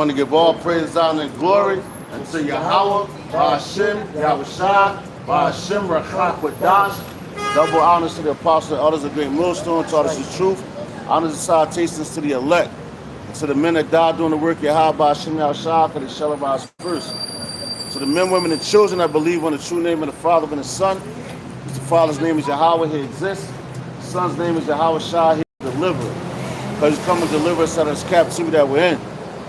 want to give all praise, honor, and glory unto Yahweh, Ba'ashem, Yahushua, Ba'ashem, Rachak, Wadash. Double honors to the apostle, elders of great millstone, taught us the truth. Honors and salutations to the elect, and to the men that died doing the work of Yahweh, Ba'ashem, Yahushua, for they shall arise first. To the men, women, and children that believe on the true name of the Father and the Son. The Father's name is Yahweh, he exists. The Son's name is Yahweh Shah, he is the deliverer. Because he's come to deliver us out of this captivity that we're in.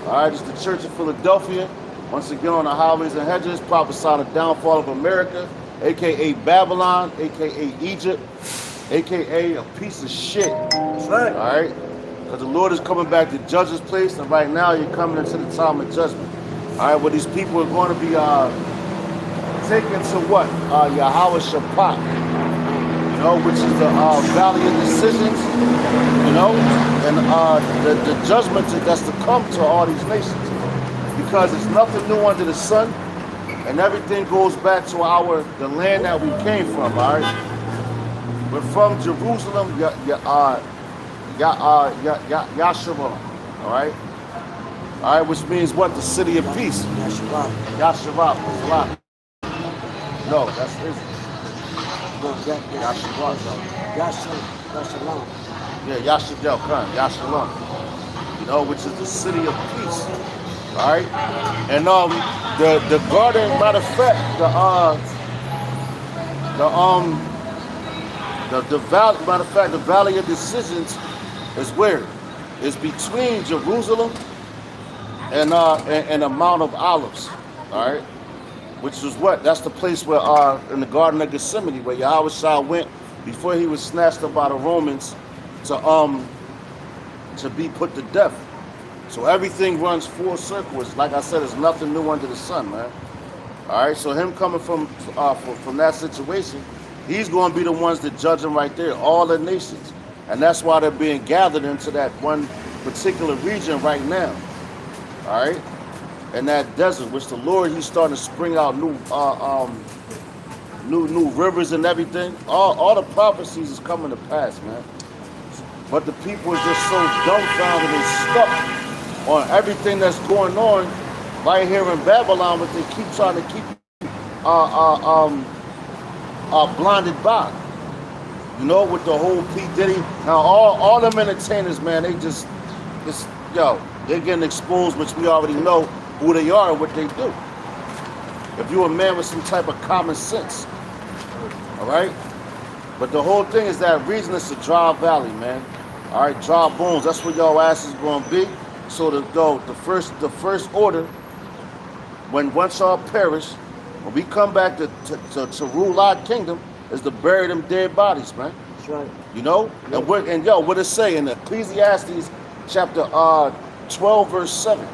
All right, it's the Church of Philadelphia. Once again on the highways and hedges, prophesying the downfall of America, a.k.a. Babylon, a.k.a. Egypt, a.k.a. a piece of shit. That's right. All right? Because the Lord is coming back to judge his place, and right now you're coming into the time of judgment. All right, where these people are going to be taken to what? Yahweh Shaphat, you know, which is the valley of decisions, you know, and the judgment that's to come to all these nations. Because there's nothing new under the sun, and everything goes back to the land that we came from, all right? We're from Jerusalem, Yasharon, all right? All right, which means what? The city of peace. Yasharon. No, that's Israel. Yasharon. Yasharon. Yeah, Yasharon. You know, which is the city of peace. All right, and the garden. Matter of fact, the valley. Matter of fact, the valley of decisions is where? It's between Jerusalem and the Mount of Olives. All right, which is what? That's the place where in the Garden of Gethsemane, where Yahweh Shah went before he was snatched up by the Romans to be put to death. So everything runs full circle. It's, like I said, there's nothing new under the sun, man. All right, so him coming from that situation, he's going to be the ones that judge him right there, all the nations. And that's why they're being gathered into that one particular region right now. All right, and that desert, which the Lord, he's starting to spring out new rivers and everything. All the prophecies is coming to pass, man. But the people are just so dumbfounded and stuck on everything that's going on right here in Babylon, but they keep trying to keep blinded by. You know, with the whole P. Diddy. Now, all them entertainers, man, they're getting exposed, which we already know who they are and what they do. If you're a man with some type of common sense, all right? But the whole thing is that reason is a dry valley, man. All right, dry bones. That's where y'all asses going to be. So the first order, once y'all perish, when we come back to rule our kingdom, is to bury them dead bodies, man. That's right. You know? Yeah. And what it say in Ecclesiastes chapter 12, verse 7?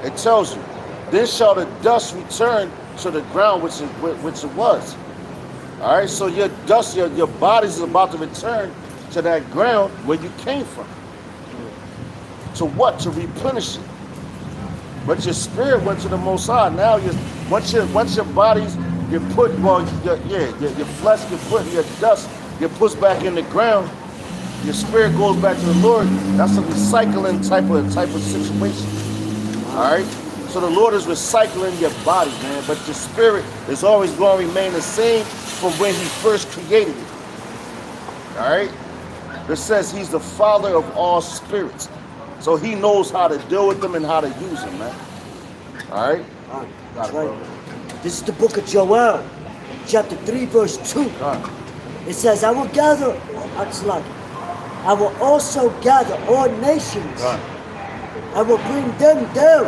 It tells you, then shall the dust return to the ground which it was. All right, so your dust, your bodies is about to return to that ground where you came from. To what? To replenish it. But your spirit went to the Most High. Now, once your bodies get put, your flesh get put, your dust get pushed back in the ground, your spirit goes back to the Lord. That's a recycling type of situation. All right. So the Lord is recycling your body, man. But your spirit is always going to remain the same from when He first created it. All right. It says He's the Father of all spirits. So He knows how to deal with them and how to use them, man. All right? That's right. This is the book of Joel, chapter 3, verse 2. It says, I will also gather all nations. I will bring them down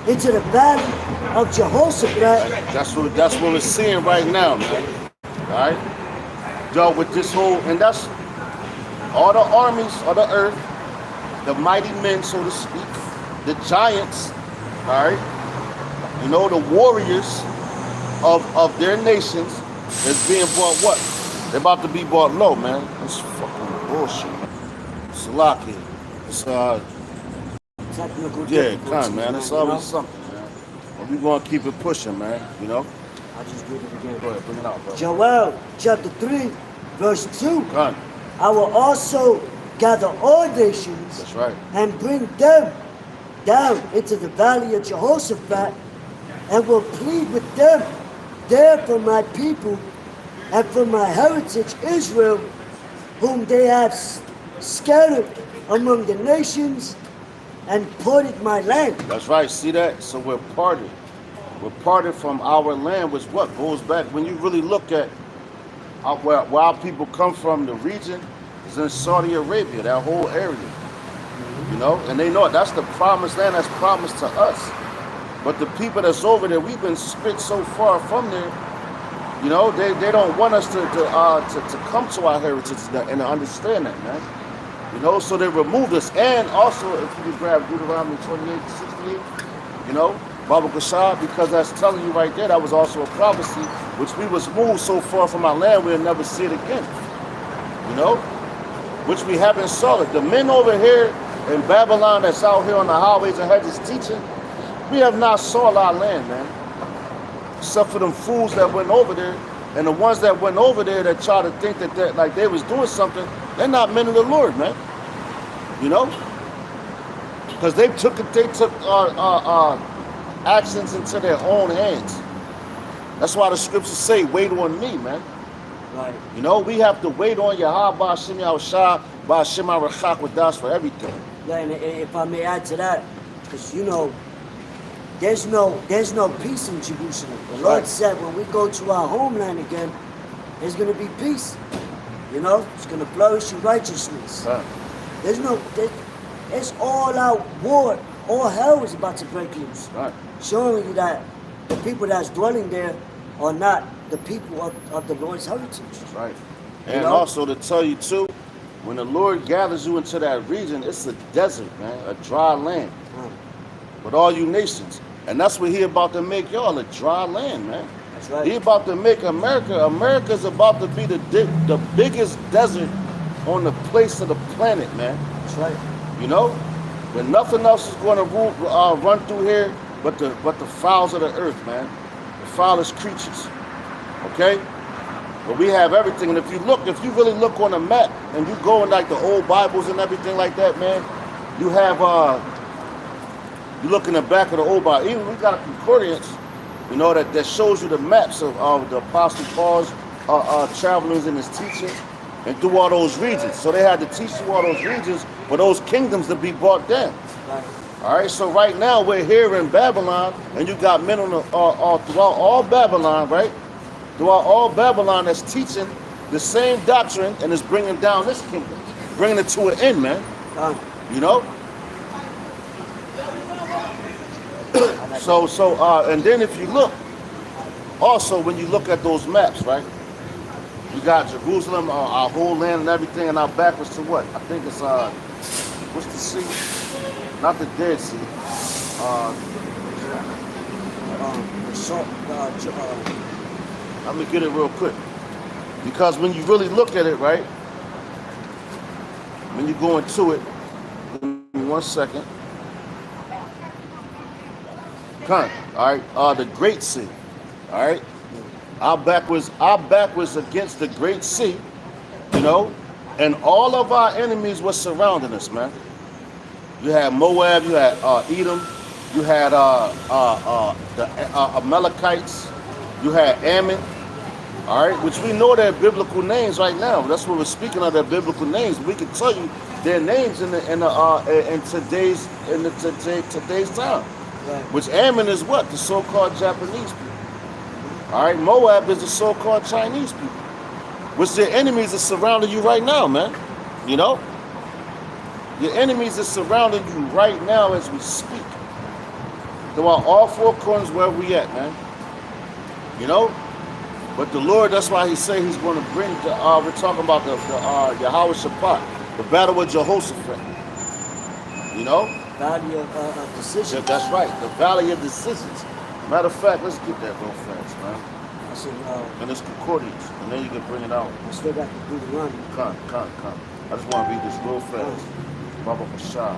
into the valley of Jehoshaphat. That's what we're seeing right now, man. All right? Yo, with this whole, and that's all the armies of the earth, the mighty men, so to speak, the giants, all right? You know, the warriors of their nations is being brought what? They're about to be brought low, man. That's fucking bullshit. Salaki. It's man. It's always something, man. And we're gonna keep it pushing, man. You know. I'll just read it again. Go ahead, bring it out, bro. Joel chapter 3, verse 2. Gun. I will also gather all nations. That's right. And bring them down into the valley of Jehoshaphat and will plead with them there for my people and for my heritage Israel, whom they have scattered among the nations and parted my land. That's right. See that? So we're parted. We're parted from our land, which what goes back when you really look at where our people come from. The region is in Saudi Arabia, that whole area. You know, and they know it. That's the promised land that's promised to us. But the people that's over there, we've been split so far from there. You know, they don't want us to come to our heritage and understand that, man. You know, so they removed us. And also, if you could grab Deuteronomy 28:68, you know, Baba Kashab, because that's telling you right there, that was also a prophecy, which we was moved so far from our land, we'll never see it again. You know, which we haven't saw it. The men over here in Babylon that's out here on the highways and hedges teaching, we have not saw our land, man. Except for them fools that went over there, and the ones that went over there that try to think that like they was doing something, they're not men of the Lord, man. You know, because they took actions into their own hands. That's why the scriptures say, "Wait on me, man." Right. You know, we have to wait on Yahweh Ba'Shem Yahushua Ba'Shem Arachak with us for everything. Yeah, and if I may add to that, because you know, there's no peace in Jerusalem. The Lord said when we go to our homeland again, there's going to be peace. You know, it's going to flourish in righteousness. Right. It's all out war. All hell is about to break loose. Right. Showing you that the people that's dwelling there are not the people of the Lord's heritage. Right. And You know? also to tell you too, when the Lord gathers you into that region, it's a desert, man, a dry land. With all you nations. And that's what he about to make y'all, a dry land, man. That's right. He about to make America. America's about to be the biggest desert on the place of the planet, man. That's right. You know, when nothing else is going to run through here but the fowls of the earth, man, the foulest creatures. Okay, but we have everything. And if you really look on the map and you go in like the old Bibles and everything like that, man, you have you look in the back of the old Bible. Even we got a concordance, you know, that shows you the maps of the Apostle Paul's travelings and his teaching, and through all those regions. So they had to teach through all those regions for those kingdoms to be brought down. Right. All right. So right now we're here in Babylon, and you got men on throughout all Babylon, right? Throughout all Babylon that's teaching the same doctrine and is bringing down this kingdom, bringing it to an end, man. You know. And then if you look, also when you look at those maps, right? You got Jerusalem, our whole land and everything, and now backwards to what? I think it's what's the sea? Not the Dead Sea. Let me get it real quick. Because when you really look at it, right? When you go into it, give me 1 second. All right, the Great Sea. All right, our back was against the Great Sea, you know, and all of our enemies were surrounding us, man. You had Moab, you had Edom, you had the Amalekites, you had Ammon. All right, which we know their biblical names right now. That's what we're speaking of, their biblical names. We can tell you their names in today's time. Right. Which Ammon is what? The so-called Japanese people. All right, Moab is the so-called Chinese people. Which their enemies are surrounding you right now, man. You know? Your enemies are surrounding you right now as we speak. Throughout all four corners where we at, man. You know? But the Lord, that's why he say he's going to bring we're talking about the Jehoshaphat, the battle with Jehoshaphat. You know? Valley of decisions. Yeah, that's right, the valley of decisions. Matter of fact, let's get that real fast, man. I said, And it's concordance, and then you can bring it out. let's go back to Deuteronomy. Come. I just want to read this real fast. Baba Bashar.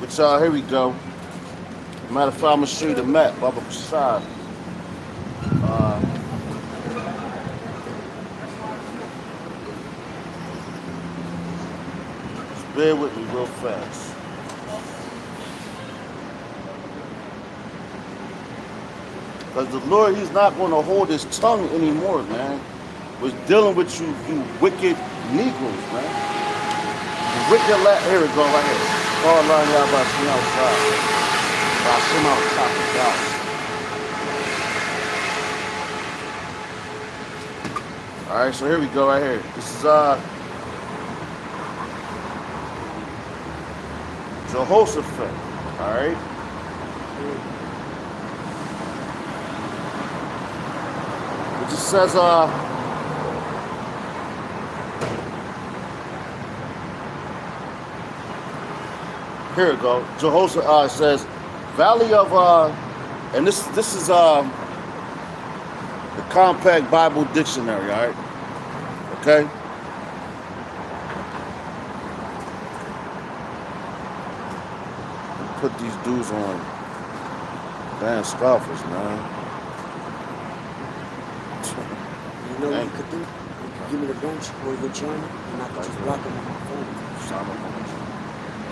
Which, here we go. Matter of fact, I'm going to show you the map, Baba Bashar. bear with me real fast. Because the Lord, he's not going to hold his tongue anymore, man. Was dealing with you wicked Negroes, man. The wicked here we go right here. All line y'all about some outside. About some outside of y'all. Alright, so here we go right here. This is Jehoshaphat. Alright. It just says here we go. Jehoshaphat says Valley of and this is the Compact Bible Dictionary, all right? Okay? Put these dudes on damn Scoffers, man. You know what you could do? You could give me the bench or the channel, and I could just block them on my phone.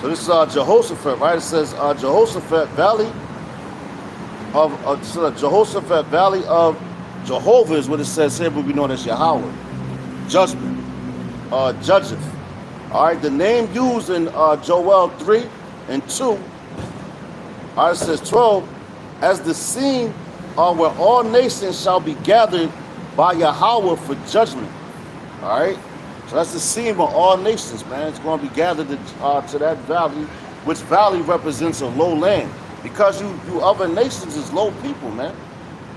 So this is Jehoshaphat, right? It says Jehoshaphat Valley of Jehoshaphat Valley of Jehovah is what it says here, but we know that's Yahweh. Judgment. Judgeth. Alright, the name used in Joel 3 and 2. Alright, it says 12, as the scene where all nations shall be gathered by Yahweh for judgment. Alright? So that's the scene where all nations, man, it's going to be gathered to that valley, which valley represents a low land. Because you other nations is low people, man.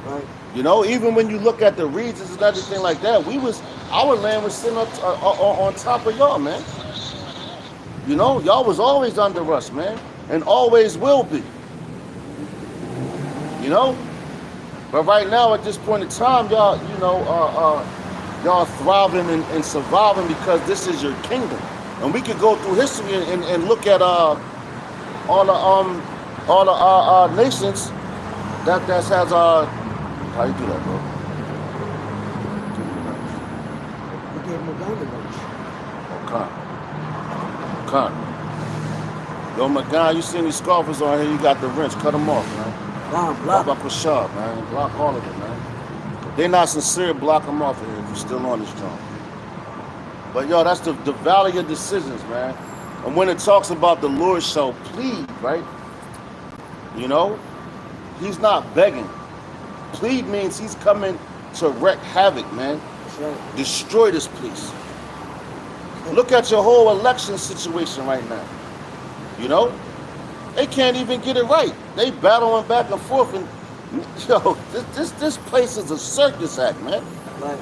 Right. You know, even when you look at the regions and everything like that, our land was sitting up on top of y'all, man. You know, y'all was always under us, man, and always will be. You know, but right now at this point in time, y'all, y'all thriving and surviving because this is your kingdom, and we could go through history and look at all the nations that has how you do that, bro? We gave him a gun to Okay. Yo, my guy, you seen these Scoffers on here? You got the wrench. Cut them off, man. block. Block up sharp, man. Block all of them, man. If they're not sincere, block them off here if you're still on this joint. But yo, that's the valley of decisions, man. And when it talks about the Lord shall plead, right? You know, he's not begging. Plead means he's coming to wreak havoc, man. That's right. Destroy this place. Look at your whole election situation right now. You know? They can't even get it right. They battling back and forth, and yo, this place is a circus act, man. Right.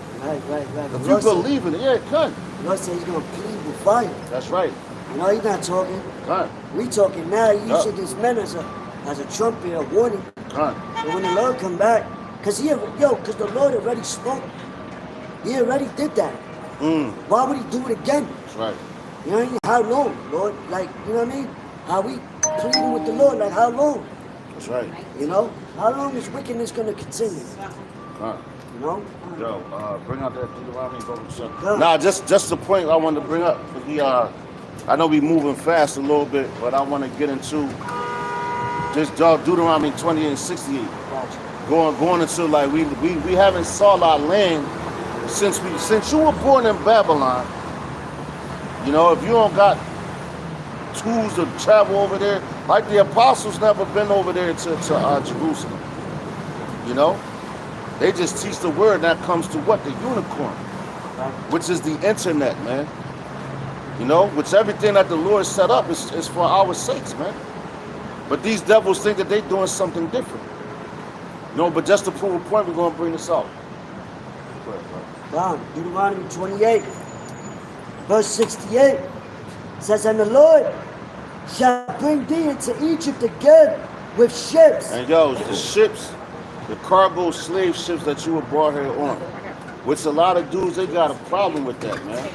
If you believe in it, yeah, it can. Lord said he's gonna plead with fire. That's right. You know, he's not talking. Can. We talking now. He used this man as a trumpet, a warning. Can. But when the Lord come back, because the Lord already spoke. He already did that. Why would he do it again? That's right. You know what I mean? How long, Lord? Like, you know what I mean? How we pleading with the Lord, like how long? That's right. You know? How long is wickedness going to continue? Can. You know? Yo, bring out that Deuteronomy book. Nah, just the point I wanted to bring up. I know we moving fast a little bit, but I want to get into just Deuteronomy 20 and 68. Gotcha. Going into like we haven't saw our land since you were born in Babylon. You know, if you don't got tools to travel over there, like the apostles never been over there to Jerusalem. You know, they just teach the word that comes to what? The unicorn, which is the internet, man. You know, which everything that the Lord set up is for our sakes, man. But these devils think that they're doing something different. You know, but just to prove a point, we're going to bring this out. Down, Deuteronomy 28, verse 68 says, and the Lord shall bring thee into Egypt again with ships. And yo, the ships, the cargo slave ships that you were brought here on, which a lot of dudes, they got a problem with that, man.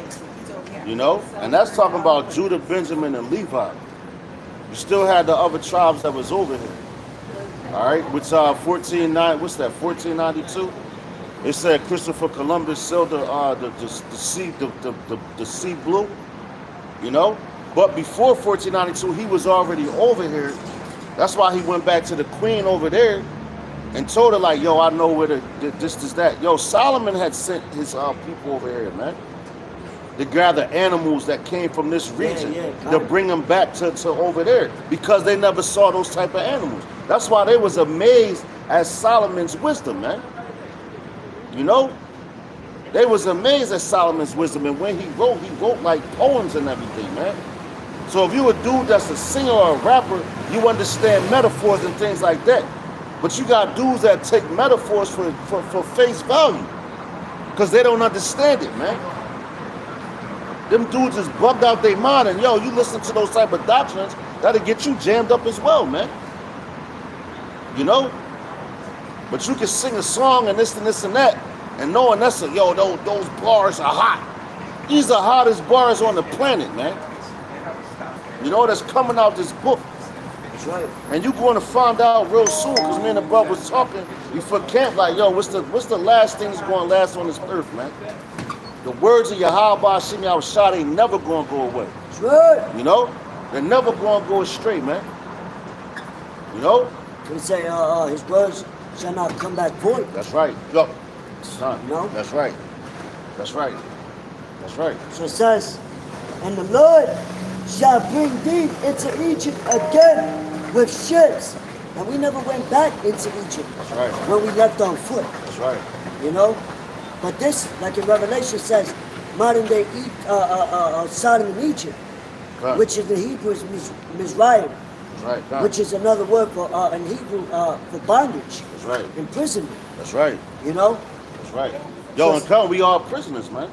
You know? And that's talking about Judah, Benjamin, and Levi. You still had the other tribes that was over here. All right, which 1492? It said Christopher Columbus sailed the sea blue. You know, But before 1492, he was already over here. That's why he went back to the queen over there and told her, like, yo, I know where this, that. Yo, Solomon had sent his people over here, man, to gather animals that came from this region, to bring them back to over there, because they never saw those type of animals. That's why they was amazed at Solomon's wisdom, man. You know? They was amazed at Solomon's wisdom, and when he wrote like poems and everything, man. So if you a dude that's a singer or a rapper, you understand metaphors and things like that. But you got dudes that take metaphors for face value, because they don't understand it, man. Them dudes is bugged out their mind, and yo, you listen to those type of doctrines, that'll get you jammed up as well, man. You know? But you can sing a song and this and that, and knowing that's yo, those bars are hot. These are the hottest bars on the planet, man. You know, that's coming out this book. That's right. And you're going to find out real soon, because me and the brother was talking before camp, like, yo, what's the last thing that's going to last on this earth, man? The words of Yahweh Shimi Awashad ain't never going to go away. That's right. You know? They're never going to go astray, man. You know? Can we say his words shall not come back void? That's right. Yo, son. You know? That's right. That's right. That's right. So it says, and the Lord shall bring thee into Egypt again with ships. And we never went back into Egypt. That's right. When we left on foot. That's right. You know? But this, like in Revelation says, modern day Sodom and Egypt, Right. which in the Hebrew is Mizraim, That's right. which is another word for in Hebrew for bondage, That's right. imprisonment. That's right. You know? That's right. Yo, and come, we all prisoners, man.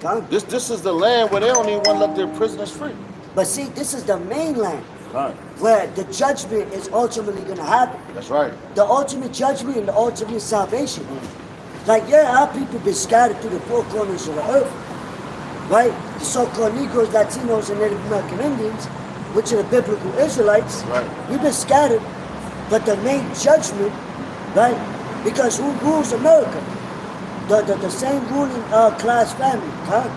Come. This is the land where they don't even want to let their prisoners free. But see, this is the mainland Right. where the judgment is ultimately going to happen. That's right. The ultimate judgment and the ultimate salvation. Like, yeah, our people been scattered through the four corners of the earth, right? The so-called Negroes, Latinos, and Native American Indians, which are the biblical Israelites, Right. we've been scattered, but the main judgment, right? Because who rules America? The same ruling class family, huh?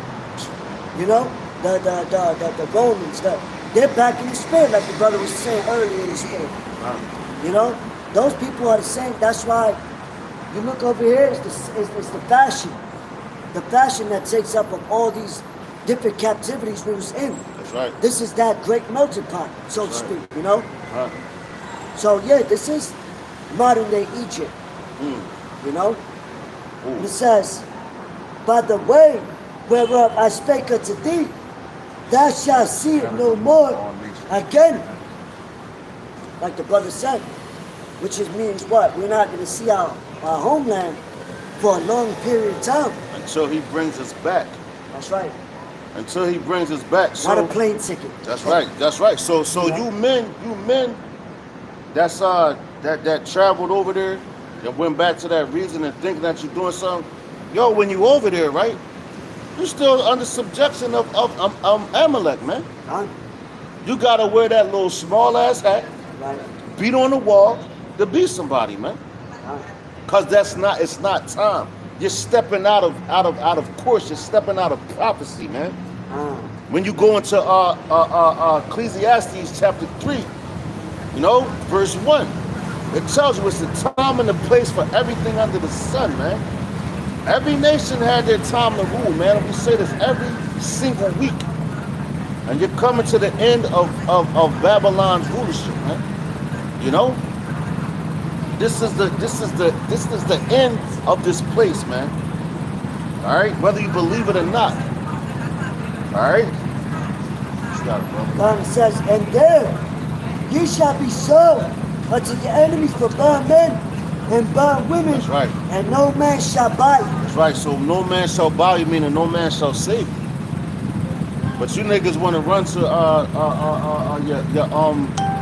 You know, the Romans, they're back in the spirit, like the brother was saying earlier in the spirit. Right. You know, those people are the same. That's why you look over here, it's the fashion. The fashion that takes up of all these different captivities we was in. That's right. This is that great melting pot, so to speak, you know? Right. So yeah, this is modern day Egypt, you know? Ooh. And it says, by the way whereof I spake unto thee, thou shalt see it no more again. Like the brother said, which means what? We're not going to see our homeland for a long period of time. Until he brings us back. That's right. Until he brings us back. Not a plane ticket. That's right. That's right. So Yeah. you men that's that traveled over there, that went back to that region and thinking that you're doing something. Yo, when you over there, right? You still under subjection of Amalek, man. Huh? You gotta wear that little small ass hat, Right. beat on the wall to be somebody, man. Huh? Cause it's not time. You're stepping out of course. You're stepping out of prophecy, man. Huh? When you go into Ecclesiastes chapter 3, you know, verse 1, it tells you it's the time and the place for everything under the sun, man. Every nation had their time to rule, man. And we say this every single week. And you're coming to the end of Babylon's rulership, man. You know? This is the end of this place, man. All right? Whether you believe it or not. All right? What you got, bro? God says, and there ye shall be sold unto your enemies for bond men and bond women. That's right. And no man shall buy you. That's right. So no man shall buy you, meaning no man shall save you. But you niggas want to run to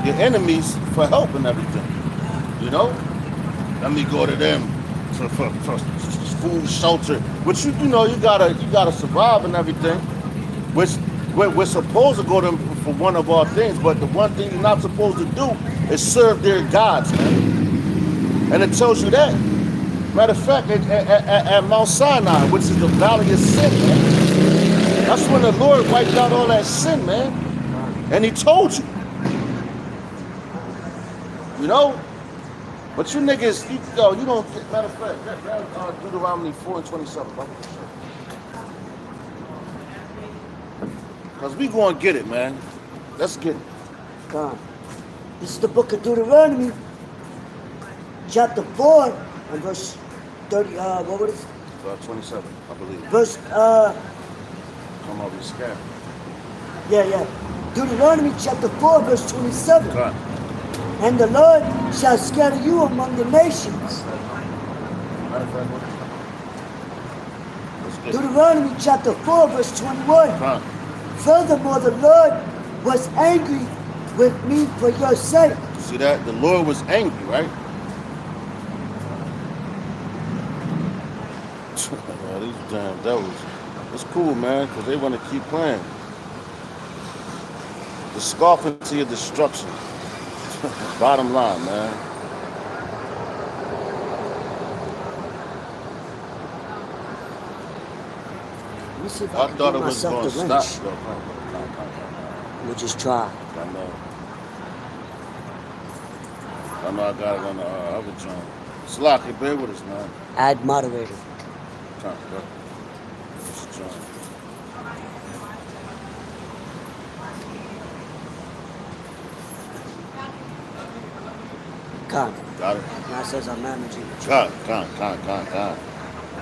your enemies for help and everything. You know? Let me go to them for food, shelter. Which you know you gotta survive and everything. Which we're supposed to go to them for one of our things, but the one thing you're not supposed to do is serve their gods, man. And it tells you that. Matter of fact, at Mount Sinai, which is the valley of sin, man. That's when the Lord wiped out all that sin, man. And he told you. You know? But you niggas, you don't get, matter of fact, that Deuteronomy 4 and 27, bro. Because we going to get it, man. Let's get it. God. This is the book of Deuteronomy, chapter 4, and verse 30, what was it? 27, I believe. Verse, Come over, scatter. yeah. Deuteronomy chapter 4, verse 27. God. And the Lord shall scatter you among the nations. Matter of fact, let's get it. Deuteronomy chapter 4, verse 21. God. Furthermore, the Lord was angry with me for your sake. You see that? The Lord was angry, right? These damn devils. It's cool, man, because they want to keep playing. The scoffing to your destruction. Bottom line, man. Let me see if I can thought get it was myself going to the stop. wrench. We'll just try. I know I got it on the other channel. Slock, you bear with us, man. Add moderator. Come, bro. Just trying. Con. Got it? Now it says I'm managing. Con.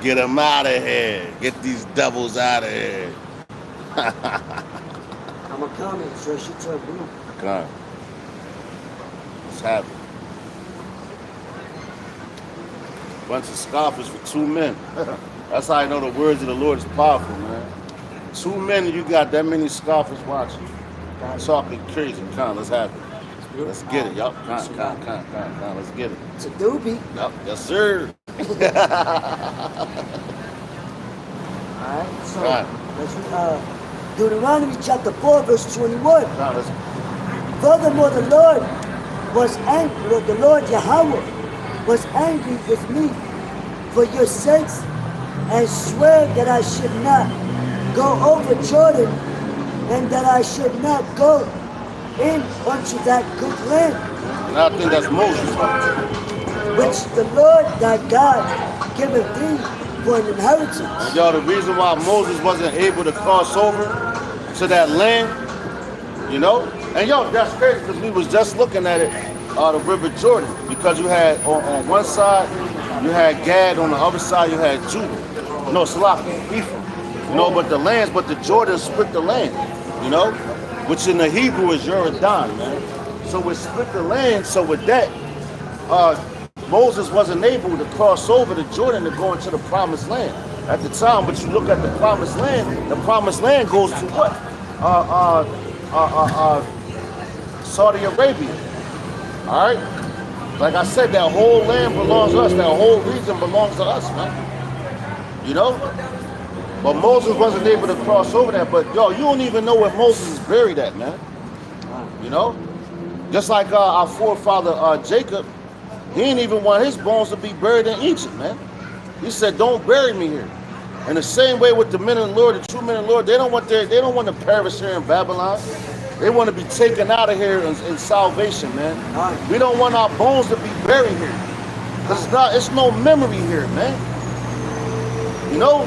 Get them out of here. Get these devils out of here. I'm a comment, so she turned blue. Con. What's happening? Bunch of scoffers for 2 men. That's how I know the words of the Lord is powerful, man. 2 men and you got that many scoffers watching. Talking crazy. Con, let's have it. Let's get it, y'all. Con. Let's get it. It's a doobie. Yup, yes, sir. Alright, so Right. let's read Deuteronomy chapter 4, verse 21. Con, let's Furthermore, the Lord was angry, the Lord Yahweh was angry with me for your sakes and swear that I should not go over Jordan and that I should not go in unto that good land and I think that's Moses. which the Lord thy God giveth thee for an inheritance. And y'all, the reason why Moses wasn't able to cross over to that land, you know? And yo, that's crazy because we was just looking at it, the River Jordan, because you had on one side, you had Gad, on the other side, you had Judah. No, Salafi, Ephraim. You know, but the Jordan split the land, you know? Which in the Hebrew is Jordan, man. So it split the land, so with that, Moses wasn't able to cross over the Jordan to go into the promised land at the time. But you look at the promised land goes to what? Saudi Arabia. All right? Like I said, that whole land belongs to us. That whole region belongs to us, man. You know? But Moses wasn't able to cross over that. But yo, you don't even know where Moses is buried at, man. You know? Just like our forefather Jacob, he didn't even want his bones to be buried in Egypt, man. He said, "Don't bury me here." And the same way with the men of the Lord, the true men of the Lord, they don't want to perish here in Babylon. They want to be taken out of here in salvation, man. We don't want our bones to be buried here. It's no memory here, man. You know?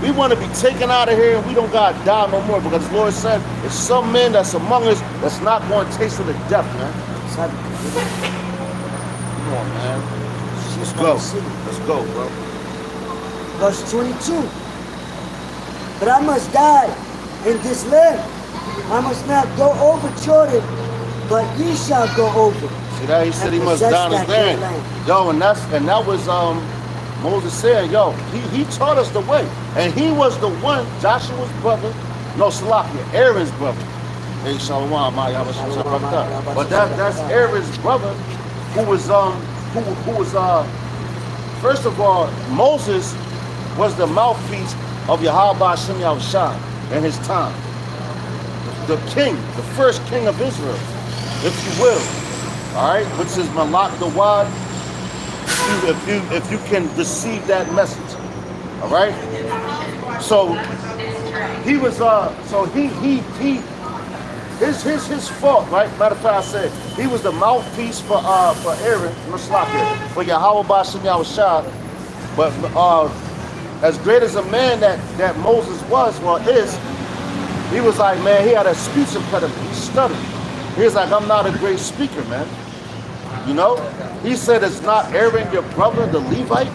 We want to be taken out of here and we don't got to die no more, because the Lord said, there's some men that's among us that's not going to taste of the death, man. Come on, man. Let's go. Let's go, bro. Verse 22. But I must die in this land. I must not go over Jordan, but ye shall go over. See that? He said he must die in his land. Yo, and that was Moses said, yo, he taught us the way. And he was the one, Joshua's brother, no, Salakia, Aaron's brother. Hey, Shalom, but that's Aaron's brother, who was first of all, Moses was the mouthpiece of Yahweh Shem Yahushua in his time. The king, the first king of Israel, if you will. All right, which is Malak the Wad. If you can receive that message, all right. So he was he his fault, right? Matter of fact, I said he was the mouthpiece for Aaron, for Yahweh Bashim Yahushua. But as great as a man that Moses was, is, he was like, man, he had a speech impediment. He stuttered. He was like, I'm not a great speaker, man. You know? He said, it's not Aaron, your brother, the Levite.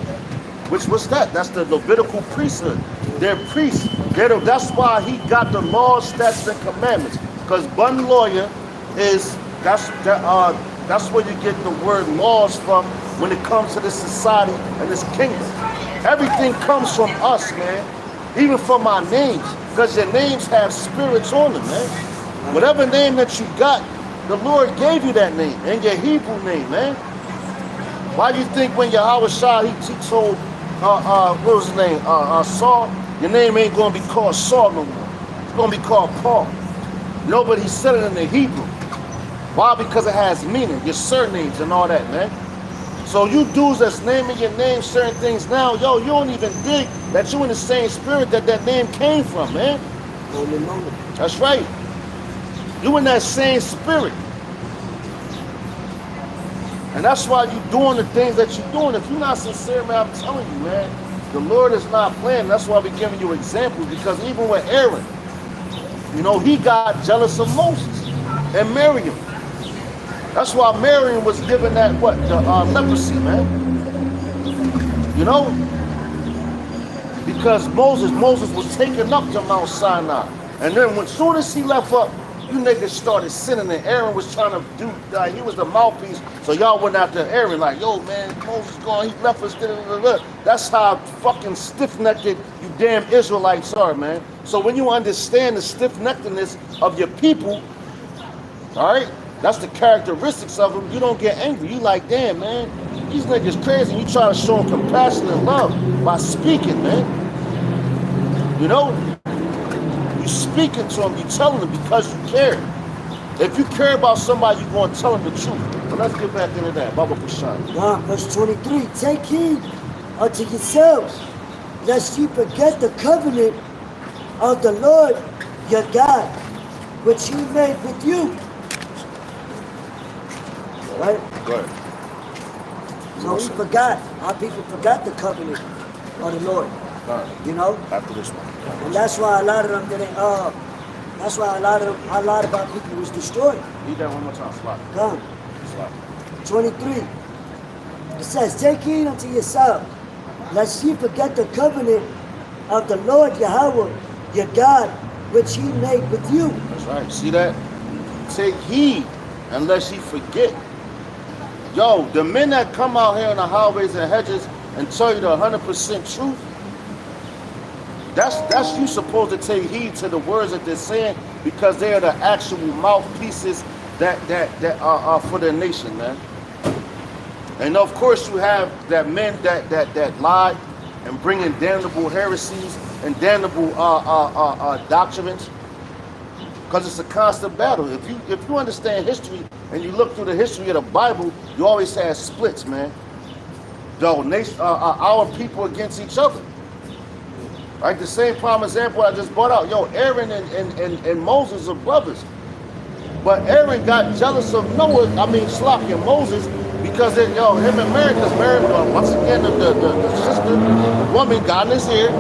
What's that? That's the Levitical priesthood. They're priests. That's why he got the laws, statutes, and commandments. Because bun lawyer that's where you get the word laws from when it comes to this society and this kingdom. Everything comes from us, man. Even from our names. Because your names have spirits on them, man. Whatever name that you got, the Lord gave you that name. And your Hebrew name, man. Why do you think when Yahweh Shah, he told, what was his name? Saul, your name ain't going to be called Saul no more. It's going to be called Paul. No, but he said it in the Hebrew. Why? Because it has meaning, your surnames and all that, man. So you dudes that's naming your name certain things now, yo, you don't even dig that you in the same spirit that name came from, man. That's right. You in that same spirit. And that's why you doing the things that you're doing. If you're not sincere, man, I'm telling you, man, the Lord is not playing. That's why we're giving you examples, because even with Aaron, you know, he got jealous of Moses and Miriam. That's why Miriam was given that, the leprosy, man. You know? Because Moses was taken up to Mount Sinai. And then as soon as he left up, you niggas started sinning, and Aaron was trying to do, he was the mouthpiece, so y'all went after Aaron like, yo, man, Moses gone, he left us, That's how fucking stiff-necked you damn Israelites are, man. So when you understand the stiff-neckedness of your people, all right, that's the characteristics of them, you don't get angry. You like, damn, man, these niggas crazy. You try to show them compassion and love by speaking, man. You know? You speaking to them, you telling them because you care. If you care about somebody, you're going to tell them the truth. But let's get back into that. Baba Prashad. Verse 23, take heed unto yourselves, lest ye forget the covenant of the Lord your God, which he made with you. Right? Right. So we forgot. Our people forgot the covenant of the Lord. Right. You know? After this one. And that's why a lot of them didn't, that's why a lot of our people was destroyed. Read that one more time, Slap. Come. Slap. 23. It says, take heed unto yourself, lest ye forget the covenant of the Lord Yahweh, your God, which he made with you. That's right. See that? Take heed, unless ye forget. Yo, the men that come out here on the highways and hedges and tell you the 100% truth, that's you supposed to take heed to the words that they're saying, because they are the actual mouthpieces that are for the nation, man. And of course you have that men that lie and bring in damnable heresies and damnable doctrines, because it's a constant battle. If you understand history and you look through the history of the Bible, you always have splits, man. Yo, our people against each other. Like the same prime example I just brought out. Yo, Aaron and Moses are brothers. But Aaron got jealous of Slocky and Moses, because him and Mary, because Mary, once again, the sister, the woman got in his ear.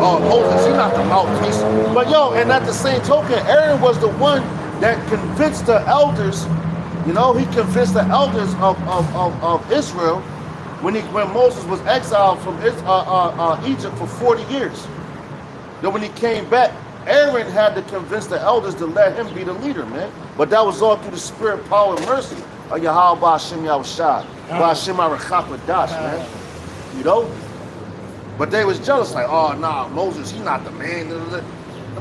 Oh, Moses, he's not the mouthpiece. But and at the same token, Aaron was the one that convinced the elders, he convinced the elders of Israel when Moses was exiled from Egypt for 40 years. Then when he came back, Aaron had to convince the elders to let him be the leader, man. But that was all through the spirit, power, and mercy of Yahweh Ba'ashem Yahushua, Ba'ashem Arachapadash, man. But they was jealous, like, oh, nah, Moses, he not the man. And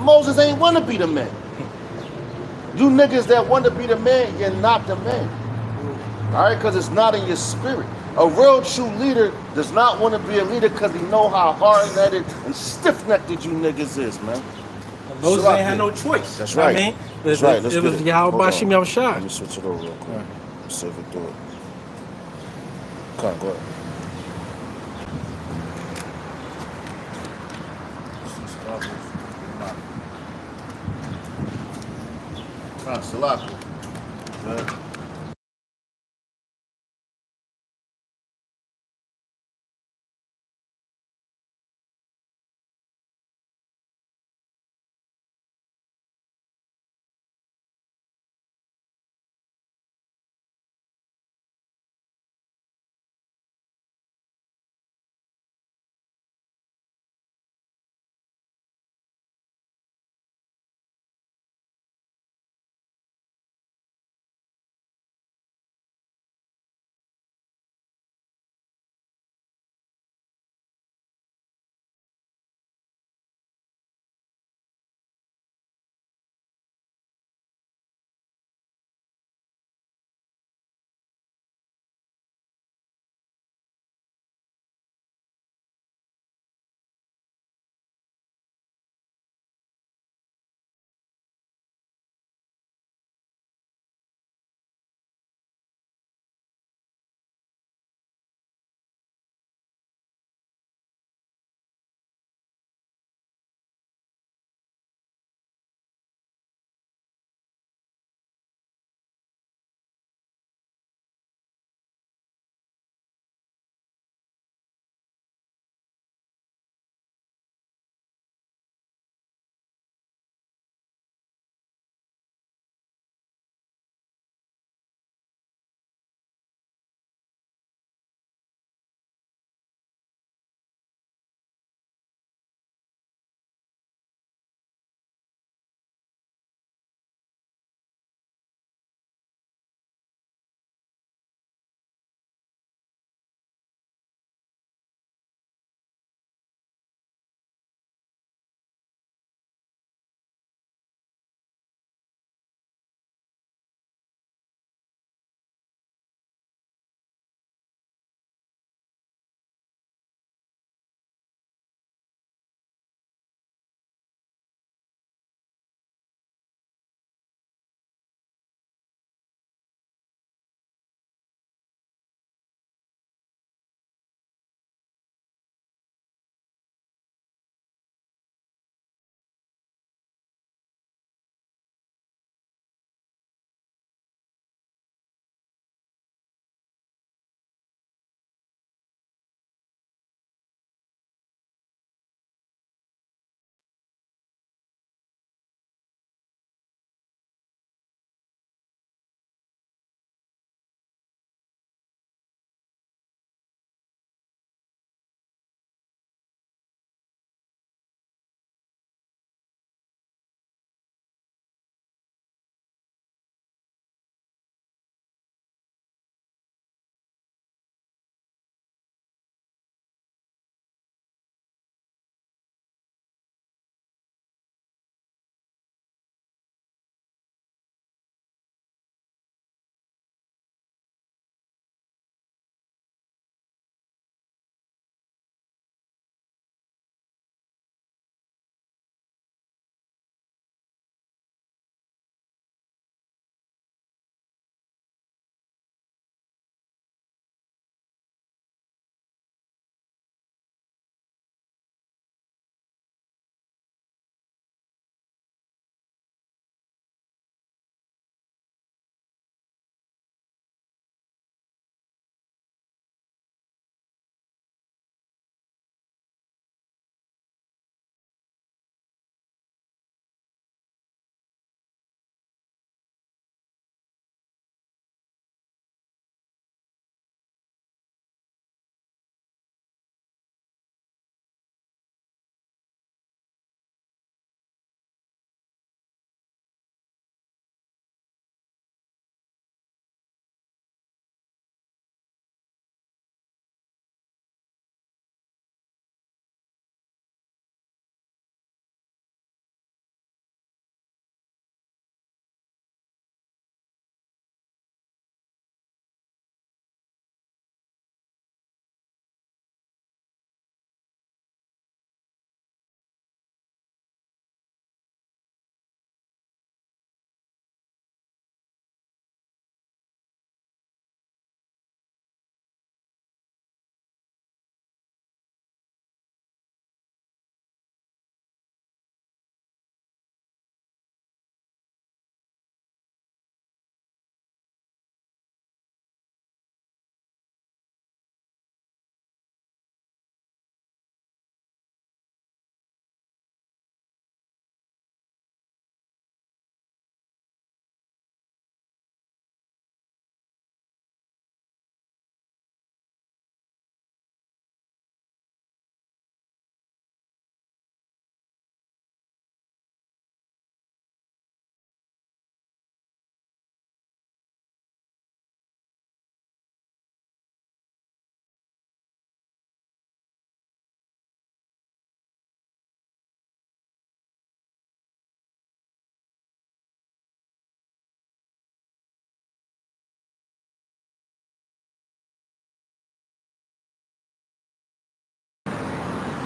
Moses ain't want to be the man. You niggas that want to be the man, you're not the man. All right, because it's not in your spirit. A real true leader does not want to be a leader because he know how hard-headed and stiff-necked you niggas is, man. Moses ain't had no choice. That's right. I mean, That's right. It was Yahweh Bashim Yahushua. Let me switch it over real quick. Right. See if we do it. Come on, go ahead. Salaki.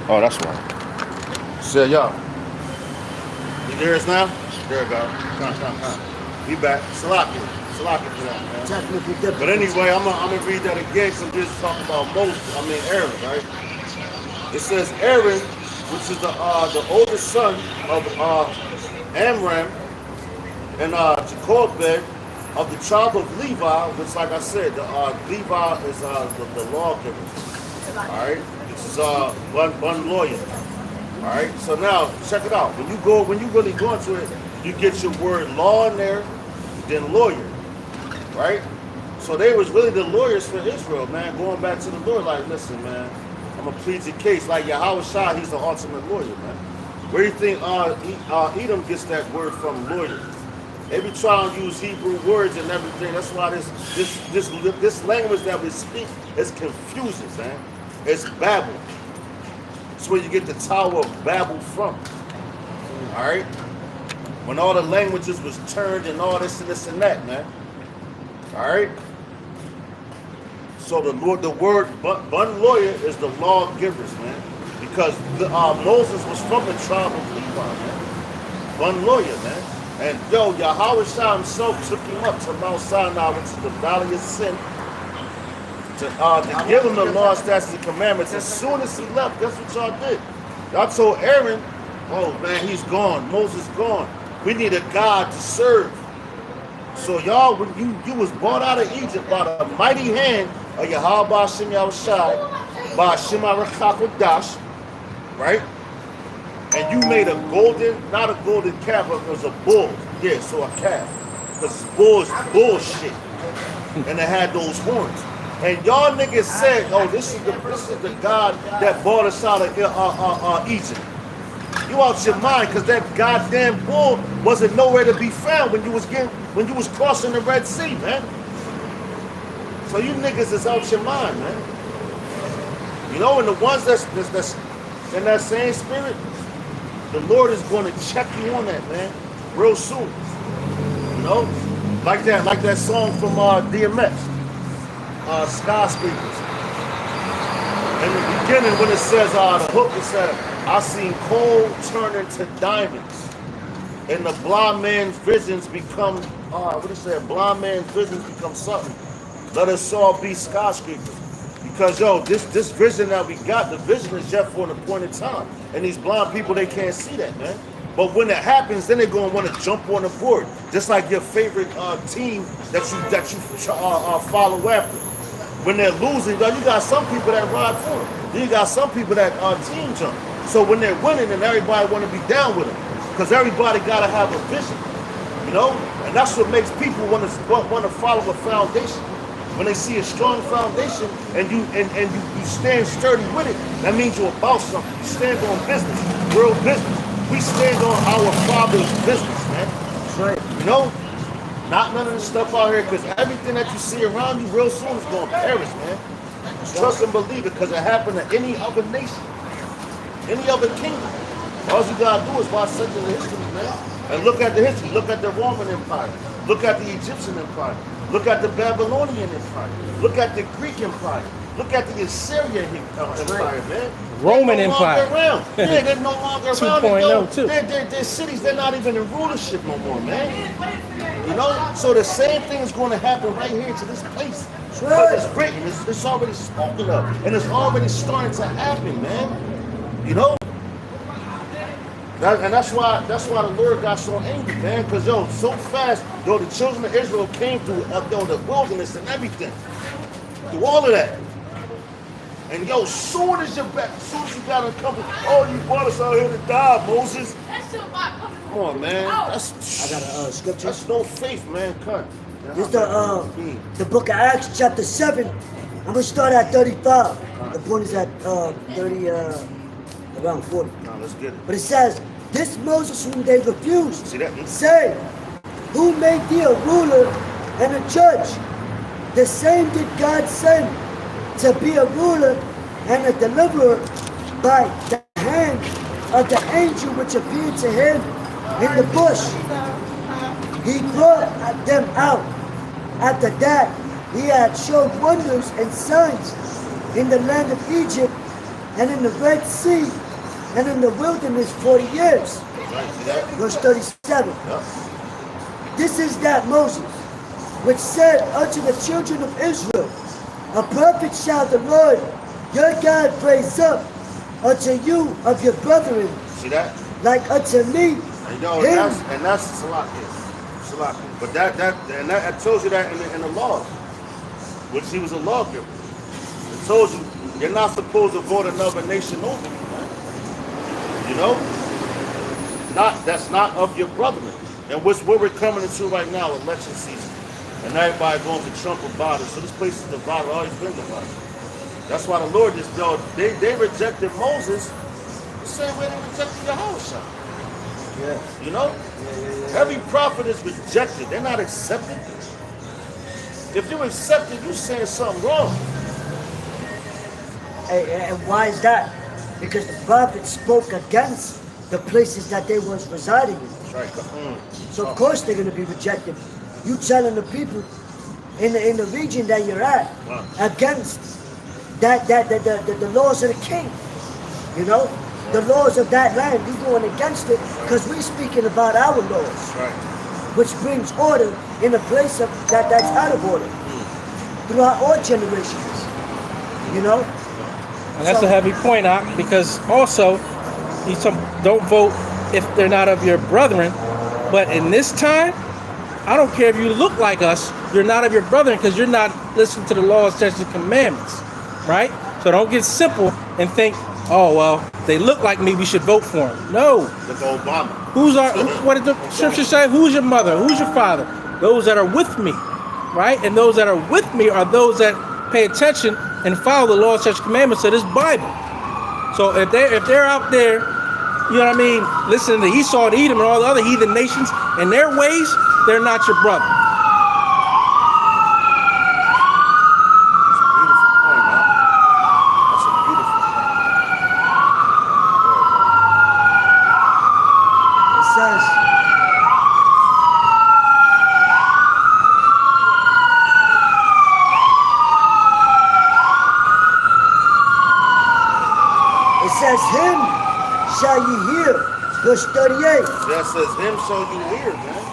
Oh, that's why. So, yo. You hear us now? There we go. Come. We back. Salaki for that, man. Technically different. But anyway, I'm gonna read that again because this is talking about Aaron, right? It says Aaron, which is the oldest son of Amram and Jacobed of the tribe of Levi, which, like I said, Levi is the lawgiver. All right, this is one lawyer. All right, so now check it out. When you really go into it, you get your word law in there, then lawyer, right? So they was really the lawyers for Israel, man. Going back to the Lord, like, listen, man, I'm gonna plead your case. Like Yahushua, he's the ultimate lawyer, man. Where do you think Edom gets that word from, lawyer? They be trying to use Hebrew words and everything. That's why this language that we speak is confusing, man. It's Babel. That's where you get the Tower of Babel from. All right? When all the languages was turned and all this and that, man. All right? So the word one lawyer is the lawgivers, man. Because Moses was from the tribe of Levi, man. One lawyer, man. And yo, Yahushua himself took him up to Mount Sinai, which is the valley of sin, to give him the law, statutes, and commandments. As soon as he left, guess what y'all did? Y'all told Aaron, oh man, he's gone. Moses gone. We need a God to serve. So y'all, when you was brought out of Egypt by the mighty hand of Yahweh Ba'ashem Yahushai, Ba'ashem Arachakadosh, right? And you made a golden, not a golden calf, but it was a bull. Yeah, so a calf. Because bull is bullshit. And it had those horns. And y'all niggas said, oh, this is the God that brought us out of Egypt. You out your mind, because that goddamn bull wasn't nowhere to be found when you was crossing the Red Sea, man. So you niggas is out your mind, man. You know, and the ones that's in that same spirit, the Lord is going to check you on that, man, real soon. You know, like that song from DMX, Skyscrapers. In the beginning, when it says the hook, it said, "I seen coal turn into diamonds, and the blind man's visions become what it said? Blind man's visions become something. Let us all be skyscrapers." Because yo, this vision that we got, the vision is just for an appointed time. And these blind people, they can't see that, man. But when it happens, then they're gonna want to jump on the board, just like your favorite team that you follow after. When they're losing, you got some people that ride for them. Then you got some people that team jump. So when they're winning, then everybody want to be down with them, because everybody gotta have a vision, you know. And that's what makes people want to follow a foundation. When they see a strong foundation and you stand sturdy with it, that means you're about something. You stand on business, real business. We stand on our Father's business, man. That's right. You know, not none of this stuff out here, because everything that you see around you real soon is going to perish, man. Just trust and believe it, because it happened to any other nation, any other kingdom. All you gotta do is watch secular history, man. And look at the history. Look at the Roman Empire. Look at the Egyptian Empire. Look at the Babylonian Empire. Look at the Greek Empire. Look at the Assyrian Empire, man. Roman they're no Empire. Around. Yeah, they're no longer around. 2.0 too. Their cities, they're not even in rulership no more, man. You know? So the same thing is going to happen right here to this place. Because it's written, it's already spoken of. And it's already starting to happen, man. You know? And that's why the Lord got so angry, man. Because yo, so fast, yo, the children of Israel came through the wilderness and everything, through all of that. And yo, soon as you got uncomfortable, oh, you brought us out here to die, Moses. Come on, man. I got a scripture. That's no faith, man. Cut. This is the book of Acts, chapter 7. I'm gonna start at 35. The point is at 30, around 40. No, let's get it. But it says, this Moses whom they refused, See that? say, who made thee a ruler and a judge? The same did God send to be a ruler and a deliverer by the hand of the angel which appeared to him in the bush. He brought them out. After that, he had showed wonders and signs in the land of Egypt and in the Red Sea, and in the wilderness 40 years. Right, see that? Verse 37. Yep. This is that Moses, which said unto the children of Israel, a prophet shall the Lord your God raise up unto you of your brethren, See that? like unto me. And that's Salakia. But that tells you that in the laws, which he was a lawgiver. It tells you you're not supposed to vote another nation over you, man. You know? That's not of your brethren. And where we're coming into right now, election season. And everybody going to Trump about it. So this place is divided, always been divided. That's why the Lord just, they rejected Moses the same way they rejected Jehoshaphat. Yes. You know? Every prophet is rejected. They're not accepted. If you accept it, you're saying something wrong. And why is that? Because the prophets spoke against the places that they was residing in. That's right. So of course they're going to be rejected. You telling the people in the region that you're at against the laws of the king, you know, the laws of that land. You going against it because we're speaking about our laws, That's right. which brings order in a place of that's out of order throughout all generations. You know. And that's a heavy point, because also, don't vote if they're not of your brethren. But in this time, I don't care if you look like us, you're not of your brethren because you're not listening to the laws, statutes, and commandments, right? So don't get simple and think, oh, well, they look like me, we should vote for them. No. Look at Obama. What did the scripture say? Who's your mother? Who's your father? Those that are with me, right? And those that are with me are those that pay attention and follow the laws, statutes, and commandments of this Bible. So if they're out there, you know what I mean, listening to Esau and Edom and all the other heathen nations and their ways, they're not your brother. That's a beautiful point, man. It says, him shall ye hear. Verse 38. That says, him shall you hear, man.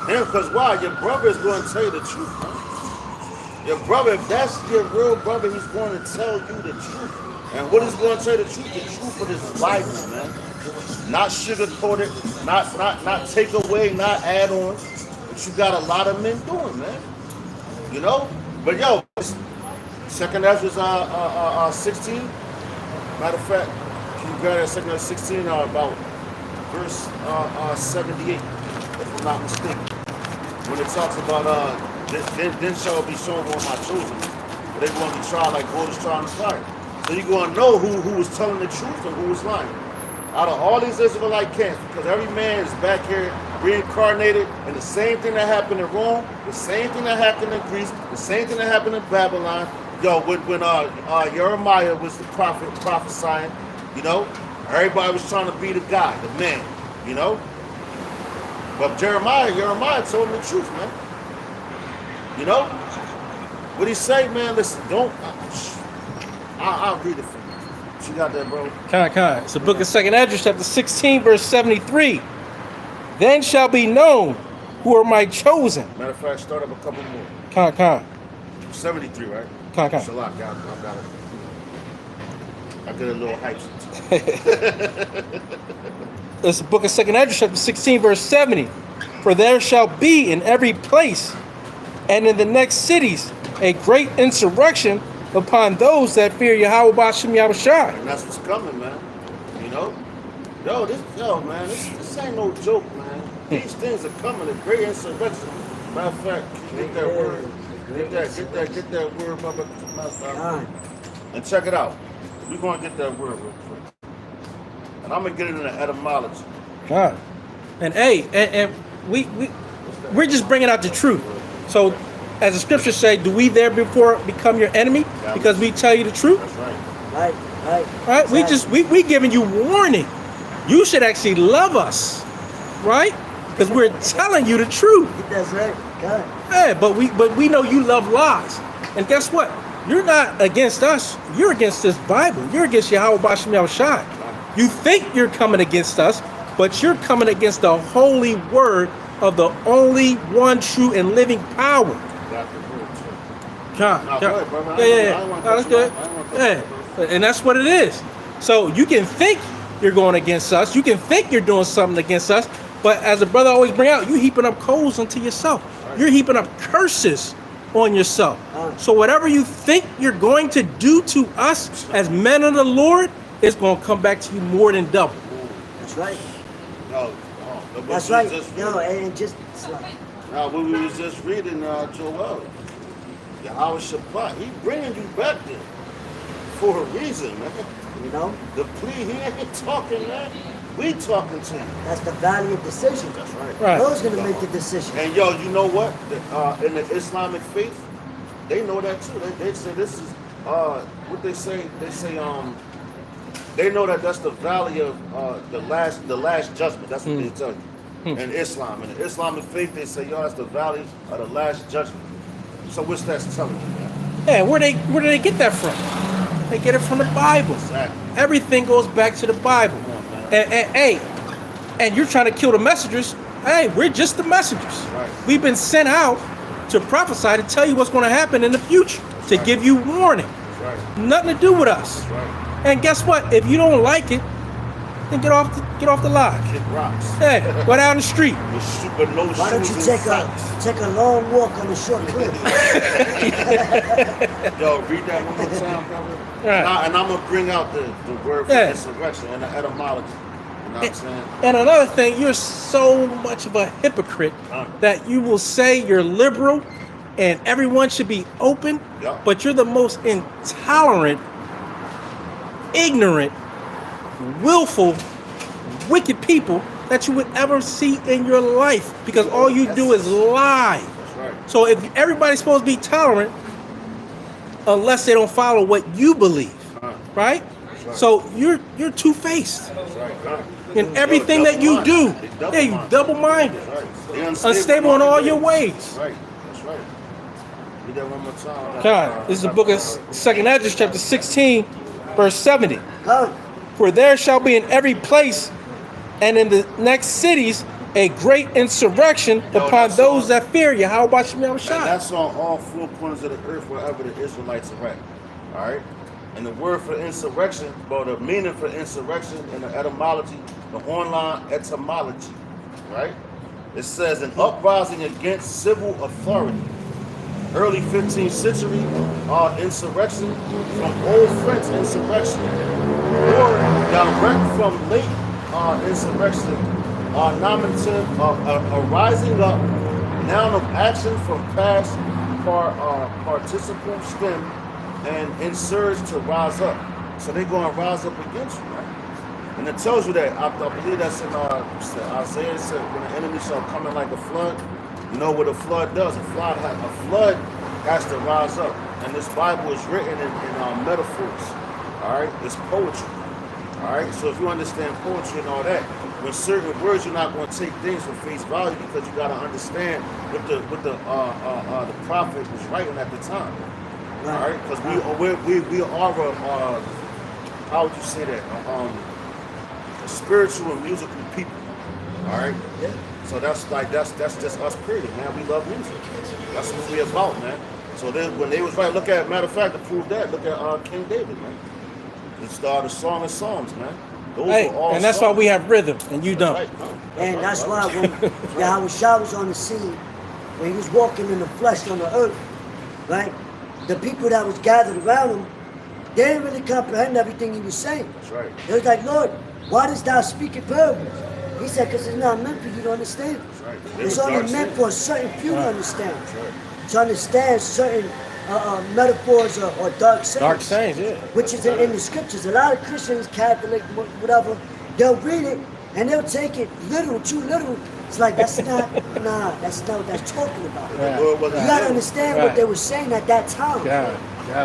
Him, because why? Your brother is going to tell you the truth, man. Your brother, if that's your real brother, he's going to tell you the truth. And what is going to tell you the truth? The truth of this Bible, man. Not sugarcoat it, not take away, not add on. But you got a lot of men doing, man. You know? But yo, second Ezra 16. Matter of fact, can you grab that second Ezra 16 about verse 78, if I'm not mistaken. When it talks about then shall be shown on my chosen. They're going to be tried like gold is tried in the fire. So you're going to know who was telling the truth and who was lying. Out of all these Israelite camps, because every man is back here reincarnated, and the same thing that happened in Rome, the same thing that happened in Greece, the same thing that happened in Babylon. Yo, when Jeremiah was the prophet prophesying, you know, everybody was trying to be the guy, the man, you know. But Jeremiah told him the truth, man. You know? What he say, man, listen, don't, I'll read it for you. What you got there, bro? Con. It's the book of 2nd Ezra, chapter 16, verse 73. Then shall be known who are my chosen. Matter of fact, start up a couple more. Con. 73, right? Con. Shalak, I got it. I get a little hype. It's the book of 2nd Ezra, chapter 16, verse 70. For there shall be in every place and in the next cities a great insurrection upon those that fear Yahweh Ba'ashem Yahushua. And that's what's coming, man. You know? Man, this ain't no joke, man. These things are coming, a great insurrection. Matter of fact, get that word. Get that word, matter of fact. And check it out. We're going to get that word real quick. And I'm going to get it in the etymology. God. And we're just bringing out the truth. So, as the scriptures say, do we therefore become your enemy because we tell you the truth? That's right. Right? Exactly. We giving you warning. You should actually love us, right? Because we're telling you the truth. That's right. God. Yeah, but we know you love lies. And guess what? you're not against us. You're against this Bible. You're against Yahweh Bashim Yahushai. You think you're coming against us, but you're coming against the holy word of the only one true and living power. Yeah. No, that's good. Yeah, and that's what it is. So you can think you're going against us. You can think you're doing something against us. But as the brother always bring out, you're heaping up coals unto yourself. You're heaping up curses on yourself. So whatever you think you're going to do to us as men of the Lord, it's going to come back to you more than double. That's right. No, That's right. And just now what we was just reading, Joel, Jehoshaphat, he bringing you back there for a reason, man. You know, the plea, he ain't talking, man. We talking to you. That's the value of decision. That's right. Who's going to make the decision? And yo, you know what? In the Islamic faith, they know that too. They say this is what they say. They say they know that that's the valley of the last judgment. That's what they tell you. In Islam, in the Islamic faith, they say, yo, that's the valley of the last judgment. So what's that telling you, man? Yeah, where do they get that from? They get it from the Bible. Exactly. Everything goes back to the Bible. And you're trying to kill the messengers. Hey, we're just the messengers. Right. We've been sent out to prophesy, to tell you what's going to happen in the future, to give you warning. Right. Nothing to do with us. Right. And guess what? If you don't like it, then get off the line. Kick rocks. Hey, go down the street. Why don't you take a long walk on a short cliff? Yo, read that one more time, brother. Right. And I'm gonna bring out the word for insurrection and the etymology. You know what I'm saying? And another thing, you're so much of a hypocrite that you will say you're liberal and everyone should be open, but you're the most intolerant, ignorant, willful, wicked people that you would ever see in your life, because all you do is lie. That's right. So if everybody's supposed to be tolerant, unless they don't follow what you believe, right? So you're two-faced. That's right. In everything that you do. Yeah, you double-minded. Right. Unstable in all your ways. Right. That's right. Read that one more time. God, this is the book of 2nd Ezra, chapter 16, verse 70. God. For there shall be in every place and in the next cities a great insurrection upon those that fear you. How about you? And that's on all four corners of the earth, wherever the Israelites are at. All right? And the word for insurrection, or the meaning for insurrection in the etymology, the online etymology, right? It says an uprising against civil authority. Early 15th century insurrection, from Old French insurrection, or direct from late insurrection, nominative a rising up, noun of action from past participle stem and insurge to rise up. So they're going to rise up against you, right? And it tells you that, I believe that's in Isaiah said, when the enemy shall come in like a flood, you know what a flood does. A flood has to rise up. And this Bible is written in metaphors, all right? It's poetry, all right? So if you understand poetry and all that, when certain words, you're not going to take things for face value, because you got to understand what the prophet was writing at the time. All right, because we are how would you say that? A spiritual and musical people. All right, so that's just us, period, man. We love music. That's what we about, man. So then, when they was right, look at, matter of fact, to prove that, look at King David, man. It started Song of Songs, man. Those are all and that's songs. why we have rhythm, and you don't. Right, And that's why when Yahushua was on the scene, when he was walking in the flesh on the earth, right? The people that was gathered around him, they didn't really comprehend everything he was saying. That's right. They was like, Lord, why dost thou speak in parables? He said, because it's not meant for you to understand. That's right. It's only meant for a certain few to understand. That's right. To understand certain metaphors or dark sayings. Dark sayings, yeah. Which is in the scriptures. A lot of Christians, Catholic, whatever, they'll read it and they'll take it literal, too literal. It's like, that's not what that's talking about. Yeah. You got to understand what they were saying at that time.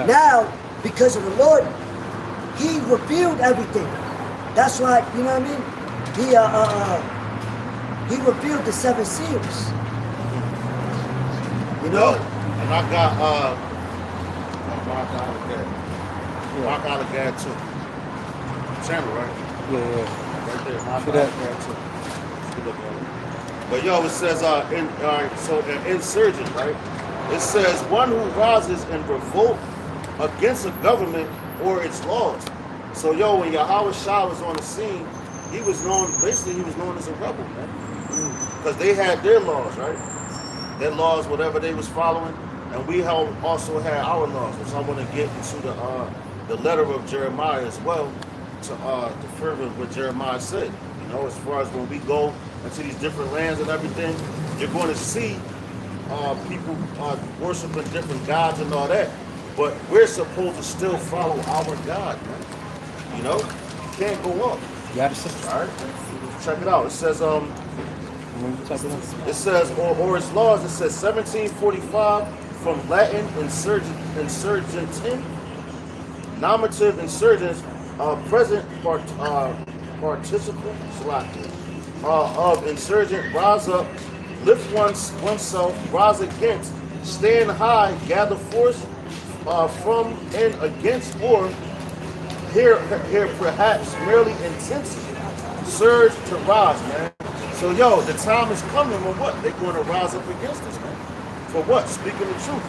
Now, because of the Lord, he revealed everything. That's why, you know what I mean? He revealed the 7 seals. You know? And I got Mark out of Gad. Yeah. Mark out of Gad too. Channel, right? Yeah. Right there. Mark See out that? of Gad too. Let's look at it. But yo, it says so an insurgent, right? It says one who rises in revolt against a government or its laws. So yo, when Yahweh Shah was on the scene, he was known as a rebel, man. Because they had their laws, right? Their laws, whatever they was following, and we also had our laws, which I want to get into the letter of Jeremiah as well, to further what Jeremiah said. You know, as far as when we go into these different lands and everything, you're going to see people worshiping different gods and all that. But we're supposed to still follow our God, man. You know, you can't go up. Yeah. All right, check it out. It says It says, or its laws, it says 1745 from Latin insurgentin, nominative insurgents, present participle of insurgent, rise up, lift oneself, rise against, stand high, gather force from and against, or here perhaps merely intensive, surge to rise, man. So yo, the time is coming when what? They're going to rise up against us, man. For what? Speaking the truth.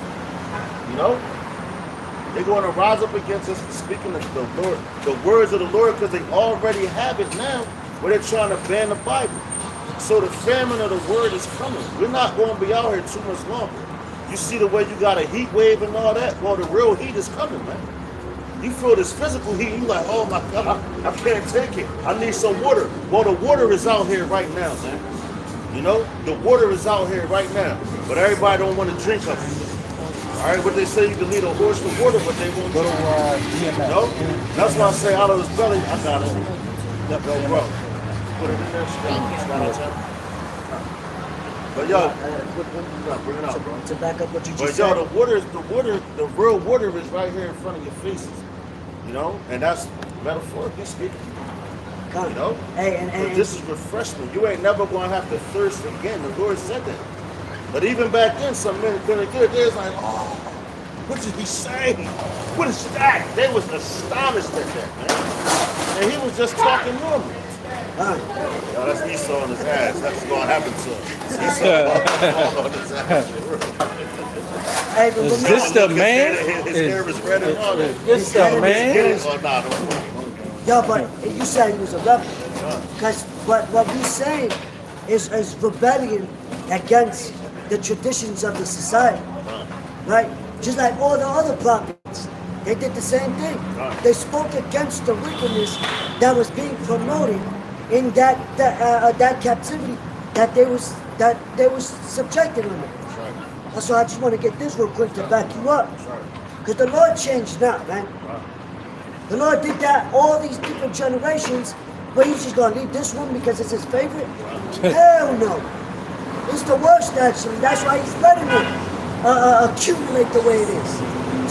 You know? They're going to rise up against us for speaking the Lord, the words of the Lord, because they already have it now, where they're trying to ban the Bible. So the famine of the word is coming. We're not going to be out here too much longer. You see the way you got a heat wave and all that? Well, the real heat is coming, man. You feel this physical heat, you like, oh my God, I can't take it. I need some water. Well, the water is out here right now, man. You know, the water is out here right now, but everybody don't want to drink of it. All right, what they say, you can lead a horse to water, but they won't drink. No, that's why I say out of his belly, I got it. Yo, bro, put it in there, Scott. But yo, bring it out, bro. To back up what you just But said. yo, the real water is right here in front of your faces. You know, and that's metaphorically speaking. You know, but this is refreshment. You ain't never gonna have to thirst again. The Lord said that. But even back then, some men couldn't get it. They was like, oh, what did he say? What is that? They was astonished at that, man. And he was just talking normal. Yo, that's Esau on his ass. That's what's gonna happen to him. Esau on his ass. Hey, but Is this the man? His hair is red and all that. This the man? Oh, nah, don't worry. yeah, but you said he was a rebel. Because what we're saying is rebellion against the traditions of the society. Right? Just like all the other prophets. They did the same thing. They spoke against the wickedness that was being promoted in that captivity that they was subjected under. So I just want to get this real quick to back you up. Because the Lord changed now, man. The Lord did that all these different generations, but he's just going to leave this one because it's his favorite? Hell no. It's the worst, actually. That's why he's letting it accumulate the way it is.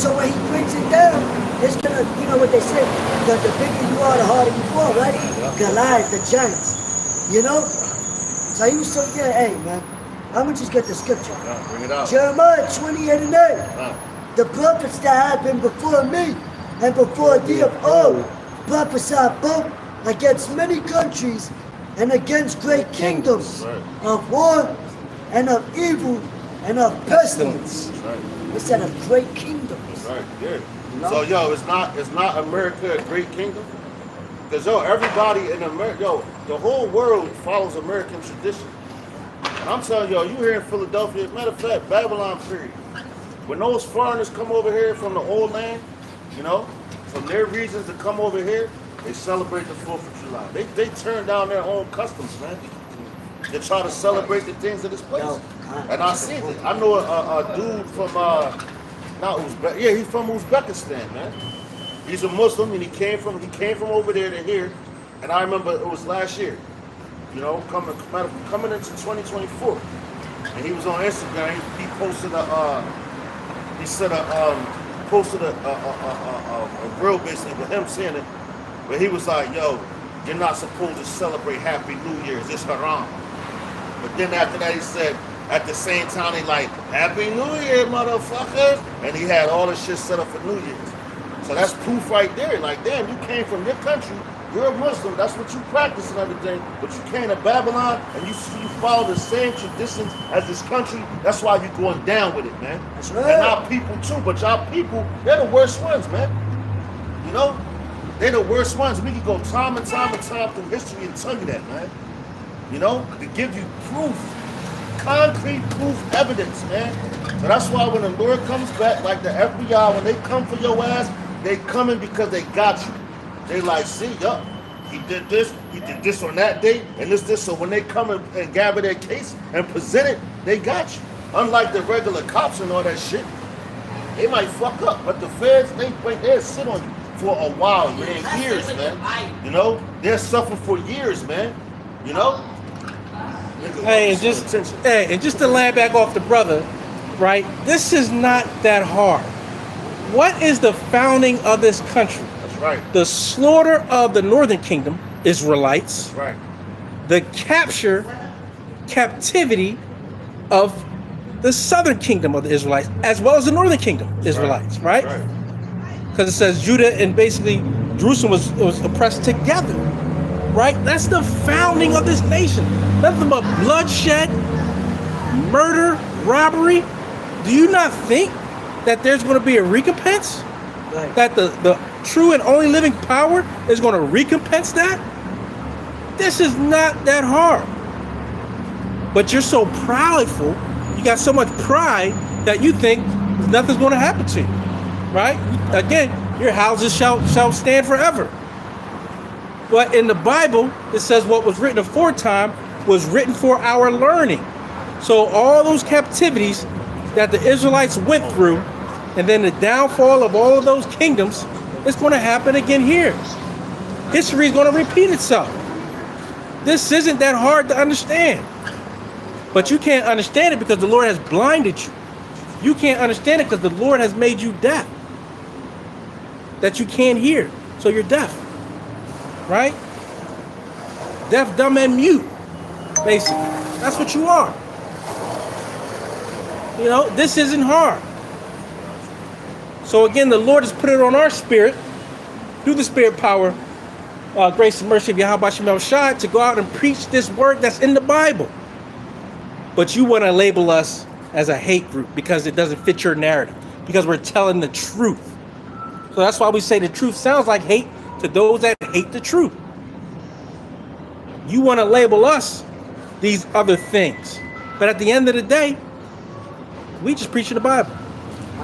So when he brings it down, it's going to, you know what they say, the bigger you are, the harder you fall, right? Goliath, the giants. You know? So he was so, yeah, hey, man. I'm going to just get the scripture. Bring it out. Jeremiah 28:8. The prophets that have been before me and before thee of old prophesied both against many countries and against great kingdoms of war and of evil and of pestilence. Instead of great kingdoms. Right, good. So yo, it's not America a great kingdom? Because yo, everybody in America, yo, the whole world follows American tradition. And I'm telling y'all, you here in Philadelphia, matter of fact, Babylon period. When those foreigners come over here from the old land, you know, from their regions to come over here, they celebrate the 4th of July. They turn down their own customs, man. They try to celebrate the things of this place. And I see it. I know a dude from, he's from Uzbekistan, man. He's a Muslim and he came from over there to here. And I remember it was last year, you know, coming into 2024. And he was on Instagram. He posted posted a reel basically with him saying it, where he was like, yo, you're not supposed to celebrate Happy New Year's, it's haram. But then after that he said, At the same time, they like, Happy New Year, motherfuckers. And he had all the shit set up for New Year's. So that's proof right there. Like, damn, you came from your country. You're a Muslim. That's what you practice and everything. But you came to Babylon and you follow the same traditions as this country. That's why you're going down with it, man. That's right. And our people too. But y'all people, they're the worst ones, man. You know? They're the worst ones. We can go time and time through history and tell you that, man. You know? To give you proof. Concrete proof, evidence, man. So that's why when the Lord comes back, like the FBI, when they come for your ass, they coming because they got you. They like, see, yup, he did this on that date, and this. So when they come and gather their case and present it, they got you. Unlike the regular cops and all that shit, they might fuck up, but the feds, they'll sit on you for a while, man, years, man. You know, they'll suffer for years, man. You know. Hey, and just to land back off the brother, right? This is not that hard. What is the founding of this country? That's right. The slaughter of the northern kingdom, Israelites. That's right. The captivity of the southern kingdom of the Israelites, as well as the northern kingdom Israelites, right? Because it says Judah and basically Jerusalem was oppressed together, right? That's the founding of this nation. Nothing but bloodshed, murder, robbery. Do you not think that there's going to be a recompense? Right. That the true and only living power is going to recompense that? This is not that hard. But you're so proudful, you got so much pride that you think nothing's going to happen to you, right? Again, your houses shall stand forever. But in the Bible, it says what was written aforetime was written for our learning. So all those captivities that the Israelites went through, and then the downfall of all of those kingdoms, it's going to happen again here. History is going to repeat itself. This isn't that hard to understand. But you can't understand it because the Lord has blinded you. You can't understand it because the Lord has made you deaf. That you can't hear. So you're deaf. Right? Deaf, dumb, and mute. Basically. That's what you are. You know, this isn't hard. So again, the Lord has put it on our spirit, through the spirit power, grace and mercy of Yahweh Shemel Shai, to go out and preach this word that's in the Bible. But you want to label us as a hate group because it doesn't fit your narrative, because we're telling the truth. So that's why we say the truth sounds like hate to those that hate the truth. You want to label us these other things. But at the end of the day, we just preaching the Bible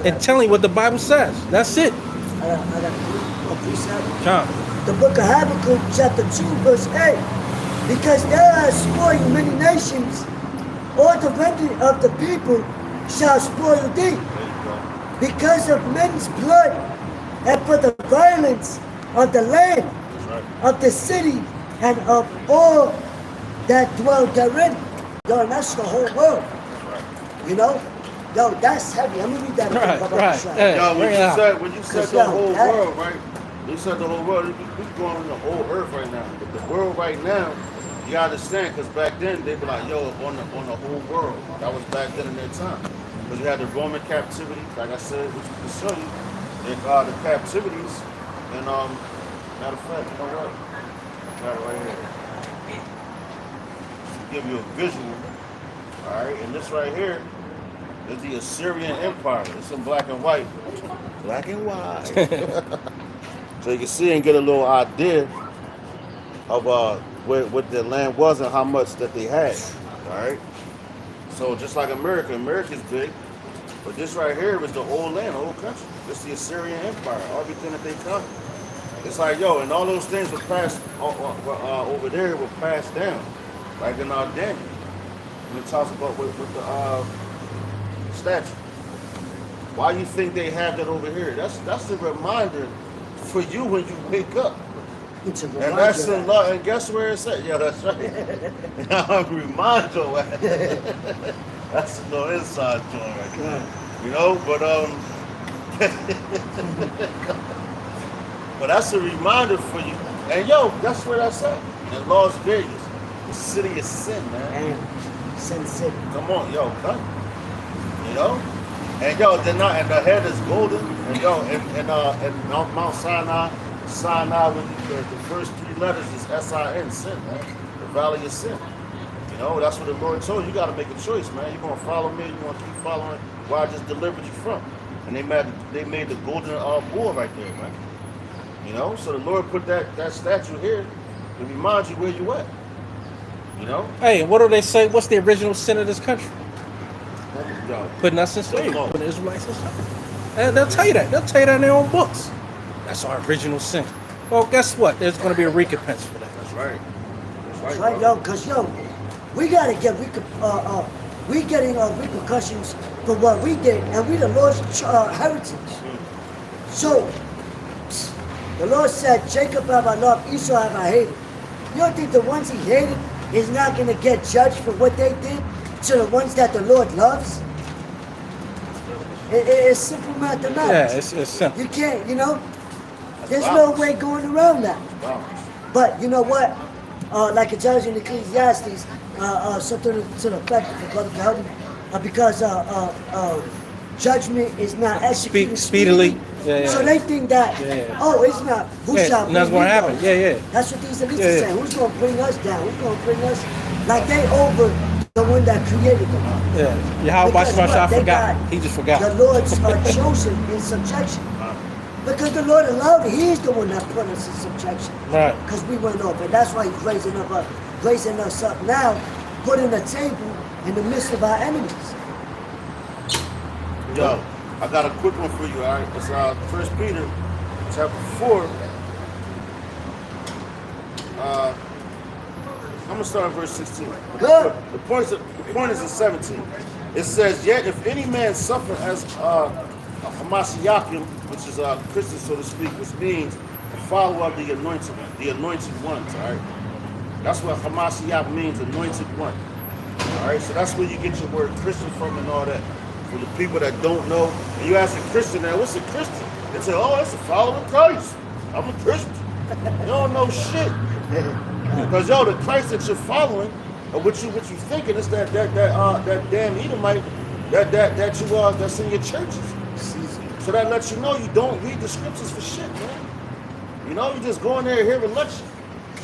and telling what the Bible says. That's it. I got a precept. John. The book of Habakkuk, chapter 2, verse 8. Because there are spoiled many nations, all the remnant of the people shall spoil thee. Because of men's blood, and for the violence of the land, of the city, and of all that dwell therein. Yo, and that's the whole world. You know? Yo, that's heavy. I'm gonna read that again. Right. Hey, Yo, when you said the whole that, world, right? You said the whole world. We're going on the whole earth right now. But the world right now, you gotta understand, because back then they be like, yo, on the whole world. That was back then in their time. Because you had the Roman captivity, like I said, which we can show you. And the captivities, and matter of fact, you know what? Got it right here. To give you a visual. Alright, and this right here is the Assyrian Empire. It's in black and white. Black and white. So you can see and get a little idea of what their land was and how much that they had. Alright? So just like America's big, but this right here was the old land, the old country. This is the Assyrian Empire, everything that they conquered. It's like, yo, and all those things were passed over there were passed down, like in Daniel. When it talks about with the statue. Why you think they have that over here? That's a reminder for you when you wake up. It's a And reminder. that's in law. And guess where it's at? Yeah, that's right. I'm remind your ass. That's a little inside joint right there. You know, but but that's a reminder for you. And yo, that's where that's at. In Las Vegas, the city of sin, man. Sin City. Come on, yo, cut. You know? And yo, and the head is golden. And yo, and Mount Sinai, with the first 3 letters is S-I-N, sin, man. The valley of sin. You know, that's what the Lord told you. You got to make a choice, man. You're going to follow me. You're going to keep following where I just delivered you from. And they made the golden bull right there, man. You know, so the Lord put that statue here to remind you where you at. You know? Hey, what do they say? What's the original sin of this country? Yo, Putting us in slavery, putting the Israelites in slavery. And they'll tell you that. They'll tell you that in their own books. That's our original sin. Well, guess what? There's going to be a recompense for that. that's right. That's right, yo, because, yo, we got to get, we getting repercussions for what we did, and we the Lord's heritage. So, the Lord said, Jacob have I loved, Esau have I hated. You don't think the ones he hated is not going to get judged for what they did to the ones that the Lord loves? It's simple mathematics. Yeah, it's simple. You can't, you know, there's no way going around that. Wow. But you know what? Like it tells you in Ecclesiastes, something to the effect of the brother can help me, because judgment is not executed Speedily. Yeah. So they think that, oh, it's not, who shall That's bring going to me happen. down? Yeah. That's what these elites are saying. Who's going to bring us down? Who's going to bring us? Like they over the one that created them. Yeah. Yahweh Shemashah forgot. He just forgot. The Lord's are chosen in subjection. Because the Lord allowed it. He's the one that put us in subjection. Right. Because we went off. And that's why he's raising us up now, putting a table in the midst of our enemies. Yo, I got a quick one for you, all right? It's 1 Peter chapter 4. I'm going to start at verse 16. Good. The point is in 17. It says, yet if any man suffer as a Hamashiachim, which is a Christian, so to speak, which means a follower of the anointed ones, all right? That's what Hamashiach means, anointed one. All right, so that's where you get your word Christian from and all that. For the people that don't know, and you ask a Christian now, what's a Christian? They say, oh, it's a follower of Christ. I'm a Christian. You don't know shit. Because yo, the Christ that you're following, or what you thinking is that damn Edomite that's in your churches. So that lets you know you don't read the scriptures for shit, man. You know, you just go in there and hear a lecture.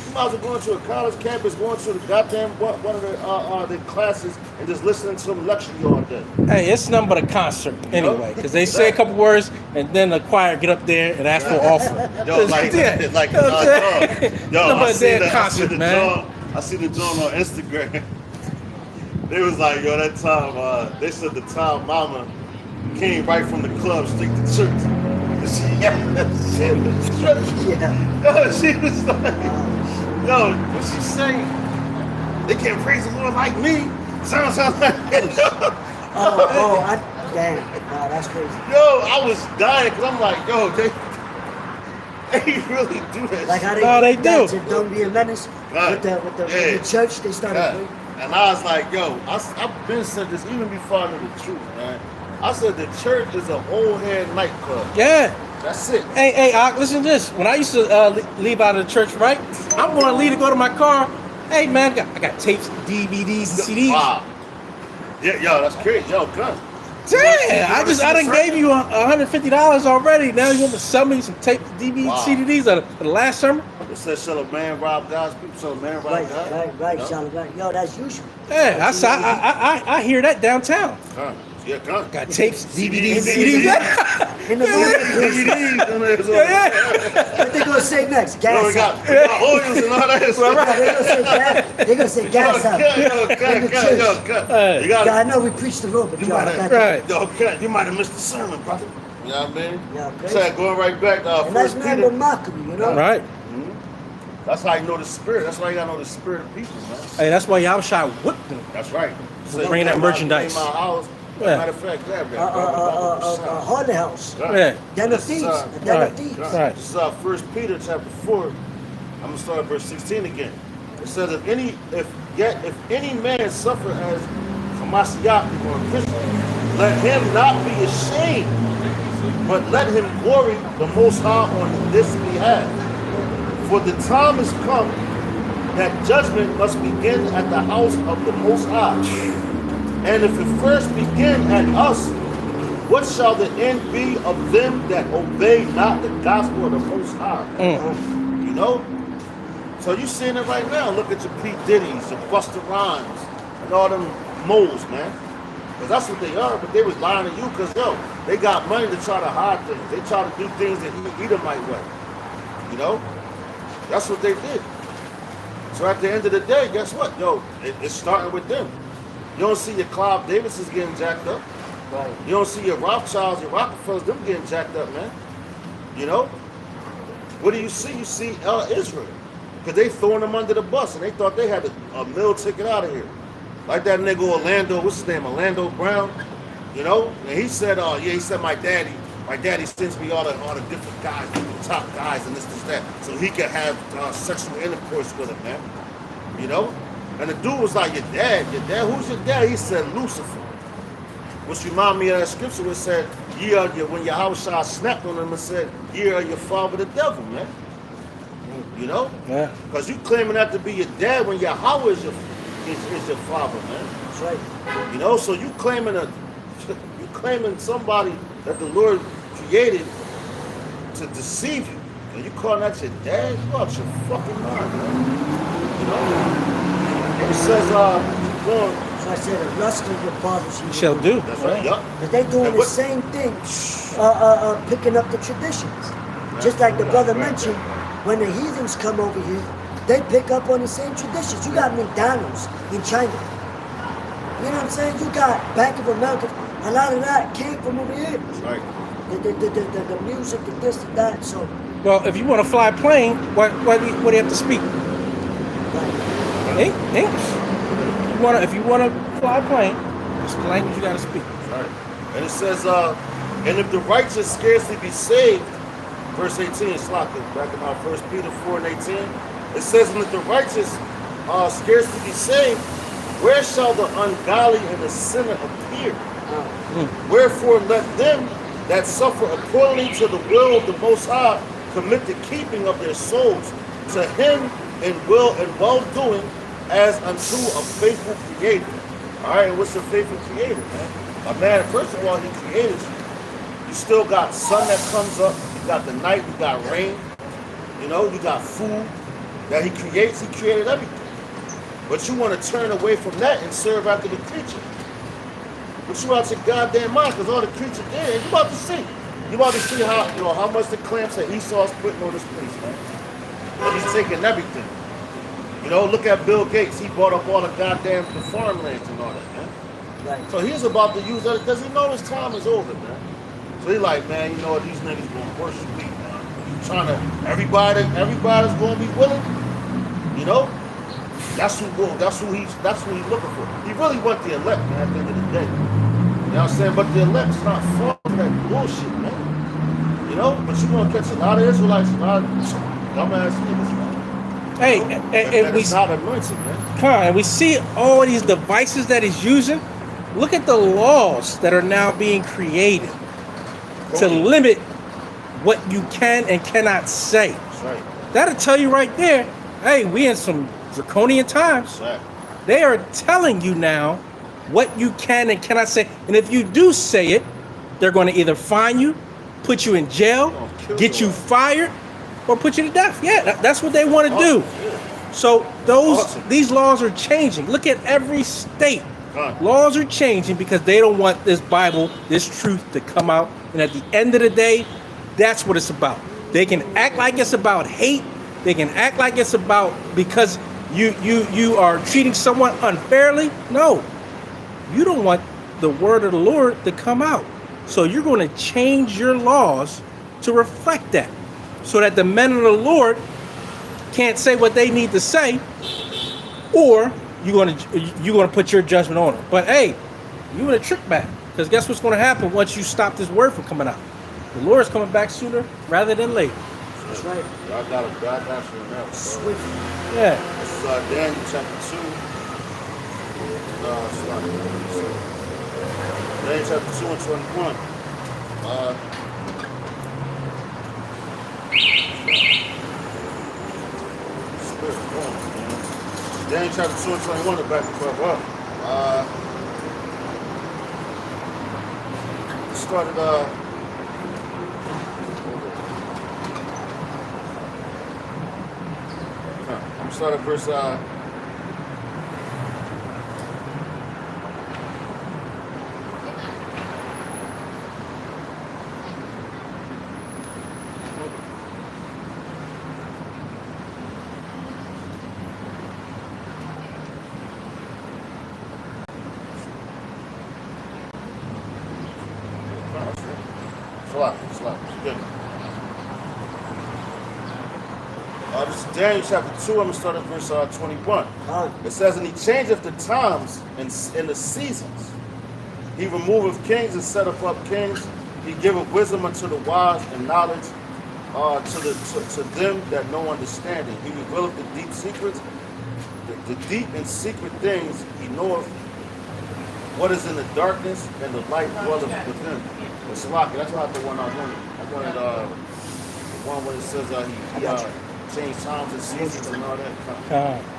You might as well go into a college campus, going to the goddamn one of the classes and just listening to them lecture you all day. Hey, it's nothing but a concert anyway, because they say a couple words and then the choir get up there and ask for an offering. Yo, like yo, I see the joint on Instagram. They was like, yo, that time, they said the time mama came right from the club straight to church. She was like, yo, what she say? They can't praise the Lord like me. Sounds like Damn. Nah, that's crazy. Yo, I was dying because I'm like, yo, they really do that. Like how they do. Don't be a menace with the church. They started. And I was like, yo, I've been said this even before I knew the truth, man. I said the church is an old head nightclub. Yeah. That's it. Hey, listen to this. When I used to leave out of the church, right? I'm going to leave to go to my car. Hey, man, I got tapes, DVDs, and CDs. Wow. Yeah, yo, that's crazy. Yo, gun. Damn, I done gave you $150 already. Now you want to sell me some tape, DVDs, CDs of the last sermon? It says, shall a man rob God's people? Shall a man rob God? Right, right. Yo, that's usual. Yeah, I hear that downtown. Yeah, come. Got tapes, DVDs, CDs. In the DVDs. What they gonna say next? Gas We got oils and all that. They're gonna say gas out. I know we preach the Lord, but you might have missed the sermon, brother. You know what I mean? Yeah, okay. So going right back, and that's not Peter. remarkable, you know? Right. That's how you know the spirit. That's why you gotta know the spirit of people, man. Hey, that's why y'all shy whipped them. That's right. So bring that merchandise. Matter of fact, grab that. Haunted house. Yeah. Den of thieves. Right. This is 1 Peter chapter 4. I'm gonna start at verse 16 again. It says, if any man suffer as Hamashiach or a Christian, let him not be ashamed, but let him glory the Most High on this behalf. For the time is come that judgment must begin at the house of the Most High. And if it first begin at us, what shall the end be of them that obey not the gospel of the Most High? You know? So you seeing it right now. Look at your P. Diddy's, your Busta Rhymes, and all them moles, man. Because that's what they are, but they was lying to you because, yo, they got money to try to hide things. They try to do things that Edomite way. You know? That's what they did. So at the end of the day, guess what? Yo, it's starting with them. You don't see your Clive Davises getting jacked up. Right. You don't see your Rothschilds, your Rockefellers, them getting jacked up, man. You know? What do you see? You see Israel. Because they throwing them under the bus, and they thought they had a meal ticket out of here. Like that nigga Orlando, what's his name? Orlando Brown. You know? And he said, he said my daddy sends me all the different guys, the top guys, and this, that, so he could have sexual intercourse with him, man. You know? And the dude was like, your dad, who's your dad? He said, Lucifer. Which remind me of that scripture where it said, when Jehoshaphat snapped on him and said, ye are your father the devil, man. You know? Yeah. Because you claiming that to be your dad when Yahweh is your father, man. That's right. You know, so you claiming somebody that the Lord created to deceive you. And you calling that your dad? You out your fucking mind, man. You know? It says, So I said, a lust of your fathers you Shall do. that's right, yup. But they doing the same thing, picking up the traditions. Just like the brother mentioned, when the heathens come over here, they pick up on the same traditions. You got McDonald's in China. You know what I'm saying? You got Bank of America. A lot of that came from over here. That's right. The music, the this, and that. So. Well, if you want to fly a plane, what do you have to speak? English. If you want to fly a plane, it's the language you got to speak. Right. And it says, and if the righteous scarcely be saved, verse 18, back in our 1 Peter 4 and 18, it says, and if the righteous scarcely be saved, where shall the ungodly and the sinner appear? Wherefore let them that suffer according to the will of the Most High commit the keeping of their souls to him in will and well-doing as unto a faithful creator. All right, and what's a faithful creator, man? Man, first of all, he created you. You still got sun that comes up, you got the night, you got rain, you know, you got food that he creates. He created everything. But you want to turn away from that and serve after the creature. But you out your goddamn mind, because all the creature there, you about to see. You about to see how much the clamps that Esau's putting on this place, man. He's taking everything. You know, look at Bill Gates. He bought up all the goddamn farmlands and all that, man. Right. So he's about to use that because he knows his time is over, man. So he like, man, you know what, these niggas gonna worship me, man. Everybody's gonna be willing, you know. That's who he's looking for. He really want the elect, man, at the end of the day. You know what I'm saying? But the elect's not far from that bullshit, man. You know, but you're gonna catch a lot of Israelites, a lot of dumbass niggas, man. Hey, and we not anointed, man. And we see all these devices that he's using. Look at the laws that are now being created to limit what you can and cannot say. That's right. That'll tell you right there, hey, we in some draconian times. That's right. They are telling you now what you can and cannot say. And if you do say it, they're going to either fine you, put you in jail, get you fired, or put you to death. Yeah, that's what they want to do. So these laws are changing. Look at every state. Laws are changing because they don't want this Bible, this truth to come out. And at the end of the day, that's what it's about. They can act like it's about hate. They can act like it's about because you are treating someone unfairly. No, you don't want the word of the Lord to come out. So you're going to change your laws to reflect that, so that the men of the Lord can't say what they need to say, or you're going to put your judgment on them. But hey, you in a trick bag, because guess what's going to happen once you stop this word from coming out? The Lord is coming back sooner rather than later. That's right. God got you on that. Swift. Yeah. This is Daniel chapter 2. Daniel chapter 2 and 21. Spirit going, man. Daniel chapter 2 and 21, the back before well. Started I'm starting verse Good. This is Daniel chapter 2. I'm going to start at verse 21. It says, and he changeth the times and the seasons. He removeth kings and setteth up kings. He giveth wisdom unto the wise and knowledge to them that know understanding. He revealeth the deep secrets, the deep and secret things. He knoweth what is in the darkness, and the light dwelleth within. But Salaki, that's not the one I wanted. I wanted the one where it says he changed times and seasons and all that.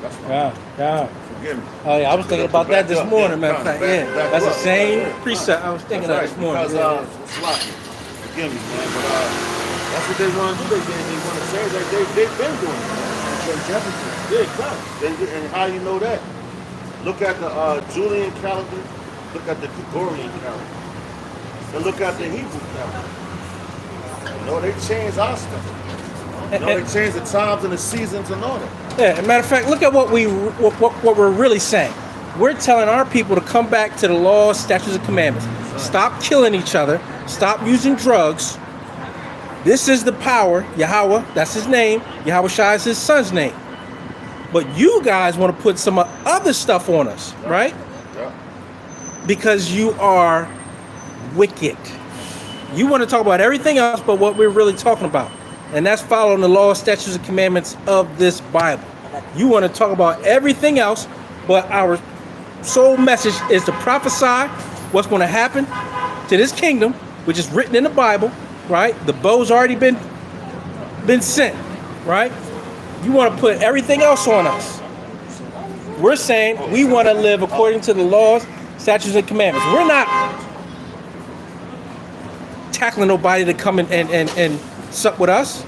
That's right. Forgive me. Oh yeah, I was thinking about that this morning, matter of fact. Yeah, that's the same precept I was thinking of this morning. Because, Salaki, forgive me, man, but that's what they want to do. They want to change that. They've been doing it, man. Yeah, come. And how you know that? Look at the Julian calendar. Look at the Gregorian calendar. And look at the Hebrew calendar. You know, they changed our stuff. You know, they changed the times and the seasons and all that. Yeah, as a matter of fact, look at what we're really saying. We're telling our people to come back to the laws, statutes, and commandments. Stop killing each other. Stop using drugs. This is the power. Yahweh, that's his name. Yahweh Shai is his son's name. But you guys want to put some other stuff on us, right? Yeah. Because you are wicked. You want to talk about everything else but what we're really talking about. And that's following the law, statutes, and commandments of this Bible. You want to talk about everything else, but our sole message is to prophesy what's going to happen to this kingdom, which is written in the Bible, right? The bow's already been sent, right? You want to put everything else on us. We're saying we want to live according to the laws, statutes, and commandments. We're not tackling nobody to come and sup with us.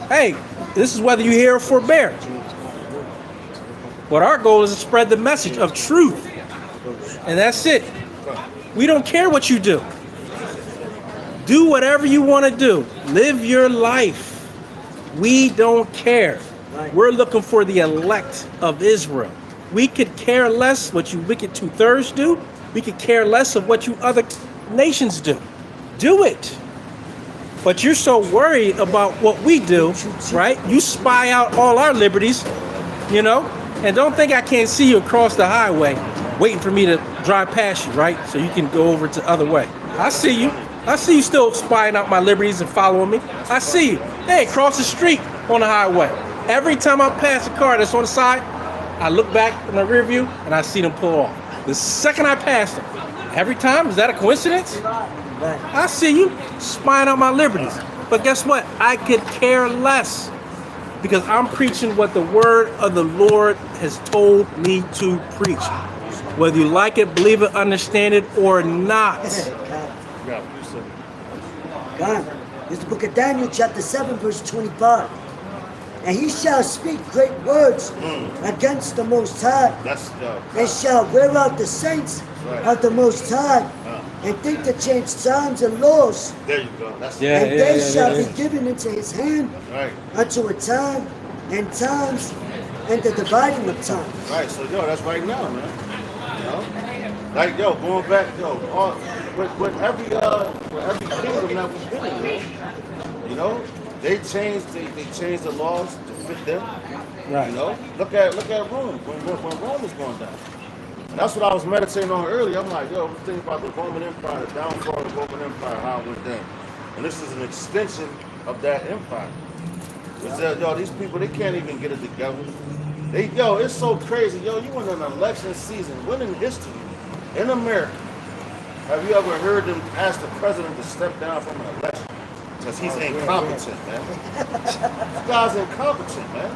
Hey, this is whether you hear or forbear. But our goal is to spread the message of truth. And that's it. We don't care what you do. Do whatever you want to do. Live your life. We don't care. We're looking for the elect of Israel. We could care less what you wicked 2/3 do. We could care less of what you other nations do. Do it. But you're so worried about what we do, right? You spy out all our liberties, you know? And don't think I can't see you across the highway waiting for me to drive past you, right? So you can go over to the other way. I see you. I see you still spying out my liberties and following me. I see you. Hey, cross the street on the highway. Every time I pass a car that's on the side, I look back in the rear view and I see them pull off. The second I pass them, every time, is that a coincidence? I see you spying out my liberties. But guess what? I could care less because I'm preaching what the word of the Lord has told me to preach. Whether you like it, believe it, understand it, or not. God, it's the book of Daniel, chapter 7, verse 25. And he shall speak great words against the Most High, and shall wear out the saints of the Most High, and think to change times and laws. There you go. That's and they shall be given into his hand unto a time and times and the dividing of time. Right, so that's right now, man. You know? Like going back, with every kingdom that we've been in, man. You know, they changed the laws to fit them. Right. You know, look at Rome when Rome was going down. And that's what I was meditating on earlier. I'm like, I'm thinking about the Roman Empire, the downfall of the Roman Empire, how it went down. And this is an extension of that empire. These people, they can't even get it together. It's so crazy. You in an election season, when in history, in America, have you ever heard them ask the president to step down from an election? Because he's incompetent, man. This guy's incompetent, man.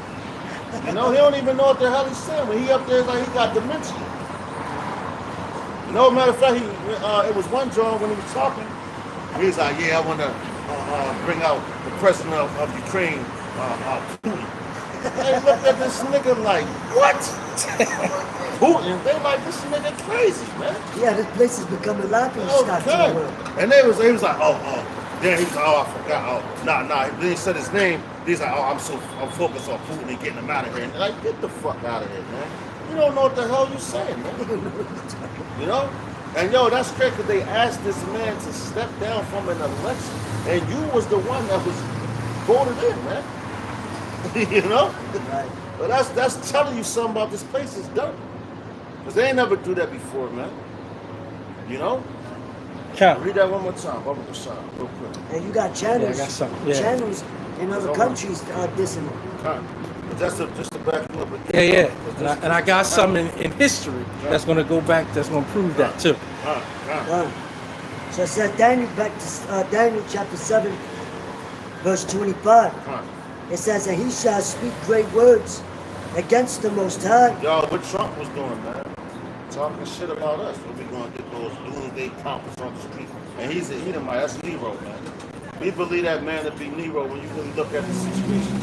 You know, he don't even know what the hell he's saying. When he up there, it's like he got dementia. You know, matter of fact, it was one John when he was talking. He's like, yeah, I want to bring out the president of Ukraine, Putin. They looked at this nigga like, what? Putin? They like, this nigga crazy, man. Yeah, this place is becoming a laughing stock to the world. And he was like, then he was like, I forgot. Nah. Then he said his name. He's like, I'm focused on Putin and getting him out of here. And they're like, get the fuck out of here, man. You don't know what the hell you're saying, man. You know? And yo, that's crazy because they asked this man to step down from an election. And you was the one that was voted in, man. You know? Right. But that's telling you something about this place is done. Because they ain't never do that before, man. You know? Count. Read that one more time, real quick. And you got channels. Yeah, I got something. Yeah. Channels in other countries dissing it. But that's just to back you up. Yeah. And I got something in history that's going to go back, that's going to prove that too. So it says Daniel, back to Daniel chapter 7, verse 25. It says that he shall speak great words against the Most High. Yo, what Trump was doing, man. Talking shit about us. We're going to get those doomsday prophets on the street. And he's an Edomite. That's Nero, man. We believe that man to be Nero when you really look at the situation.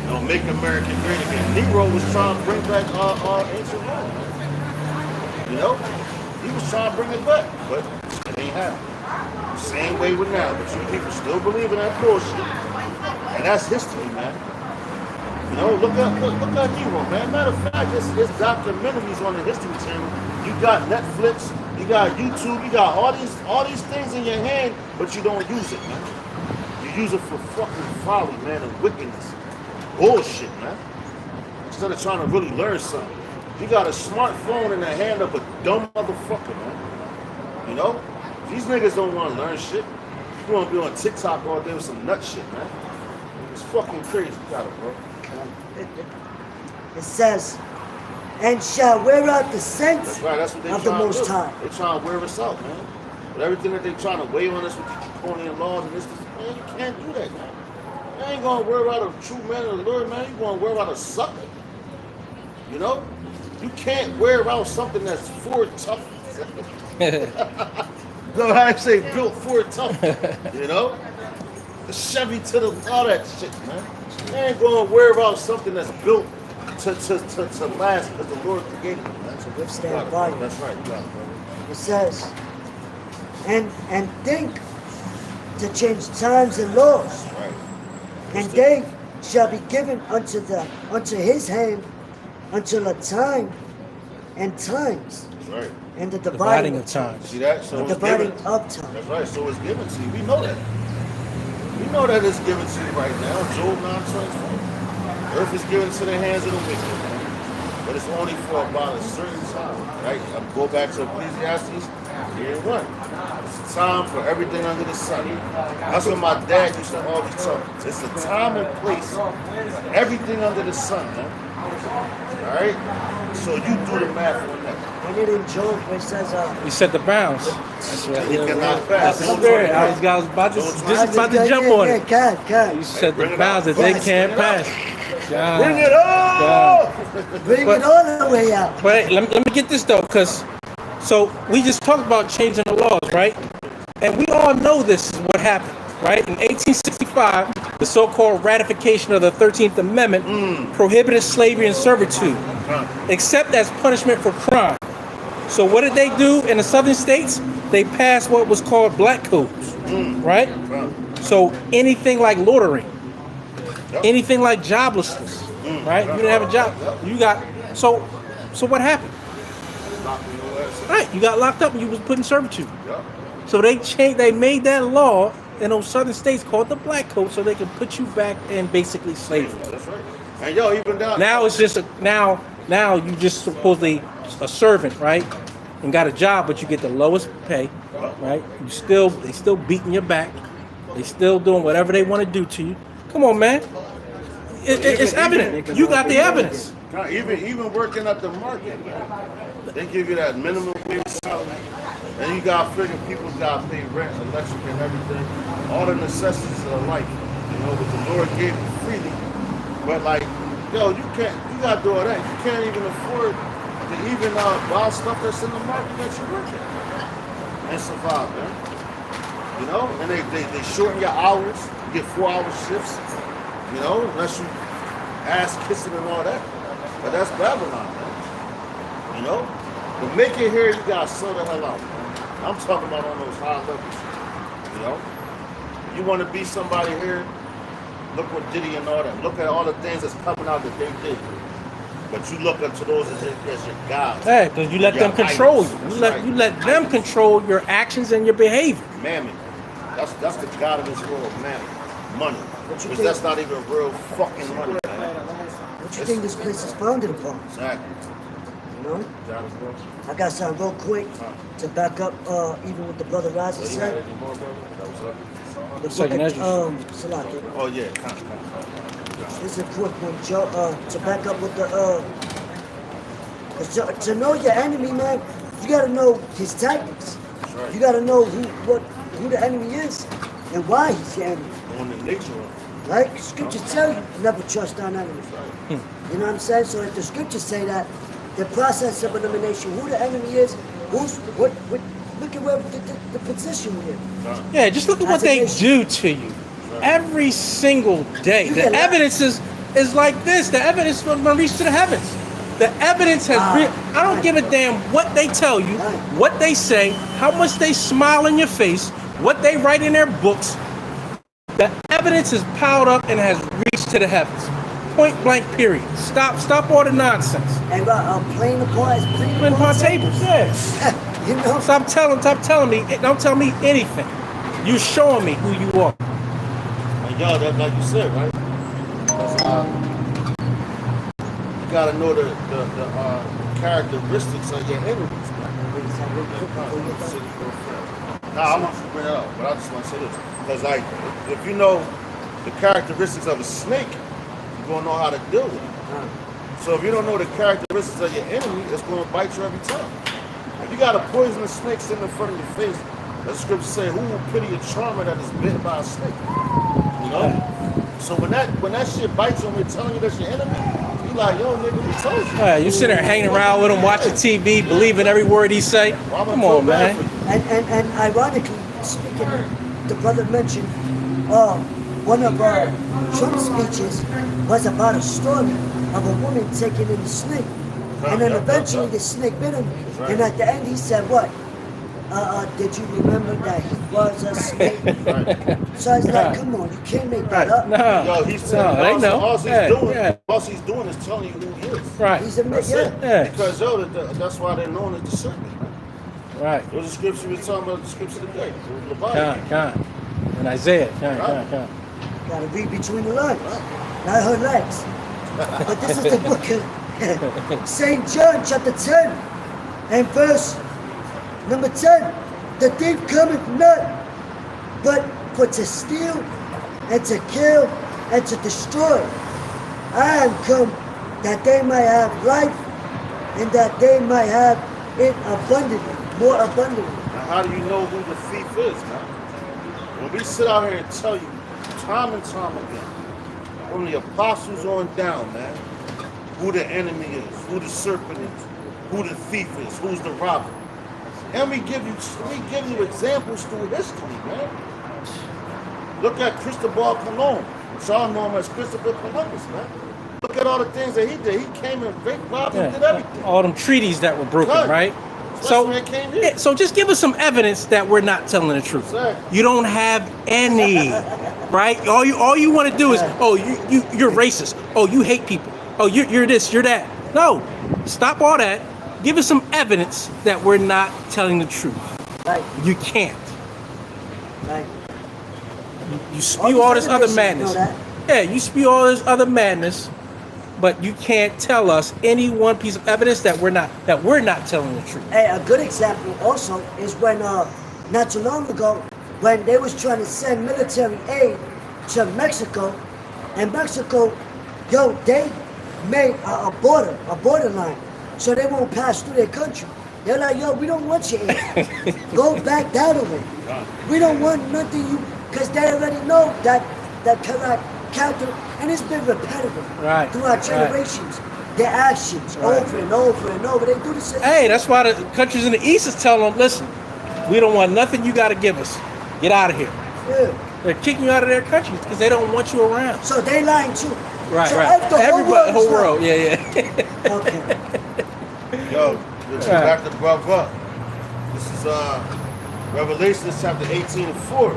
You know, make America great again. Nero was trying to bring back ancient Rome. You know? He was trying to bring it back. But it ain't happening. Same way with now. But you people still believe in that bullshit. And that's history, man. You know, look at Nero, man. Matter of fact, it's documentaries on the History Channel. You got Netflix, you got YouTube, you got all these things in your hand, but you don't use it, man. You use it for fucking folly, man, and wickedness. Bullshit, man. Instead of trying to really learn something. You got a smartphone in the hand of a dumb motherfucker, man. You know? These niggas don't want to learn shit. You want to be on TikTok all day with some nut shit, man. It's fucking crazy. You got it, bro. It says, and shall wear out the scent that's what of the Most High. They're trying to wear us out, man. But everything that they're trying to weigh on us with the Draconian laws and this, man, you can't do that, man. You ain't going to wear out a true man of the Lord, man. You're going to wear out a sucker. You know? You can't wear out something that's for toughness. No, I say built for toughness. You know? The Chevy to the, all that shit, man. You ain't going to wear out something that's built to last because the Lord created it, man. To withstand fire. That's right, you got it, brother. It says, and think to change times and laws. Right. And they shall be given unto his hand until a time and times. That's right. And the dividing of times. See that? So the it's dividing given. of time. That's right. So it's given to you. We know that. We know that it's given to you right now. Job 9:24. Earth is given to the hands of the wicked, man. But it's only for about a certain time, right? Go back to Ecclesiastes, year 1. It's a time for everything under the sun. That's what my dad used to always tell me. It's a time and place for everything under the sun, man. All right? So you do the math on that. And then in Job, where it says, He set the bounds. That's right. He cannot pass. That's right. I was about to jump on it. God. You set the bounds that they can't pass. God. Bring it on! Bring it all the way out. But let me get this though, because so we just talked about changing the laws, right? And we all know this is what happened, right? In 1865, the so-called ratification of the 13th Amendment prohibited slavery and servitude, except as punishment for crime. So what did they do in the southern states? They passed what was called black codes, right? So anything like loitering, anything like joblessness, right? You didn't have a job. You got so what happened? Right, you got locked up and you was put in servitude. So they made that law in those southern states called the black code so they could put you back in basically slavery. That's right. And yo, even down Now it's just now you just supposedly a servant, right? And got a job, but you get the lowest pay, right? They still beating your back. They still doing whatever they want to do to you. Come on, man. It's evident. You got the evidence. Even working at the market, man. They give you that minimum wage salary. And you gotta figure people gotta pay rent, electric and everything. All the necessities of life. You know, what the Lord gave you freely. But like, Yo, you gotta do all that. You can't even afford to even buy stuff that's in the market that you work at and survive, man. You know, and they shorten your hours. You get 4-hour shifts. You know, unless you ass kissing and all that. But that's Babylon, man. You know, to make it here, you gotta sell the hell out, man. I'm talking about on those high levels. You know, you want to be somebody here. Look what Diddy and all that. Look at all the things that's coming out that they did. But you look up to those as your gods. Hey, because you let them control you. You let them control your actions and your behavior. Mammon. That's the god of this world, mammon. Money. Because that's not even real fucking money, man. What you think this place is founded upon? Exactly. You know? I got something real quick to back up even what the brother Raza said. The book of Salaki. Oh yeah, This is a quick one, Joe, to back up with the to know your enemy, man, you gotta know his tactics. Right. You gotta know who the enemy is and why he's your enemy. On the nature of it. Right? Scriptures tell you never trust our enemies. You know what I'm saying? So if the scriptures say that, the process of elimination, who the enemy is, what look at where the position we're in. Yeah, just look at what they do to you every single day. The evidence is like this. The evidence is going to reach to the heavens. The evidence has I don't give a damn what they tell you, what they say, how much they smile in your face, what they write in their books. The evidence is piled up and has reached to the heavens. Point blank, period. Stop all the nonsense. And playing the part is playing upon tables. Yeah. You know? Stop telling me. Don't tell me anything. You're showing me who you are. And y'all, that like you said, right? You gotta know the characteristics of your enemies. Nah, I want you to bring it up, but I just want to say this. Because like, if you know the characteristics of a snake, you're gonna know how to deal with it. So if you don't know the characteristics of your enemy, it's gonna bite you every time. If you got a poisonous snake sitting in front of your face, the scripture say, who will pity a charmer that is bitten by a snake? You know? So when that shit bites you and they're telling you that's your enemy, you like, yo, nigga, we told you. Yeah, you sit there hanging around with him, watching TV, believing every word he say. Come on, man. And ironically speaking, the brother mentioned one of Trump's speeches was about a story of a woman taking in the snake. And then eventually the snake bit him. And at the end he said, what? Did you remember that he was a snake? So I was like, come on, you can't make that up. No. Yo, he's telling they know. all he's doing is telling you who he is. Right. He's a That's yeah. it. Because yo, that's why they're known as the serpent. Right. It was the scripture we were talking about, the scripture today. It was the Con. And Isaiah. Con. Gotta read between the lines, not her legs. But this is the book of St. John, chapter 10, and verse number 10. The thief cometh not, but for to steal, and to kill, and to destroy. I am come that they might have life, and that they might have it abundantly, more abundantly. Now, how do you know who the thief is, man? When we sit out here and tell you time and time again, from the apostles on down, man, who the enemy is, who the serpent is, who the thief is, who's the robber. And we give you examples through history, man. Look at Cristobal Colon, which y'all know him as Christopher Columbus, man. Look at all the things that he did. He came and robbed and did everything. All them treaties that were broken, right? So just give us some evidence that we're not telling the truth. Exactly. You don't have any, right? All you want to do is, you're racist. Oh, you hate people. Oh, you're this, you're that. No, stop all that. Give us some evidence that we're not telling the truth. Right. You can't. Right. You spew all this other madness. Yeah, you spew all this other madness, but you can't tell us any one piece of evidence that we're not telling the truth. Hey, a good example also is when not too long ago, when they was trying to send military aid to Mexico, and Mexico, they made a borderline, so they won't pass through their country. They're like, we don't want your aid. Go back that way. We don't want nothing because they already know that counter, and it's been repetitive Right, throughout right. generations. Their actions Right. over and over and over. They do the same. Hey, that's why the countries in the East is telling them, listen, we don't want nothing you got to give us. Get out of here. Yeah. They're kicking you out of their countries because they don't want you around. So they lying too. Right, so right. The Everybody, whole whole world. is Yeah. lying. Okay. Yo, let's Right. go back to brother. This is Revelation chapter 18 and 4.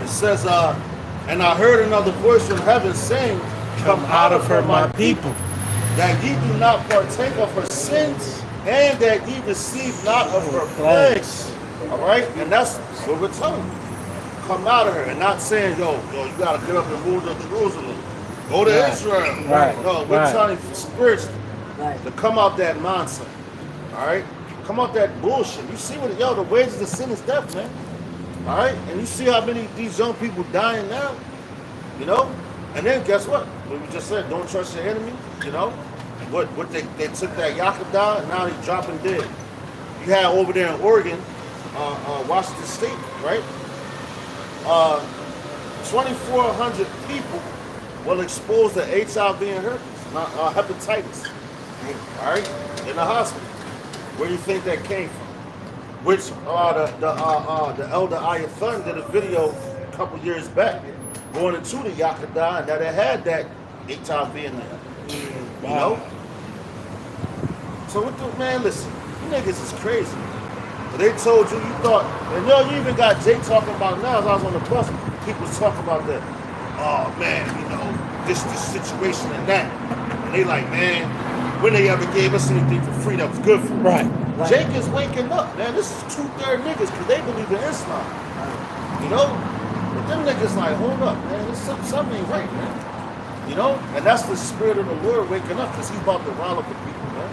It says, and I heard another voice from heaven saying, Come out of her, my people. that ye do not partake of her sins, and that ye receive not of her plagues. All right? And that's what we're telling you. Come out of her, and not saying, yo, you got to get up and move to Jerusalem. Go to Right. Israel. Right. No, we're Right. telling you spiritually Right. to come out that nonsense. All right? Come out that bullshit. You see what, the wages of sin is death, man. All right? And you see how many these young people dying now, you know? And then guess what? What we just said, don't trust your enemy, you know? What they took that Yakada and now they dropping dead. You had over there in Oregon, Washington State, right? 2,400 people were exposed to HIV and herpes, hepatitis. All right, in the hospital. Where do you think that came from? Which the elder Ayathan did a video a couple years back going into the Yakada and that it had that HIV in there. You know? So what the man? Listen, you niggas is crazy. But they told you thought, and you even got Jay talking about now. As I was on the bus, people was talking about that. Oh man, this situation and that. And they like, man, when they ever gave us anything for free that was good for us. Right. Jake is waking up, man. This is 2/3 niggas because they believe in Islam. You know? But them niggas like, hold up, man. This something ain't right, man. You know? And that's the spirit of the Lord waking up because he's about to rile up the people, man.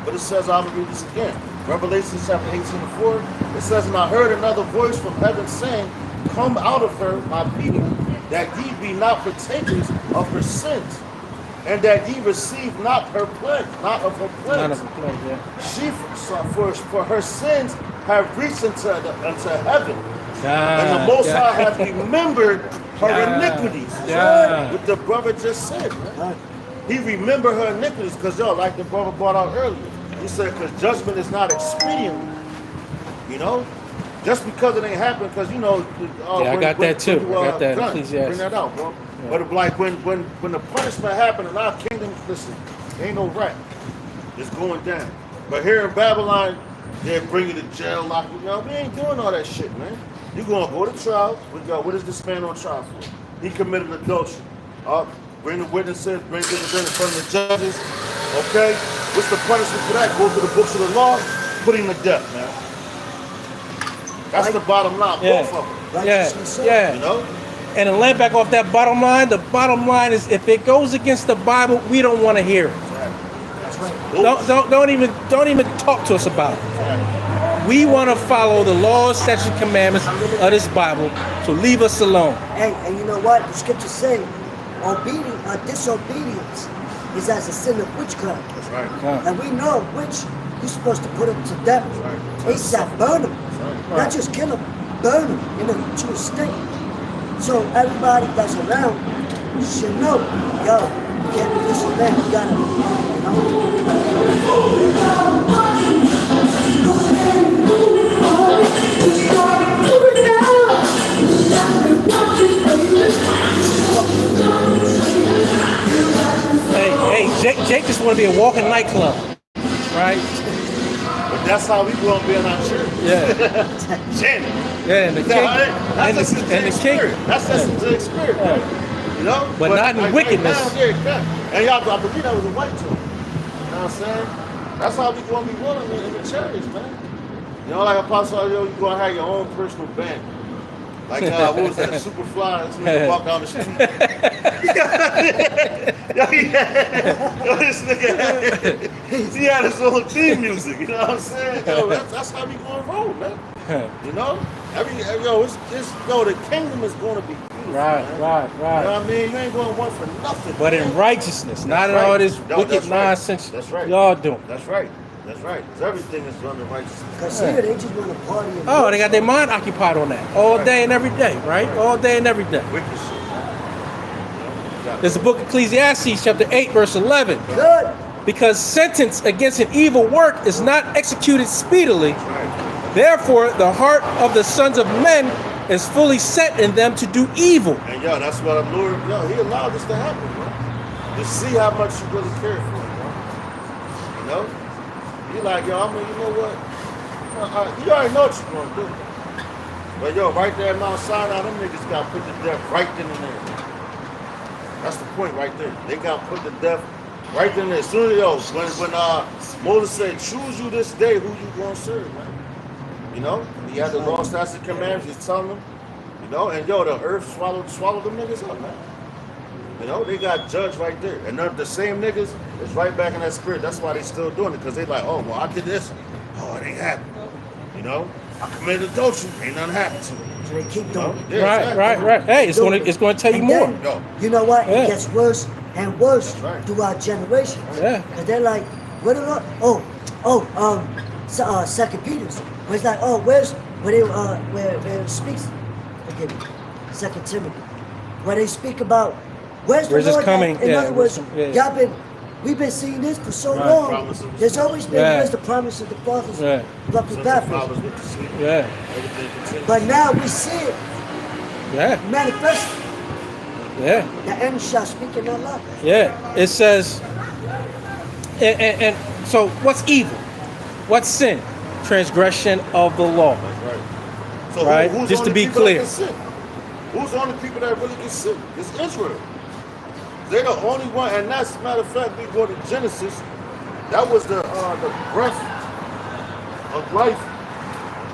But it says, I'm going to read this again. Revelation chapter 18 and 4. It says, and I heard another voice from heaven saying, come out of her, my people, that ye be not partakers of her sins, and that ye receive not her plague, not of her plagues. None of the plague, yeah. She, for her sins have reached unto heaven, and the Most High have remembered her iniquities. Yeah. What the brother just said, man. He remembered her iniquities because, like the brother brought out earlier, he said, because judgment is not expedient, you know? Just because it ain't happened, because, I got that too. I got that. Please, yes. Bring that out, bro. Yeah. But like when the punishment happened in our kingdom, listen, ain't no right. It's going down. But here in Babylon, they'll bring you to jail, lock you down. We ain't doing all that shit, man. You're going to go to trial. What is this man on trial for? He committed adultery. Bring the witnesses, bring the in front of the judges. Okay? What's the punishment for that? Go through the books of the law, put him to death, man. That's the bottom line, both of them. Yeah. You know? And to land back off that bottom line, the bottom line is if it goes against the Bible, we don't want to hear it. That's right. Don't even talk to us about it. We want to follow the laws, statutes, commandments of this Bible, so leave us alone. And you know what? The scriptures say, disobedience is as a sin of witchcraft. That's right. Yeah. And we know which you're supposed to put them to death. Right. ASAP, burn them. Right. Not just kill them, burn them to a state. So everybody that's around should know, yo, you can't do this or that. You gotta, Hey, Jake just want to be a walking nightclub, right? But that's how we going to be in our church. Yeah. Jamming. Yeah, and the king, That's the king. That's the spirit, man. You know? But not in wickedness. And y'all, I believe that was a white too. You know what I'm saying? That's how we going to be willing in the church, man. You know, like Apostle, you're going to have your own personal band. Like, what was that? Superfly. That's when you walk down the street. This nigga he had his own theme music. You know what I'm saying? Yo, that's how we going to roll, man. You know? The kingdom is going to be beautiful. Right. You know what I mean? You ain't going to want for nothing. But in righteousness, not in all this wicked nonsense y'all doing. That's right. Because everything is done in righteousness. because here they just want to party. Oh, they got their mind occupied on that all day and every day, right? All day and every day. Wicked shit, man. There's the book of Ecclesiastes, chapter 8, verse 11. Good. Because sentence against an evil work is not executed speedily, therefore the heart of the sons of men is fully set in them to do evil. And yo, that's what the Lord, yo, he allowed this to happen, bro. To see how much you really care for him, bro. You know? He like, yo, I mean, you know what? You already know what you're going to do. But yo, right there at Mount Sinai, them niggas got put to death right then and there. That's the point right there. They got put to death right then and there. As soon as, yo, when Moses said, choose you this day who you going to serve, man. You know? He had the law, statutes, and commandments. He's telling them, you know? And yo, the earth swallowed them niggas up, man. You know? They got judged right there. And the same niggas is right back in that spirit. That's why they still doing it. Because they like, oh, well, I did this. Oh, it ain't happening. You know? I committed adultery. Ain't nothing happened to me. So they keep doing it. Yeah, Right. Hey, it's going to tell you And more. then, Yo. you know what? Yeah. It gets worse and worse That's right. throughout generations. Yeah. And they're like, what are Second Peter's. Where it's like, oh, where it speaks, forgive me, Second Timothy, where they speak about where's Where's the this Lord coming? at? In Yeah, other words, yeah. we've been seeing this for so Right, long. promises. There's always been Yeah. where's the promise of the prophets, Right. Prophet Since the Baptist. fathers with the sweet, Yeah. everything continues. But now we see it Yeah. manifest. Yeah. The end shall speak in our life. Yeah. It says, and so what's evil? What's sin? Transgression of the law. Right. So Right, who's just the to only be people clear. that can sin? Who's the only people that really can sin? It's Israel. They're the only one, and that's matter of fact, we go to Genesis. That was the breath of life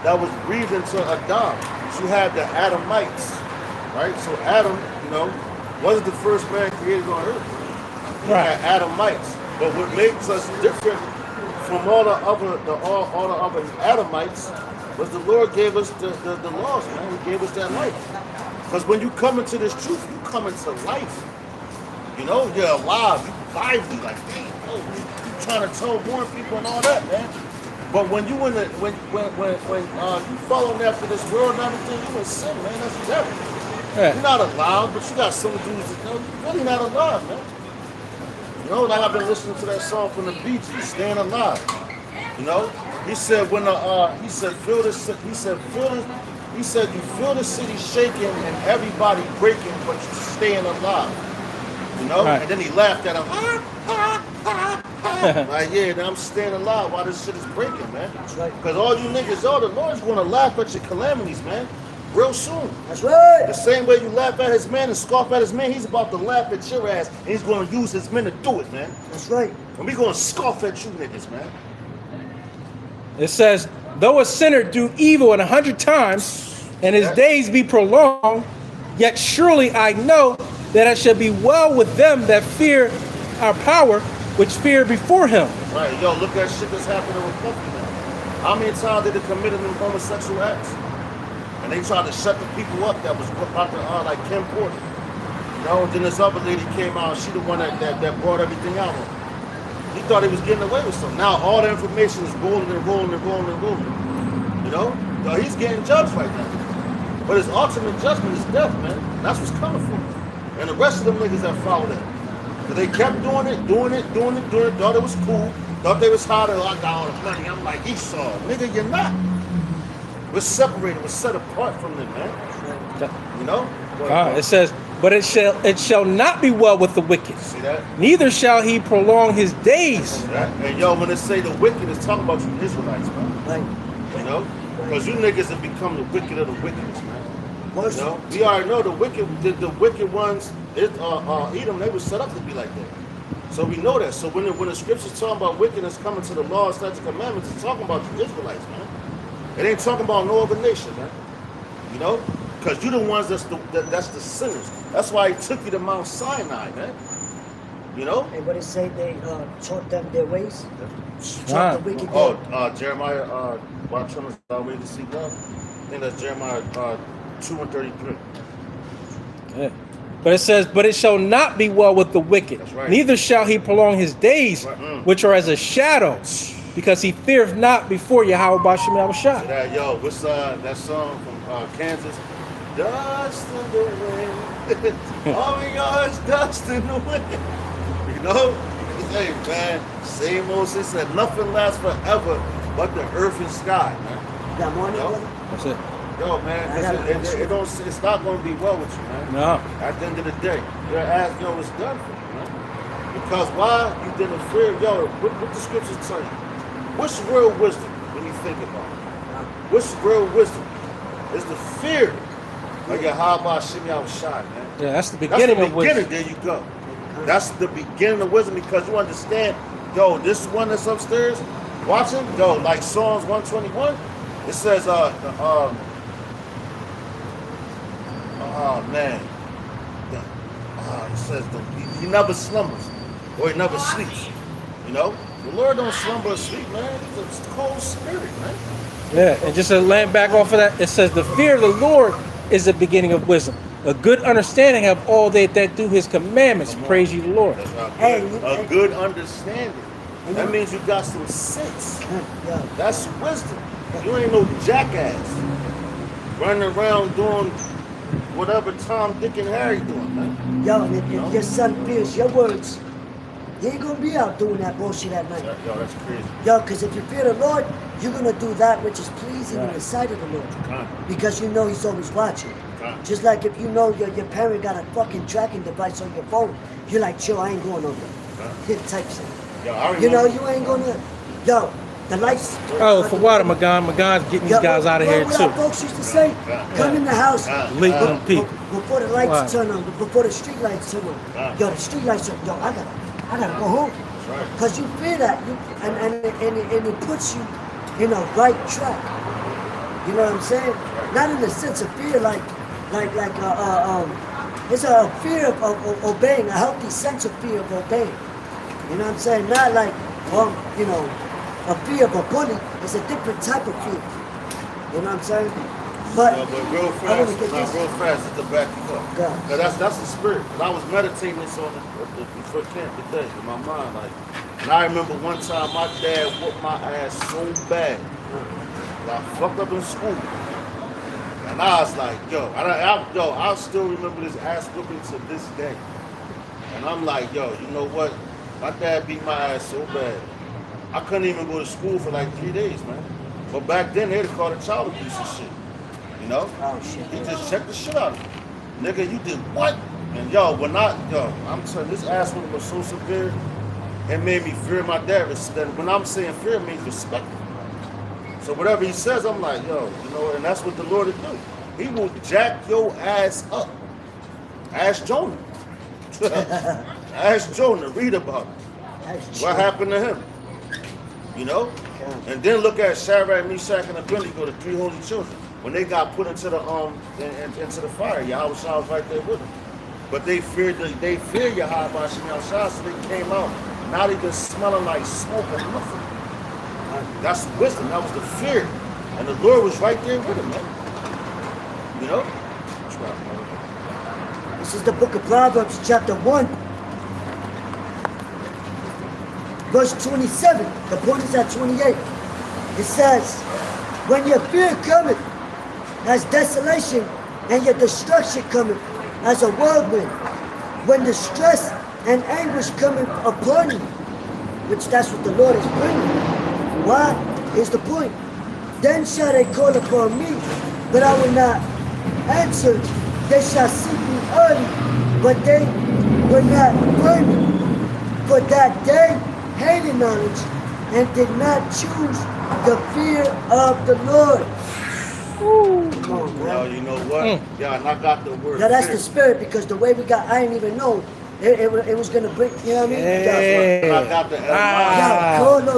that was breathed into Adam. You had the Adamites, right? So Adam, you know, wasn't the first man created on earth. You Right. had Adamites. But what makes us different from all the other Adamites was the Lord gave us the laws, man. He gave us that life. Because when you come into this truth, you come into life. You know, you're alive, you lively, like, damn, you trying to tell more people and all that, man. But when you you following after this world and everything, you in sin, man. That's the devil. Yeah. You're not alive, but you got some dudes that know you're really not alive, man. You know, like I've been listening to that song from the Bee Gees, Staying Alive. You know, he said you feel the city shaking and everybody breaking, but you staying alive. You know, Right. and then he laughed at him. Like, yeah, I'm staying alive while this shit is breaking, man. That's right. Because all you niggas, the Lord's gonna laugh at your calamities, man, real soon. That's right. The same way you laugh at his man and scoff at his man, he's about to laugh at your ass, and he's gonna use his men to do it, man. That's right. And we gonna scoff at you niggas, man. It says, though a sinner do evil 100 times, and his Yeah. days be prolonged, yet surely I know that it shall be well with them that fear our power, which fear before him. Right, yo, look at shit that's happening with Puffy now. How many times did they committed them homosexual acts? And they tried to shut the people up that was about to, like Kim Porter. You know, and then this other lady came out, she the one that brought everything out on him. He thought he was getting away with something. Now all the information is rolling and rolling and rolling and rolling. You know? So he's getting judged right now. But his ultimate judgment is death, man. That's what's coming for him. And the rest of them niggas that followed him. So they kept doing it, thought it was cool, thought they was hot, I got all the money. I'm like, Esau, nigga, you're not. We're separated, we're set apart from them, man. You know? It says, but it shall not be well with the wicked. See that? Neither shall he prolong his days. And yo, when they say the wicked, it's talking about you Israelites, man. Right. You know? Because you niggas have become the wicked of the wickedness, man. Worse. You know? We already know the wicked ones, Edom, they were set up to be like that. So we know that. So when the scriptures talking about wickedness coming to the law, statutes, and commandments, it's talking about you Israelites, man. It ain't talking about no other nation, man. You know? Because you're the ones that's the sinners. That's why he took you to Mount Sinai, man. You know? And what it say, they taught them their ways? Ah. Taught the wicked Oh, them. Jeremiah, watch on the way to seek love. I think that's Jeremiah 2:33. Yeah. But it says, but it shall not be well with the wicked. That's right. Neither shall he prolong his days, Right. which are as a shadow, because he feareth not before Yahweh Bashem Yahushua. That, yo, what's that song from Kansas? dust in the wind. All we are is dust in the wind. You know? Hey, man, same old shit said, nothing lasts forever but the earth and sky, man. You got more than Yo. brother? That's it. Yo, man, it's not going to be well with you, man. No. At the end of the day, your ass, yo, it's done for you, man. Because why? You didn't fear, yo, what the scriptures tell you? What's real wisdom when you think about it? What's real wisdom? It's the fear of Yahweh Shimmy Shai, man. Yeah, that's the beginning of wisdom. There you go. That's the beginning of wisdom because you understand, yo, this one that's upstairs, watching, yo, like Psalms 121, it says, it says he never slumbers or he never sleeps. You know, the Lord don't slumber or sleep, man. It's a cold spirit, man. Yeah, and just to land back off of that, it says the fear of the Lord is the beginning of wisdom. A good understanding of all they that do his commandments. Praise you, the Lord. A good understanding. That means you got some sense. That's wisdom. You ain't no jackass running around doing whatever Tom, Dick, and Harry doing, man. Yo, and if your son fears your words, he ain't gonna be out doing that bullshit at night. Yo, that's crazy. Yo, because if you fear the Lord, you're gonna do that which is pleasing in the sight of the Lord. Because you know he's always watching. Just like if you know your parent got a fucking tracking device on your phone, you're like, chill, I ain't going over there. Type shit. Yo, you know, you ain't gonna. Yo, the lights. Oh, for water, Magan's getting these guys out of here what too. Our folks used to say, come in the house Late them people. before the lights turn on, before the street lights turn on. Yo, the street lights are. Yo, I gotta go home. Cause you fear that, and it puts you in a right track. You know what I'm saying? Not in the sense of fear, it's a fear of obeying, a healthy sense of fear of obeying. You know what I'm saying? Not like, you know, a fear of a bully. It's a different type of fear. You know what I'm saying? But real fast, just to back you up. God. Now that's the spirit. And I was meditating this on the before camp today in my mind, like, and I remember one time my dad whooped my ass so bad that I fucked up in school. And I was like, I still remember this ass whooping to this day. And I'm like, yo, you know what? My dad beat my ass so bad. I couldn't even go to school for like 3 days, man. But back then, they'd call it child abuse and shit. You know? Oh, shit. He just checked the shit out of me. Nigga, you did what? And I'm telling you, this ass whooping was so severe, it made me fear my dad. When I'm saying fear, it means respect him. So whatever he says, I'm like, yo, you know, and that's what the Lord will do. He will jack your ass up. Ask Jonah. Ask Jonah, read about it. What happened to him? You know? And then look at Shadrach, Meshach, and Abednego, the three holy children. When they got put into the fire, Yahweh was right there with them. But they feared Yahweh so they came out not even smelling like smoke or nothing. That's wisdom. That was the fear. And the Lord was right there with him, man. You know? This is the book of Proverbs, chapter 1, verse 27. The point is at 28. It says, when your fear cometh as desolation, and your destruction cometh as a whirlwind, when distress and anguish cometh upon you, which that's what the Lord is bringing. Why? Here's the point. Then shall they call upon me, but I will not answer. They shall seek me early, but they will not find me. For that they hated knowledge and did not choose the fear of the Lord. Ooh. Come on, man. Well, you know what? Yeah, and I got the word. Now that's fear. the spirit, because the way we got, I didn't even know. It was going to bring, you know what I mean? Hey. I got the Hold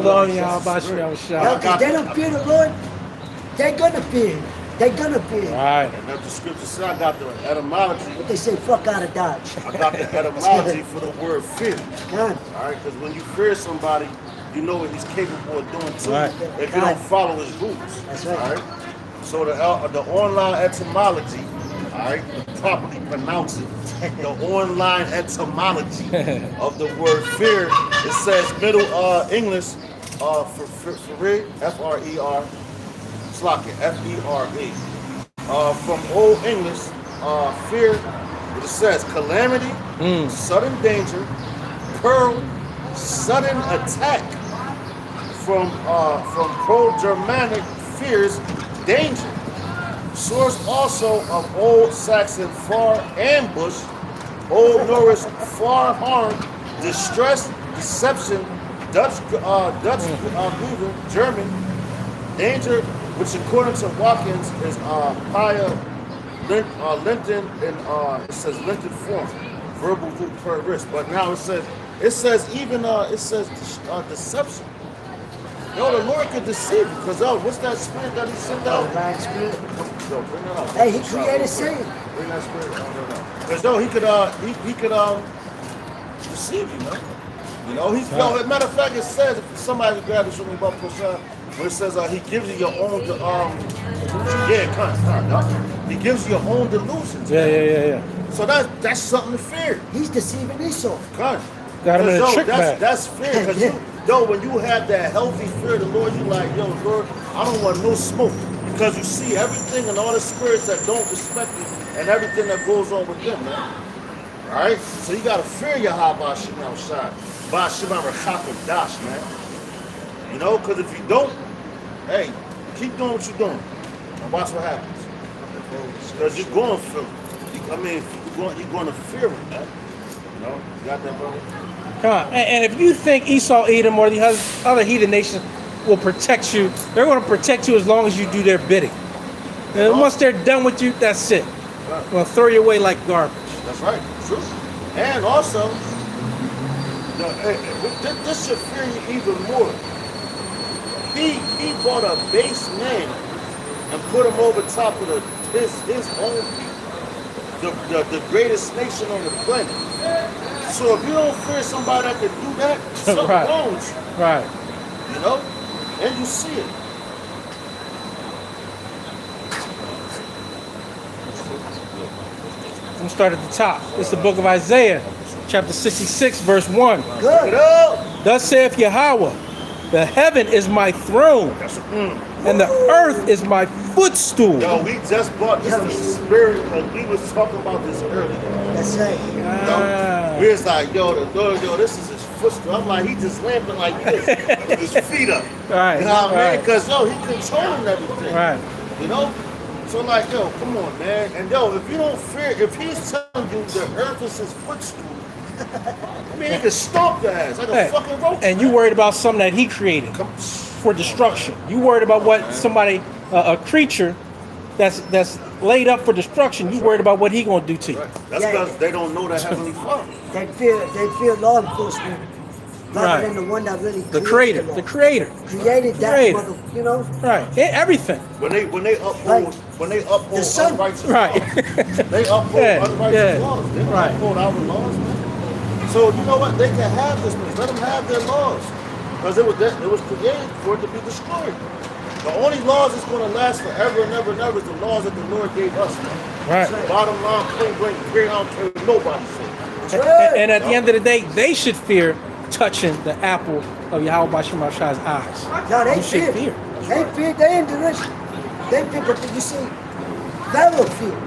on, y'all. Because they don't fear the Lord, they're going to fear. They're going to fear. Right. And that's the scripture says, I got the etymology. But they say, fuck out of Dodge. I got the etymology for the word fear. God. All right, because when you fear somebody, you know what he's capable of doing too. Right. If you don't follow his rules. That's right. All right. So the online etymology, all right, to properly pronounce it, the online etymology of the word fear, it says Middle English for F-R-E-R, Slocket, F-E-R-E. From Old English, fear, what it says, calamity, sudden danger, peril, sudden attack. From Pro-Germanic fears, danger. Source also of Old Saxon far ambush, Old Norse far harm, distress, deception, Dutch Google, German, danger, which according to Watkins is Pia Linton, and it says Linton form, verbal root per risk. But now it says deception. Yo, the Lord could deceive you, because what's that spirit that he sent out? Lying spirit. Yo, bring that out. Hey, he created Satan. Bring that spirit out. Because he could deceive you, man. You know, he's no. As a matter of fact, it says, if somebody grab it, show me about Prophesied, where it says he gives you your own he gives you your own delusions. Yeah. So that's something to fear. He's deceiving Esau. Got him in a trick bag. That's fear, because when you have that healthy fear of the Lord, you like, yo, Lord, I don't want no smoke, because you see everything and all the spirits that don't respect you and everything that goes on with them, man. All right, so you gotta fear your Habashim outside. Dash, man. You know, because if you don't, hey, keep doing what you're doing and watch what happens. Because you're going to feel it. You're going to fear it, man. You know, you got that, brother? Come on. And if you think Esau, Edom, or the other heathen nations will protect you, they're going to protect you as long as you do their bidding. And once they're done with you, that's it. Right. They'll throw you away like garbage. That's right. True. And also, this should fear you even more. He brought a base man and put him over top of his own people, the greatest nation on the planet. So if you don't fear somebody that can do that, something wrong with you. Right. You know? And you see it. I'm going to start at the top. It's the book of Isaiah, chapter 66, verse 1. Good. Thus saith Yahweh, the heaven is my throne, and the earth is my footstool. Yo, we just brought this to the spirit, because we was talking about this earlier. That's right. We was like, yo, this is his footstool. I'm like, he just lamping like this, with his feet up. Right. You know what I mean? Because, he controlling everything. Right. You know? So like, yo, come on, man. And yo, if you don't fear, if he's telling you the earth is his footstool, I mean, he can stomp your ass like a fucking roach. And you worried about something that he created for destruction. You worried about what somebody, a creature that's laid up for destruction, you worried about what he gonna do to you. Right. That's because they don't know the Heavenly Father. They fear law enforcement rather than the one that really created the creator. Created that mother, you know? Right. Everything. When they uphold unrighteous right. laws, they uphold unrighteous laws. They don't uphold our laws, man. So you know what? They can have this place. Let them have their laws, because it was created for it to be destroyed. The only laws that's going to last forever and ever and ever is the laws that the Lord gave us, man. Right. So bottom line, plain blank, I don't care what nobody says. And at the end of the day, they should fear touching the apple of Yahweh Bashim Shai's eyes. No, they fear. They fear. They in derision. They fear, but you see, Pharaoh feared.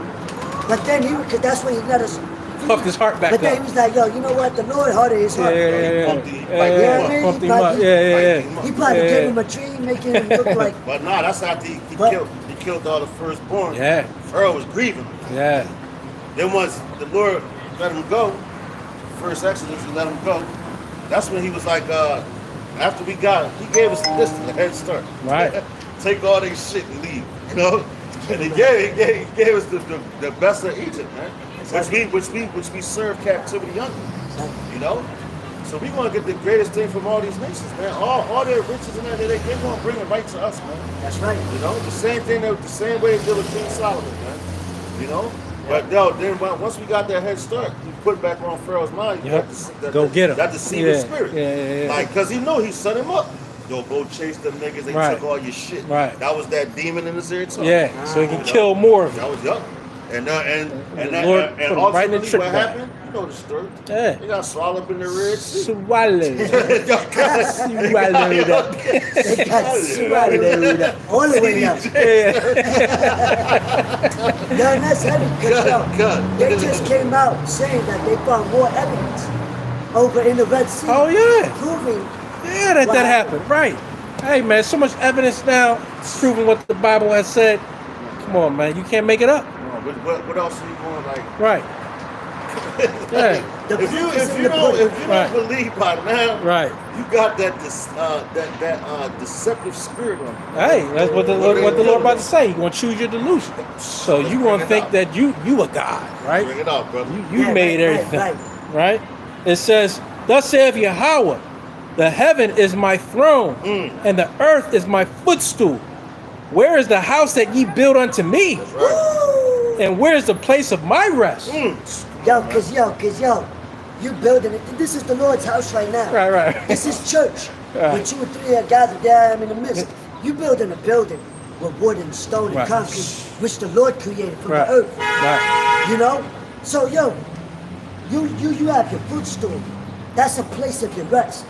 But then because that's when he let us. Puffed his heart back up. But then he was like, yo, you know what? The Lord hardened his heart. He probably gave him a tree, making him look like. But no, that's after he killed all the firstborn. Yeah. Pharaoh was grieving. Yeah. Then once the Lord let him go, first Exodus, he let him go. That's when he was like, after we got him, he gave us this head start. Right. Take all their shit and leave, you know? And he gave us the best of Egypt, man. Which we serve captivity under, you know? So we want to get the greatest thing from all these nations, man. All their riches and everything, they're going to bring it right to us, man. That's right. You know, the same way they did with King Solomon, man. You know? But then once we got that head start, we put back on Pharaoh's mind. Go get him. That deceiving spirit. Yeah. Like, because he knew he set him up. Yo, go chase them niggas. They took all your shit. Right. That was that demon in his ear too. Yeah, so he can kill more of it. That was yup. And Lord put him right in the ultimately trick what bag. happened? You know the story. Yeah. They got swallowed up in the Red Sea. Swallowed. Swallowed up. They got swallowed up. All the way up. Yeah, and that's heavy. Because they just came out saying that they found more evidence over in the Red Sea. Oh, yeah. Proving. Yeah, that happened. Right. Hey, man, so much evidence now proving what the Bible has said. Come on, man. You can't make it up. What else are you going like? Right. Yeah. If you don't believe by now, Right. you got that deceptive spirit on you. Hey, that's what the Lord about to say. You're gonna choose your delusion. So you gonna think that you a God, right? Bring it out, brother. You made everything, right? It says, "Thus saith Yahweh, the heaven is my throne, and the earth is my footstool. Where is the house that ye build unto me? Right. And where is the place of my rest?" Yo, cause you building it. This is the Lord's house right now. Right. This is church. Right. When 2 or 3 are gathered, there I am in the midst. You building a building with wood and stone and Right. concrete, which the Lord created from Right. the earth. Right. You know? So you have your footstool. That's a place of your rest.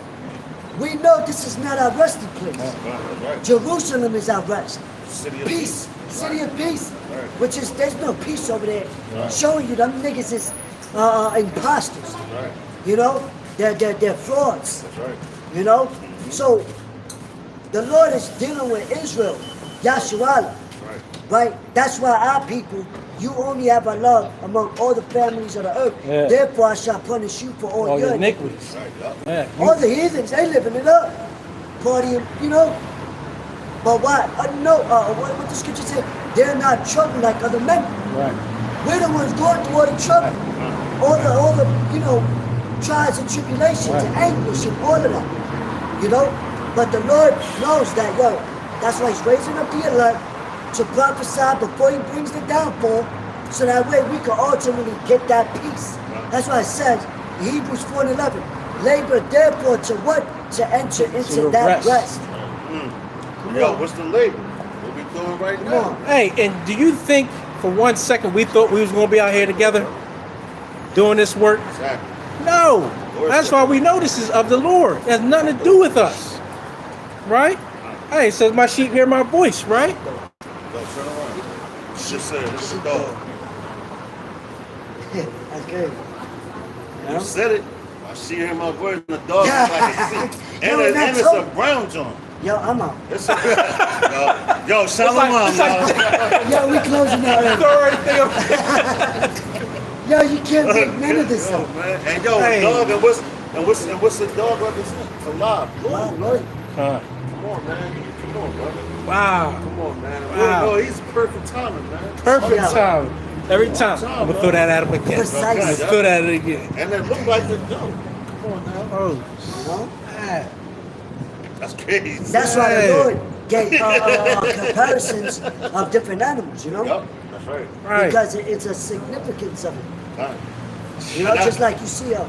We know this is not our resting place. Right. Jerusalem is our rest. City of Peace. City of peace. Right. Which is, there's no peace over there. Right. Showing you them niggas is imposters. Right. You know? They're frauds. That's right. You know? So the Lord is dealing with Israel, Yahshua. Right? That's why our people, you only have a love among all the families of the earth. Yeah. Therefore I shall punish you for all your iniquities. iniquities. Yeah. All the heathens, they living it up. Partying, you know? But why? What the scripture say? They're not troubled like other men. Right. We're the ones going through all the trouble. All the trials and tribulations and anguish and all of that. You know? But the Lord knows that, that's why he's raising up the elect to prophesy before he brings the downfall, so that way we can ultimately get that peace. That's why it says in Hebrews 4:11, labor therefore to what? To enter into that rest. Yo, what's the label? What we doing right now? Hey, and do you think for 1 second we thought we was gonna be out here together doing this work? Exactly. No. That's why we know this is of the Lord. It has nothing to do with us. Right? Hey, it says my sheep hear my voice, right? Yo, turn around. Just said it's a dog. That's good. You said it. I see hear my voice and the dog is like a sheep. Yo, And that's it's a so- brown joint. Yo, I'm out. It's a yo, shalom, Yo, we closing out. Yo, you can't make none of this Yo, stuff. man. And yo, Hey. dog, and what's the dog represent? Alive. Wow, Lord. Come on, man. Come on, brother. Wow. Come on, man. Wow. Yo, he's perfect timing, man. Perfect Yeah. time. Every time. I'm gonna throw that at him again. Precise. Let's throw that at him again. And it looked like the dog. Come on now. Oh, You know? man. That's crazy. That's why Hey. the Lord gave comparisons of different animals, you know? Yup, that's right. Right. Because it's a significance of it. Right. You know, just like you see a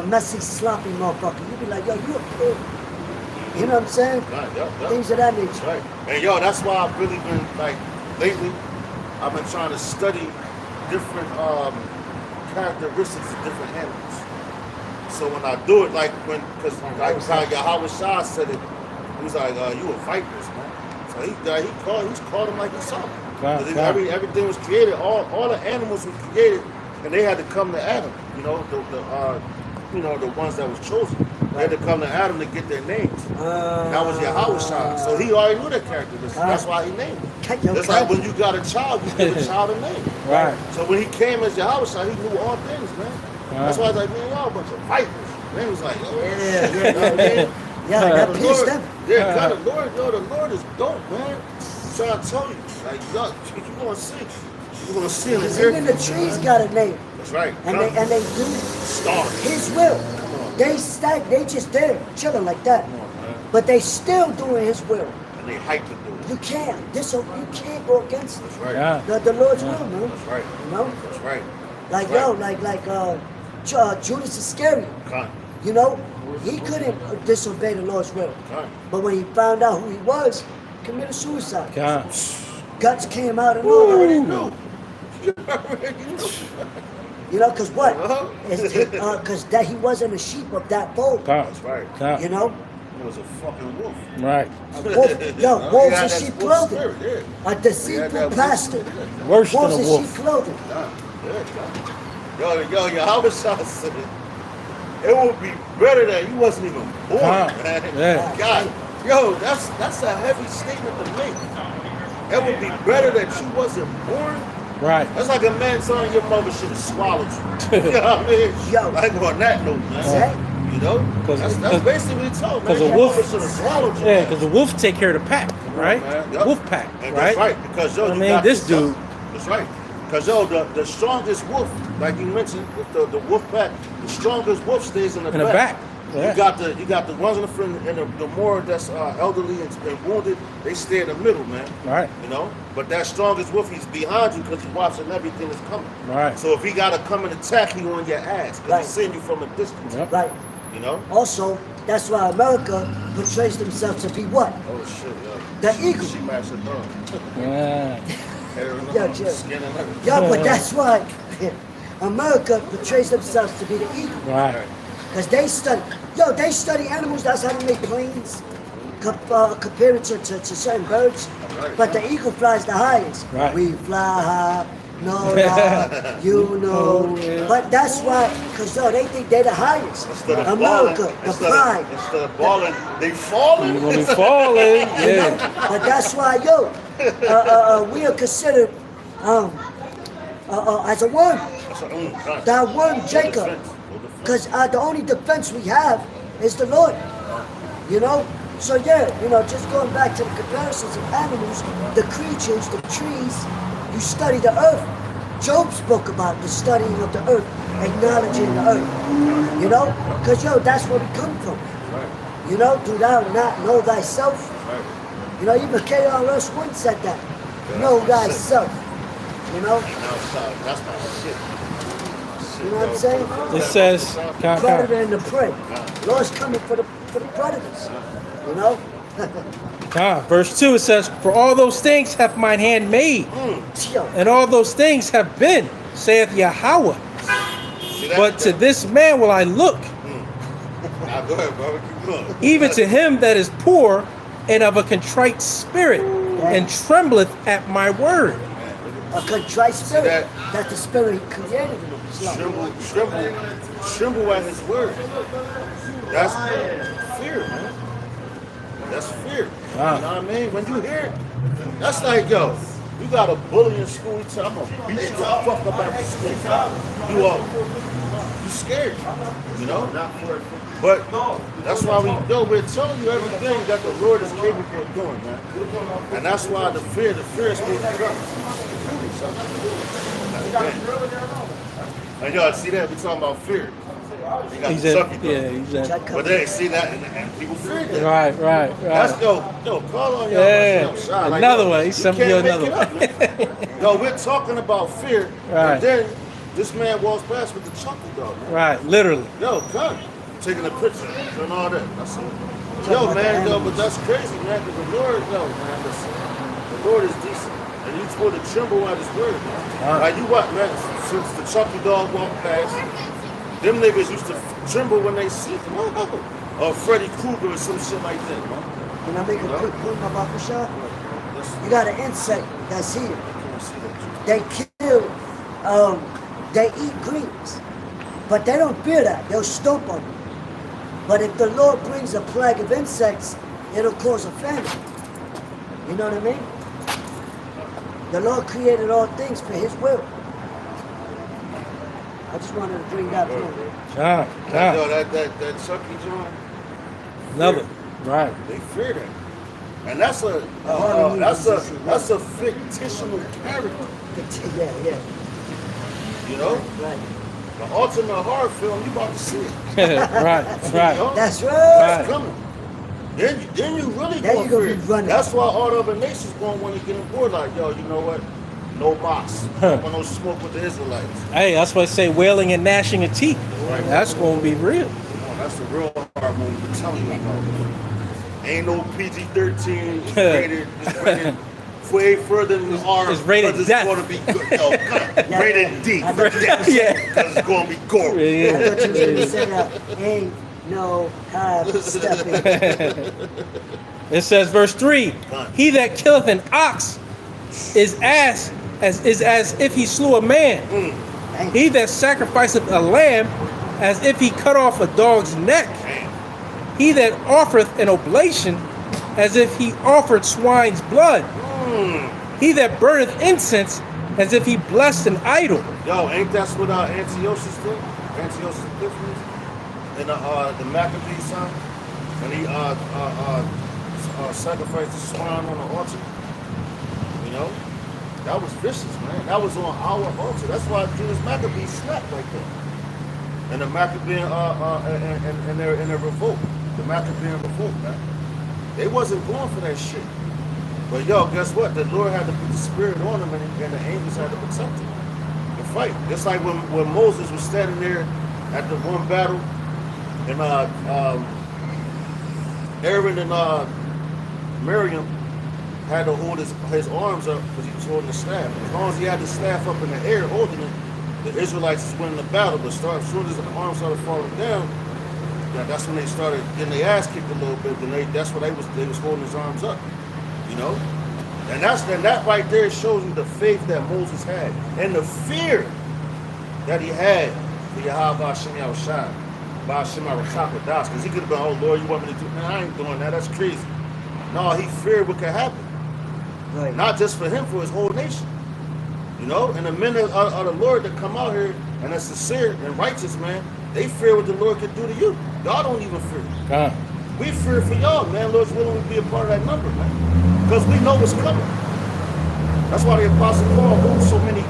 messy, sloppy motherfucker, you be like, yo, you a pig. You know what I'm saying? Right, yup. Things of that nature. That's right. And yo, that's why I've really been like lately. I've been trying to study different characteristics of different animals. So when I do it, because like how Yahweh Shah said it, he was like, "You a vipers, man." So he called him like he saw him. Wow, wow. Everything was created. All the animals were created, and they had to come to Adam. You know, the ones that was chosen. They had to come to Adam to get their names. That was Yahweh Shah. So he already knew that characteristic. That's why he named him. It's like when you got a child, you give a child a name. Right. So when he came as Yahweh Shah, he knew all things, man. That's why I was like, man, y'all a bunch of vipers. Man, he was like, oh, Yeah. you know what I mean? Yeah, that The pissed Lord, them. yeah, God, the Lord is dope, man. So I tell you, like, you're gonna see. You're gonna see him. Even the trees got a name. That's right. And they do Stars. his will. They just there, chilling like that. Come on, man. But they still doing his will. And they hype to do it. You can't. You can't go against it. That's right. Yeah. The Lord's will, man. That's right. You know? That's right. Like Judas Iscariot. Con. You know, he couldn't disobey the Lord's will. Con. But when he found out who he was, committed suicide. God. Guts came out and You all that. already knew. You already knew. You know, because what? Uh-huh. Because that he wasn't a sheep of that fold. That's right. You know? He was a fucking wolf. Right. A wolf, yo, wolves in sheep clothing. Spirit, yeah. A deceitful pastor. Worse than Wolves a in wolf. sheep clothing. Yo, how was I saying? It would be better that he wasn't even born, man. Yeah. God, yo, that's a heavy statement to make. It would be better that you wasn't born. Right. That's like a man telling your mother should have swallowed you. You know what I mean? Yo. Like on that note, man. You know? That's basically what he told, man. Because a Your wolf mother should have swallowed you. Yeah, because the wolf take care of the pack, right? Yep. Wolf pack, And right? that's right. Because yo, I you mean, got this dude. That's right. Because yo, the strongest wolf, like you mentioned, with the wolf pack, the strongest wolf stays in the back. Yeah. You got the ones in the front, and the more that's elderly and wounded, they stay in the middle, man. Right. You know, but that strongest wolf, he's behind you because he's watching everything that's coming. Right. So if he got to come and attack you on your ass, because he's seeing you from a distance. Yep. Right. You know. Also, that's why America portrays themselves to be what? Oh shit, yo. The eagle. She matched it up. Yeah. Yeah, chill. Skin and everything. Yeah, but that's why America portrays themselves to be the eagle. Right. Because they study animals, that's how they make planes, compare it to certain birds. Right. But the eagle flies the highest. Right. We fly high, no lie, you know. Yeah. But that's why, because they think they're the highest. Instead of America, balling, the pride. Instead of balling, they falling. You're going to be falling. Yeah. But that's why, we are considered as a worm. That worm Jacob. Because the only defense we have is the Lord. You know? So just going back to the comparisons of animals, the creatures, the trees, you study the earth. Job spoke about the studying of the earth, acknowledging the earth. You know? Because that's where we come from. You know, do thou not know thyself? You know, even KRS-One said that. Know thyself. You know? That's my shit. You know what I'm saying? It says, Predator and the prey. Lord's coming for the predators. You know? verse 2, it says, for all those things hath mine hand made, and all those things have been, saith Yahweh. But to this man will I look, Now go ahead, bro. Keep going. even to him that is poor and of a contrite spirit, and trembleth at my word. A contrite spirit. that? That's the spirit he created in him. Tremble at his word. That's fear, man. That's fear. Wow. You know what I mean? When you hear it, that's like, yo, you got a bully in school, you tell him, I'm gonna beat you the fuck up after school. You scared, you know? But that's why we're telling you everything that the Lord is capable of doing, man. And that's why the fear is supposed to come. And y'all see that? We're talking about fear. You got the Chucky dog. But they see that and people fear that. Right. That's yo, call on y'all. Yeah. Another way. Something another way. Yo, we're talking about fear. Right. And then this man walks past with the Chucky dog. Right, literally. Yo, God, taking a picture and all that. That's it. Yo, man, but that's crazy, man. Because the Lord, man, listen. The Lord is decent. And you supposed to tremble at his word, man. Like you what, man? Since the Chucky dog walked past, them niggas used to tremble when they see him. Or Freddy Krueger or some shit like that, man. Can I make a quick point about the shot? You got an insect that's here. They kill, they eat greens. But they don't fear that. They'll stomp on them. But if the Lord brings a plague of insects, it'll cause a famine. You know what I mean? The Lord created all things for his will. I just wanted to bring that point. Yo, that Chucky John. Another. Right. They fear that. And that's a fictional character. Yeah. You know? Right. The ultimate horror film, you about to see it. right. You know? That's right. It's coming. Then you really Then gonna you gonna fear be it. running. That's why all the other nations gonna want to get on board. Like, yo, you know what? No box. I want no smoke with the Israelites. Hey, that's why I say wailing and gnashing of teeth. Right. That's going to be real. That's the real horror movie. I'm telling you about. Ain't no PG-13. It's rated way further than R. It's rated because death. It's going to be good. Yo, rated D. I thought Death. Yeah. Because it's going to be gory. I thought you were going to say that. Ain't no half stepping. It says, verse 3, he that killeth an ox is as if he slew a man. He that sacrificeth a lamb as if he cut off a dog's neck. He that offereth an oblation as if he offered swine's blood. He that burneth incense as if he blessed an idol. Yo, ain't that what Antiochus did? Antiochus Epiphanes in the Maccabees son, when he sacrificed the swine on the altar. You know, that was vicious, man. That was on our altar. That's why Judas Maccabees snapped like that. And the Maccabean and their revolt, the Maccabean revolt, man. They wasn't going for that shit. But yo, guess what? The Lord had to put the spirit on them, and the angels had to protect them and fight. Just like when Moses was standing there at the one battle, and Aaron and Miriam had to hold his arms up because he was holding the staff. As long as he had the staff up in the air holding it, the Israelites was winning the battle. But as soon as the arms started falling down, that's when they started getting their ass kicked a little bit. Then that's when they was holding his arms up, you know. And that right there shows you the faith that Moses had and the fear that he had for Yahweh Hashem Yahushua, Ba'ashem Arakapadas, because he could have been, oh Lord, you want me to do? Man, I ain't doing that. That's crazy. No, he feared what could happen. Right. Not just for him, for his whole nation. You know, and the men of the Lord that come out here and are sincere and righteous, man, they fear what the Lord can do to you. Y'all don't even fear. We fear for y'all, man. Lord's willing to be a part of that number, man. Because we know what's coming. That's why the Apostle Paul wrote so many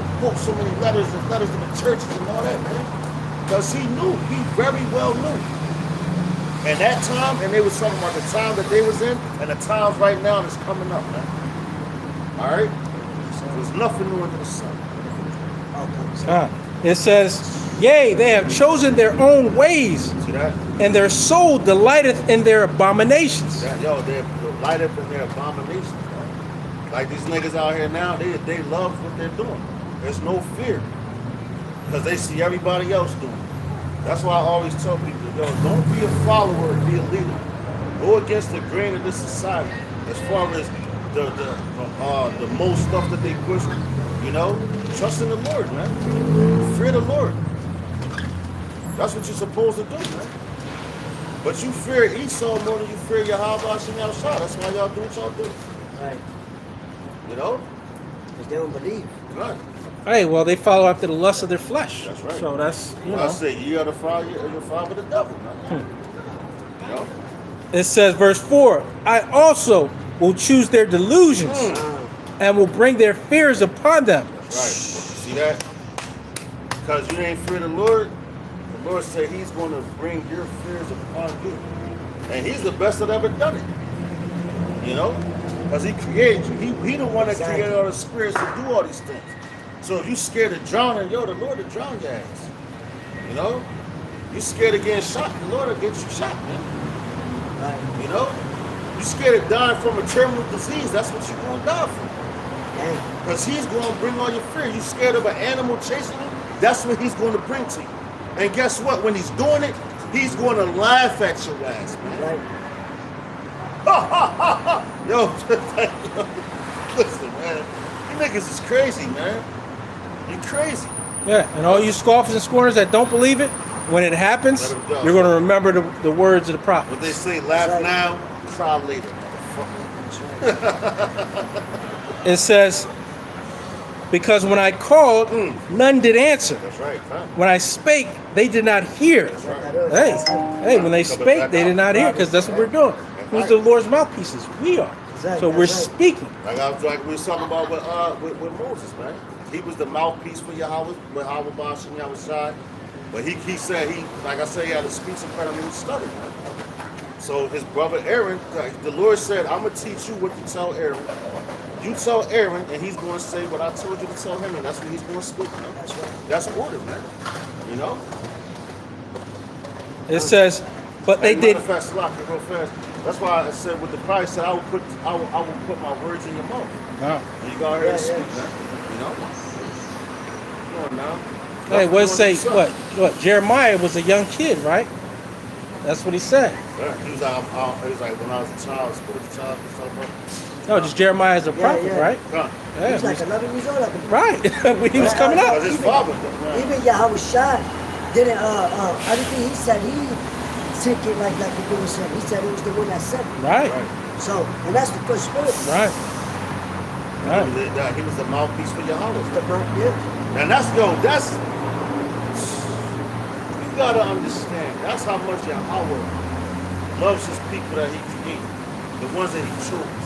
letters to the churches and all that, man. Because he very well knew. And that time, and they was talking about the time that they was in, and the times right now that's coming up, man. All right? There's nothing new under the sun. It says, yea, they have chosen their own ways. See that? And their soul delighteth in their abominations. They delighteth in their abominations, man. Like these niggas out here now, they love what they're doing. There's no fear. Because they see everybody else doing it. That's why I always tell people, yo, don't be a follower, be a leader. Go against the grain of this society. As far as the most stuff that they push, you know, trust in the Lord, man. Fear the Lord. That's what you're supposed to do, man. But you fear Esau more than you fear Yahweh Hashem Yahushua. That's why y'all do what y'all do. Right. You know? Because they don't believe. Right. Hey, well, they follow after the lust of their flesh. That's right. So that's, you know. I say, you are the father, you're father of the devil, man. You know? It says, verse 4, I also will choose their delusions and will bring their fears upon them. Right. See that? Because you ain't fear the Lord said he's going to bring your fears upon you. And he's the best that ever done it. You know? Because he created you. He the one that created all the spirits to do all these things. So if you scared of drowning, yo, the Lord will drown your ass. You know? You scared of getting shot, the Lord will get you shot, man. Right. You know? You scared of dying from a terminal disease, that's what you're going to die from. Because he's going to bring all your fear. You scared of an animal chasing you, that's what he's going to bring to you. And guess what? When he's doing it, he's going to laugh at your ass, man. Right. Ha ha ha ha! Yo, listen, man. You niggas is crazy, man. You crazy. Yeah, and all you scoffers and scorners that don't believe it, when it happens, Let 'em go. you're going to remember the words of the What prophet. they say, laugh now, cry later. It says, because when I called, none did answer. That's right, huh? When I spake, they did not hear. That's right. Hey, when they spake, they did not hear, because that's what we're doing. Who's the Lord's mouthpieces? We are. So we're speaking. Like we was talking about with Moses, man. He was the mouthpiece for Yahweh, Ba'ashem Yahushua. But he said, like I said, he had a speech impediment, he stuttered, man. So his brother Aaron, the Lord said, I'm going to teach you what to tell Aaron. You tell Aaron, and he's going to say what I told you to tell him, and that's what he's going to speak, man. That's right. That's order, man. You know? It says, but they did. Fast, real fast. That's why I said with the Christ, said I will put my words in your mouth. Wow. And you go ahead and speak, man. You know? Come on now. Hey, what say what? Jeremiah was a young kid, right? That's what he said. Yeah, he was like when I was a child, No, just Jeremiah as a prophet, right? Huh. He was like 11 years old. Right. When he was coming up. His father. Even Yahushua didn't, everything he said, he took it like the Lord said. He said it was the one that said it. Right. So, and that's the first spirit. Right. Right. He was the mouthpiece for Yahweh. Yeah. And that's, you gotta understand, that's how much Yahweh loves his people that he created, the ones that he chose.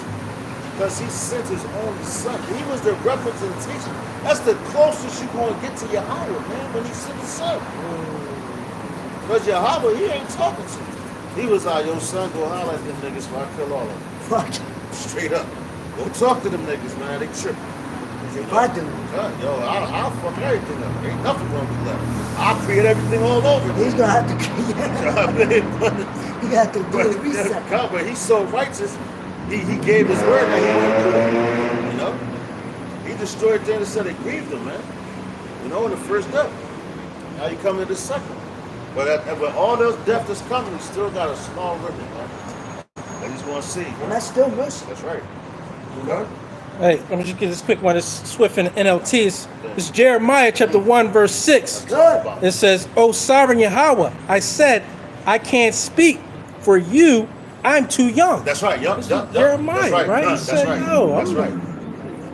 Because he sent his only son. He was the representation. That's the closest you're going to get to Yahweh, man, when he sent his son. Because Yahweh, he ain't talking to you. He was like, yo, son, go holler at them niggas before I kill all of them. Fuck. Straight up. Go talk to them niggas, man. They tripping. If I do. I'll fuck everything up. Ain't nothing gonna be left. I'll create everything all over. He's going to have to create. He got to do a reset. But he's so righteous. He gave his word that he wouldn't do it. You know? He destroyed things that said it grieved him, man. You know, in the first death. Now you come to the second. But with all those death that's coming, he still got a small remnant, man. And he's going to see. And that's still mercy. That's right. You know? Hey, let me just get this quick one. It's Swift and NLT. It's Jeremiah chapter 1, verse 6. Good. It says, O sovereign Yahweh, I said, I can't speak. For you, I'm too young. That's right. Yup. Jeremiah, that's right? He That's said, right. yo, That's I'm right.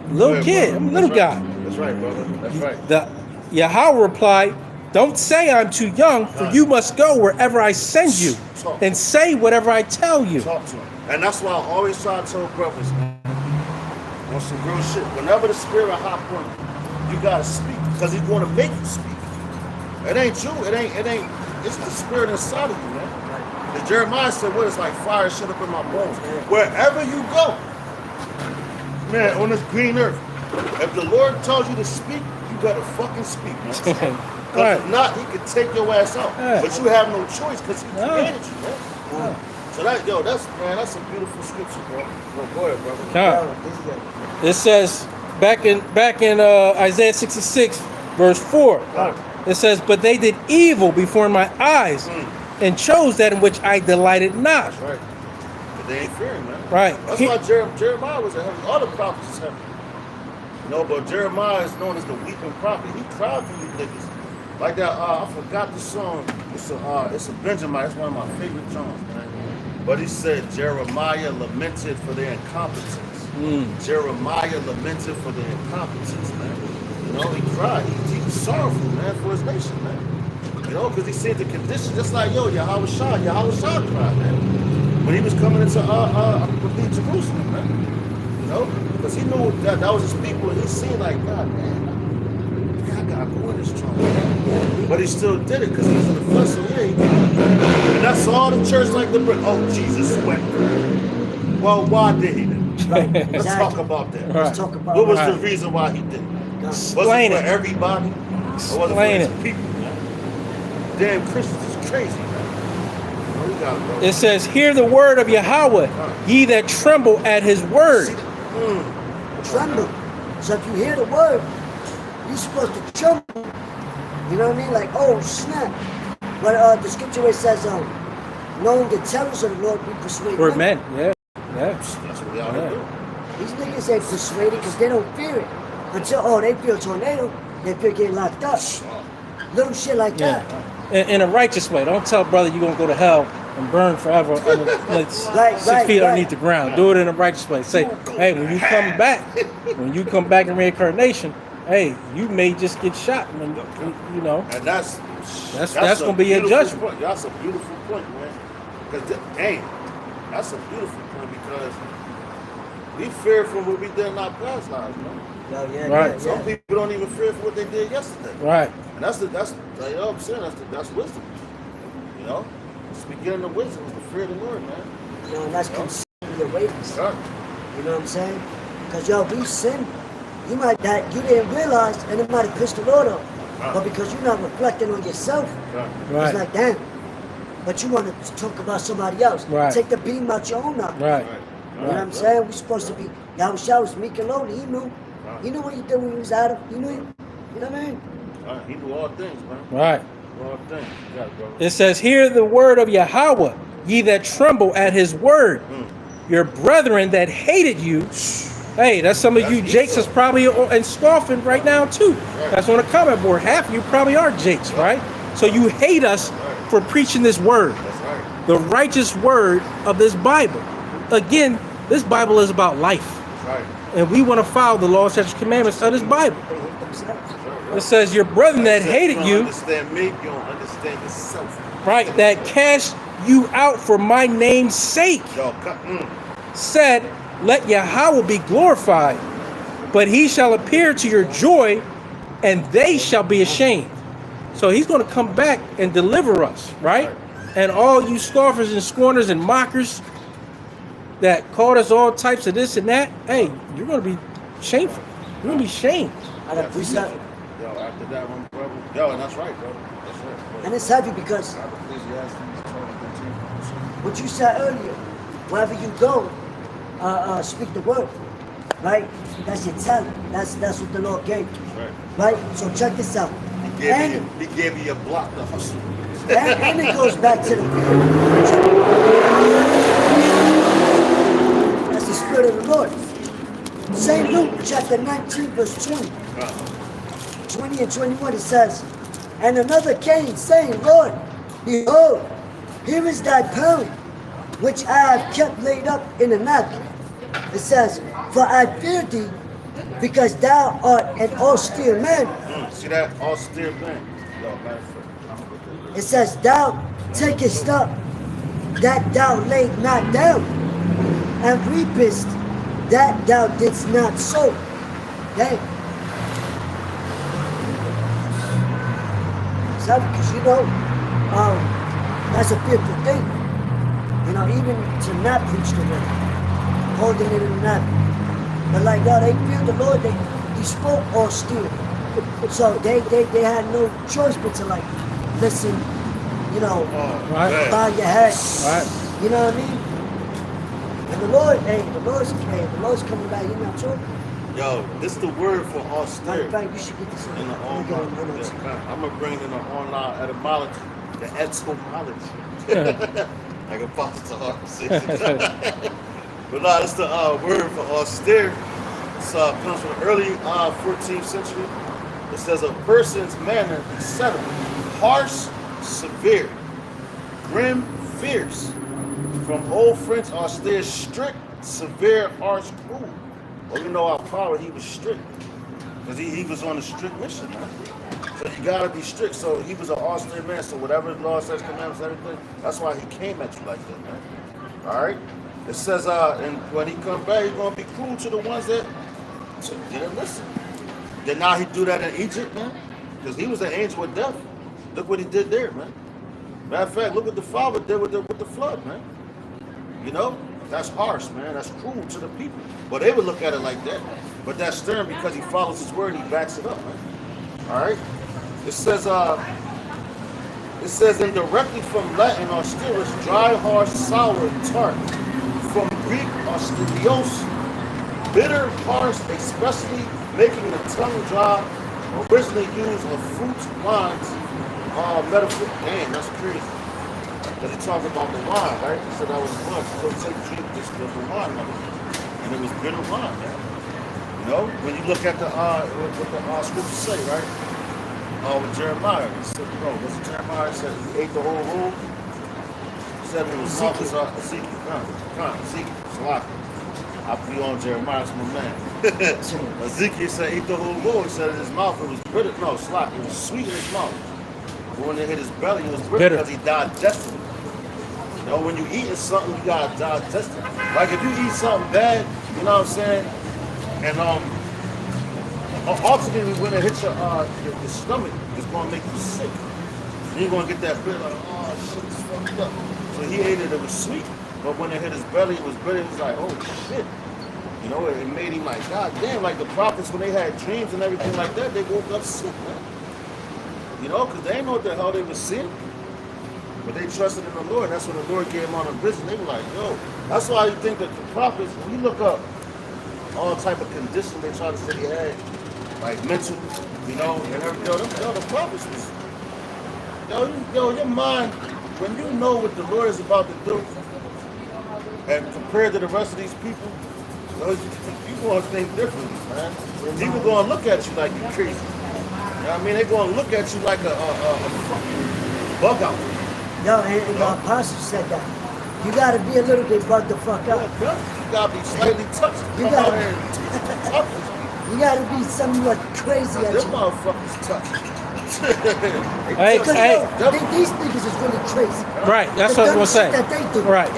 a little kid. I'm a little guy. That's right, brother. That's right. The Yahweh replied, don't say I'm too young, for you must go wherever I send you and say whatever I tell you. Talk to him. And that's why I always try to tell brothers, man, on some real shit. Whenever the spirit hop on you gotta speak, because he's going to make you speak. It ain't you. It ain't. It's the spirit inside of you, man. As Jeremiah said, what is like fire shut up in my bones. Wherever you go, man, on this green earth, if the Lord tells you to speak, you better fucking speak, man. Because if not, he could take your ass out. But you have no choice because he created you, man. So that's a beautiful scripture, bro. Go ahead, brother. It says back in Isaiah 66, verse 4. It says, but they did evil before my eyes and chose that in which I delighted not. That's right. But they ain't fearing, man. Right. That's why Jeremiah was a heavy. All the prophets is heavy. You know, but Jeremiah is known as the weeping prophet. He cried for these niggas. Like that, I forgot the song. It's a Benjamin. It's one of my favorite songs, man. But he said Jeremiah lamented for their incompetence. Jeremiah lamented for their incompetence, man. You know, he cried. He was sorrowful, man, for his nation, man. You know, because he seen the condition. Just like, Yahushua cried, man. When he was coming into Jerusalem, man. You know, because he knew that was his people, and he seen like, God, man, I gotta go in this trouble, man. But he still did it because he was in the flesh, so yeah, he did it. And that's all the church like to bring. Oh, Jesus wept. Well, why did he do it? Let's talk about that. Let's talk about what was the reason why he did it? Explain was it for it. everybody? Or was it for his people, man? Damn Christians is crazy, man. It says, hear the word of Yahweh, ye that tremble at his word. Tremble. So if you hear the word, you're supposed to tremble. You know what I mean? Like, oh, snap. But the scripture where it says, knowing the terrors of the Lord, we persuade For men, yeah. That's what we ought to do. These niggas ain't persuaded because they don't fear it. Until, they feel a tornado, they feel getting locked up. Little shit like that. In a righteous way. Don't tell brother you're going to go to hell and burn forever 6 feet underneath the ground. Do it in a righteous way. Say, hey, when you come back in reincarnation, hey, you may just get shot. You know. And that's going to be your judgment. Point. That's a beautiful point, man. Because, that's a beautiful point because we fear from what we did in our past lives, man. Right. Some people don't even fear for what they did yesterday. Right. And that's you know what I'm saying? That's wisdom. You know? Speaking of wisdom is the fear of the Lord, man. You know, and that's concealing the ways. Right. You know what I'm saying? Because we sin. You didn't realize, and it might have pissed the Lord off. But because you're not reflecting on yourself, it's like, damn, but you want to talk about somebody else. Right. Take the beam out your own eye. Right. You know what I'm saying? We're supposed to be. Yahushua was meek and lowly. He knew. He knew what he did when he was Adam. He knew. You know what I mean? He knew all things, man. Right. All things. You got it, bro. It says, hear the word of Yahweh, ye that tremble at his word. Your brethren that hated you. Hey, that's some of you Jakes that's probably and scoffing right now too. Right. That's on the comment board. Half of you probably are Jakes, right? So you hate us for preaching this word. That's right. The righteous word of this Bible. Again, this Bible is about life. That's right. And we want to follow the law, statutes, commandments of this Bible. It says, your brethren that hated you. You don't understand me, you don't understand yourself. Right, that cast you out for my name's sake. Said, let Yahweh be glorified, but he shall appear to your joy, and they shall be ashamed. So he's going to come back and deliver us, right? And all you scoffers and scorners and mockers that called us all types of this and that, hey, you're going to be shameful. You're going to be shamed. I got precept. Yo, after that one, brother. Yo, and that's right, bro. That's right. And it's heavy because what you said earlier, wherever you go, speak the word, right? That's your talent. That's what the Lord gave you, right? So check this out. He gave you a block to hustle. And it goes back to the that's the spirit of the Lord. St. Luke chapter 19 verse 20. 20 and 21 it says, and another came saying, Lord, behold, here is thy pound, which I have kept laid up in a napkin. It says, for I fear thee, because thou art an austere man. See that austere man? Yo, it says, thou takest up that thou laid not down, and reapest that thou didst not sow. Dang. Because that's a fearful thing. Even to not preach the word, holding it in the napkin. But like God, they feared the Lord. He spoke austere, so they had no choice but to listen. Bow your head. Right. You know what I mean? And the Lord's coming back. You know what I'm talking? Yo, this is the word for austere. In fact, you should get this in the online. I'm gonna bring in the online etymology, the etymology. Like a pasta conversation. But no, it's the word for austere. It comes from the early 14th century. It says a person's manner is settled, harsh, severe, grim, fierce. From Old French, austere, strict, severe, harsh, cruel. Well, you know how power he was strict, because he was on a strict mission, man. So you gotta be strict. So he was an austere man. So whatever the law says, commandments, everything. That's why he came at you like that, man. All right. It says, and when he come back, he's gonna be cruel to the ones that didn't listen. Then now he do that in Egypt, man, because he was an angel of death. Look what he did there, man. Matter of fact, look what the Father did with the flood, man. That's harsh, man. That's cruel to the people. But they would look at it like that. But that's stern because he follows his word and he backs it up, man. All right. It says indirectly from Latin, austerus, dry, harsh, sour, tart. From Greek, austerios, bitter, harsh, especially making the tongue dry. Originally used of fruits, wines, metaphor. Damn, that's crazy. Because he talked about the wine, right? He said that was blood. So take drink this the wine, and it was bitter wine, man. When you look at what the scriptures say, right? With Jeremiah, he said, what's Jeremiah said? He ate the whole room. He said it was Ezekiel. Ezekiel, Salaki. I be on Jeremiah, that's my man. Ezekiel said, eat the whole roll. He said in his mouth it was bitter. No, Salaki, it was sweet in his mouth. But when it hit his belly, it was bitter because he digested it. When you eating something, you gotta digest it. Like if you eat something bad, you know what I'm saying? And ultimately when it hits your stomach, it's gonna make you sick. And you're gonna get that bitter, like, oh shit, it's fucked up. So he ate it, it was sweet. But when it hit his belly, it was bitter. It was like, oh shit. It made him like, God damn, like the prophets when they had dreams and everything like that, they woke up sick, man. Because they didn't know what the hell they were seeing. But they trusted in the Lord. That's when the Lord gave them on a vision. They were like, yo, that's why you think that the prophets, when you look up all type of conditions they try to say they had, like mental, you know, and everything. Yo, the prophets was, yo, your mind, when you know what the Lord is about to do, and compared to the rest of these people, you going to think differently, man. People going to look at you like you're crazy. You know what I mean? They're going to look at you like a fucking bug out. Yo, and the apostle said that. You gotta be a little bit bugged the fuck out. You gotta be slightly touched. You gotta be somewhat crazy at Them you. motherfuckers touch. Because these niggas is really crazy. Right, that's what I was saying. saying. That they do. Right.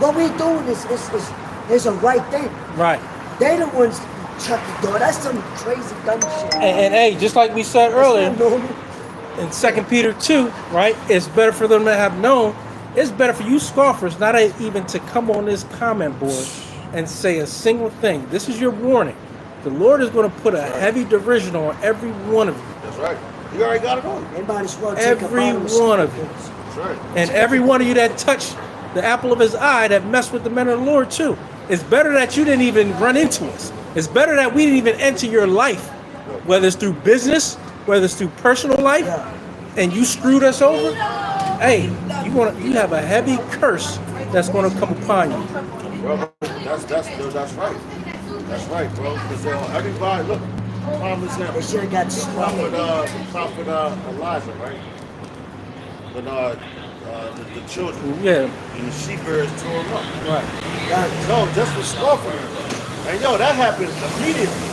What we doing is a right thing. Right. They the ones shut the door. That's some crazy dumb shit. And hey, just like we said earlier, That's not normal. in 2 Peter 2, right? It's better for them to have known. It's better for you scoffers not even to come on this comment board and say a single thing. This is your warning. The Lord is going to put a heavy derision on every one of you. That's right. You already got it on. They might as well take Every a one of you. That's right. And every one of you that touched the apple of his eye that messed with the men of the Lord too. It's better that you didn't even run into us. It's better that we didn't even enter your life, whether it's through business, whether it's through personal life, and you screwed us over. Hey, you have a heavy curse that's going to come upon you. Bro, that's right. That's right, bro. Because everybody, look, prime example. They should have got swallowed. Prophet Elijah, right? But the children, Yeah. and the she-birds tore him up. Right. No, just for scoffing. And yo, that happened immediately.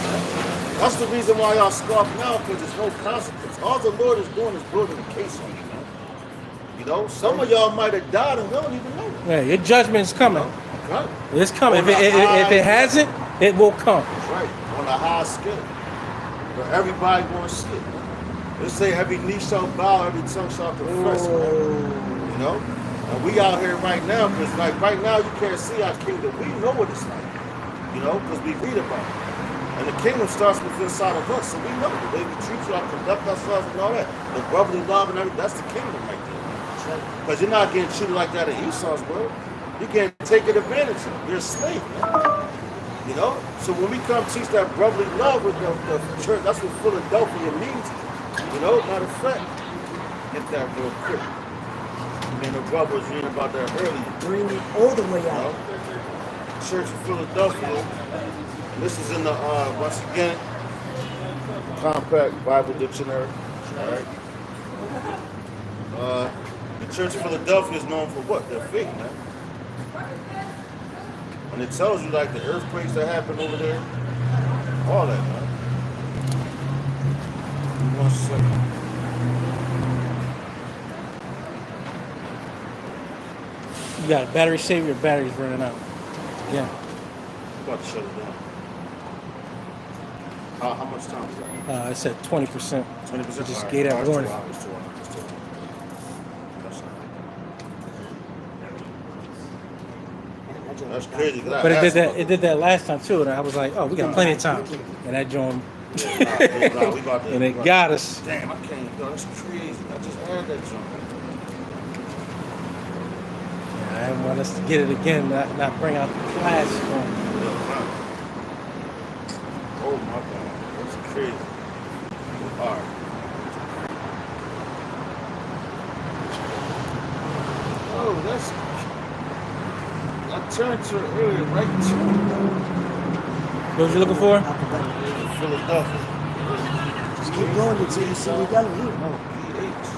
That's the reason why y'all scoff now, because there's no consequence. All the Lord is doing is building a case on you, man. You know, some of y'all might have died and we don't even know. Yeah, your judgment's coming. Right. It's coming. If it hasn't, it will come. That's right. On a high scale. But everybody going to see it. They say every knee shall bow, every tongue shall confess. Man. You know? And we out here right now, because like right now you can't see our kingdom. We know what it's like. You know, because we read about it. And the kingdom starts with inside of us. So we know the way we treat you, how conduct ourselves and all that. The brotherly love and everything, that's the kingdom right there. Because you're not getting treated like that in Esau's world. You're getting taken advantage of. You're a slave, man. You know? So when we come teach that brotherly love with the church, that's what Philadelphia means. You know, matter of fact, get that real quick. And the brother was reading about that earlier. Bring it all the way out. Church of Philadelphia. And this is in the, once again, Compact Bible Dictionary. All right. The Church of Philadelphia is known for what? Their faith, man. And it tells you like the earthquakes that happen over there, all that, man. 1 second. You got a battery saver, your battery's running out. Yeah. I'm about to shut it down. How much time is that? It said 20%. 20%? Just gave that warning. It's 2 hours. That's crazy. But it did that last time too, and I was like, oh, we got plenty of time. And that joint, and it got us. Damn, I can't go. That's crazy. I just had that jump. I didn't want us to get it again, not bring out the flash. Oh my God, that's crazy. All right. Oh, that's. I turned to it earlier, right to What was you looking for? Philadelphia. Just keep going until you see we got it here. No, PH.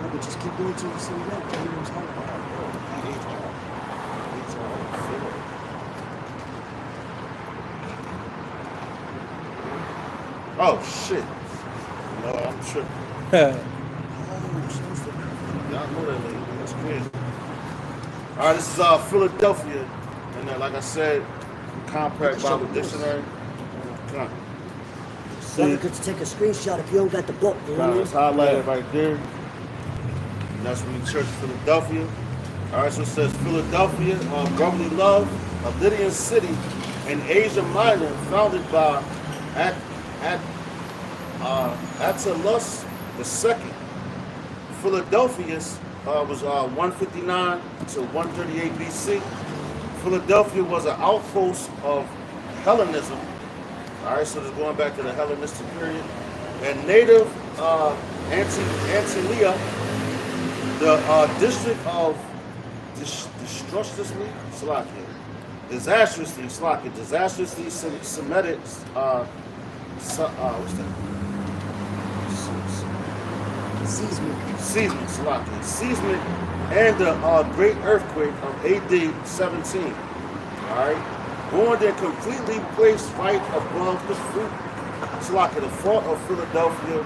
No, but just keep going until you see we got it. Oh shit. No, I'm tripping. Y'all know that lady. That's crazy. All right, this is Philadelphia, and like I said, Compact Bible Dictionary. Come on. So you could take a screenshot if you don't got the book. You know what I mean? It's highlighted right there. And that's from the Church of Philadelphia. All right, so it says Philadelphia, brotherly love, a Lydian city in Asia Minor, founded by Attalus II. Philadelphus was 159 to 138 BC. Philadelphia was an outpost of Hellenism. All right, so just going back to the Hellenistic period. And native Antilia, the district of disastrously Semitic, what's that? Seismic, and the great earthquake of AD 17. All right, born and completely placed right above the fruit. The fort of Philadelphia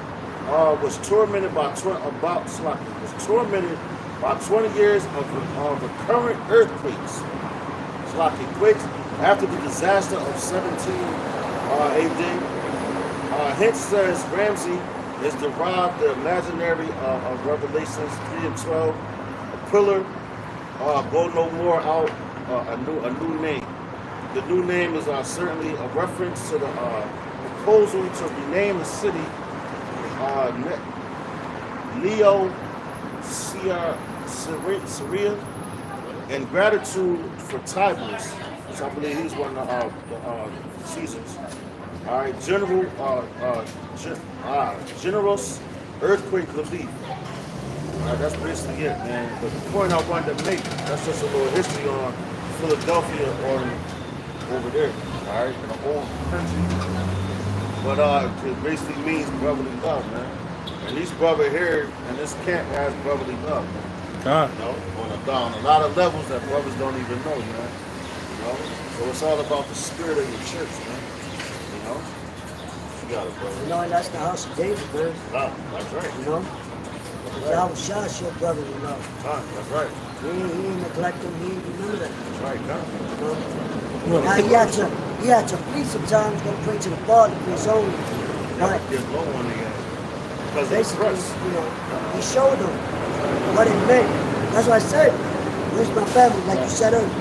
was tormented by 20 years of recurrent earthquakes. Quakes after the disaster of 17 AD. Hence says Ramsey is derived the imaginary of Revelations 3 and 12. A pillar, go no more out, a new name. The new name is certainly a reference to the proposal to rename the city Neo Syria in gratitude for Tiberius, which I believe he's one of the Caesars. All right, generous earthquake relief. All right, that's basically it, man. But the point I wanted to make, that's just a little history on Philadelphia over there. All right, in the whole country. But it basically means brotherly love, man. And these brother here in this camp has brotherly love. God. You know, on a lot of levels that brothers don't even know, man. You know, so it's all about the spirit of your church, man. You know, you got it, brother. You know, and that's the house of David, man. Ah, that's right. You know, Jehoshaphat showed brotherly love. Ah, that's right. He ain't neglecting. He remember that. That's right, God. You know? Now he had to flee sometimes, go pray to the Father for his own. But Get low on the because basically, you know, he showed them what it meant. That's what I said. Where's my family? Like you said earlier. You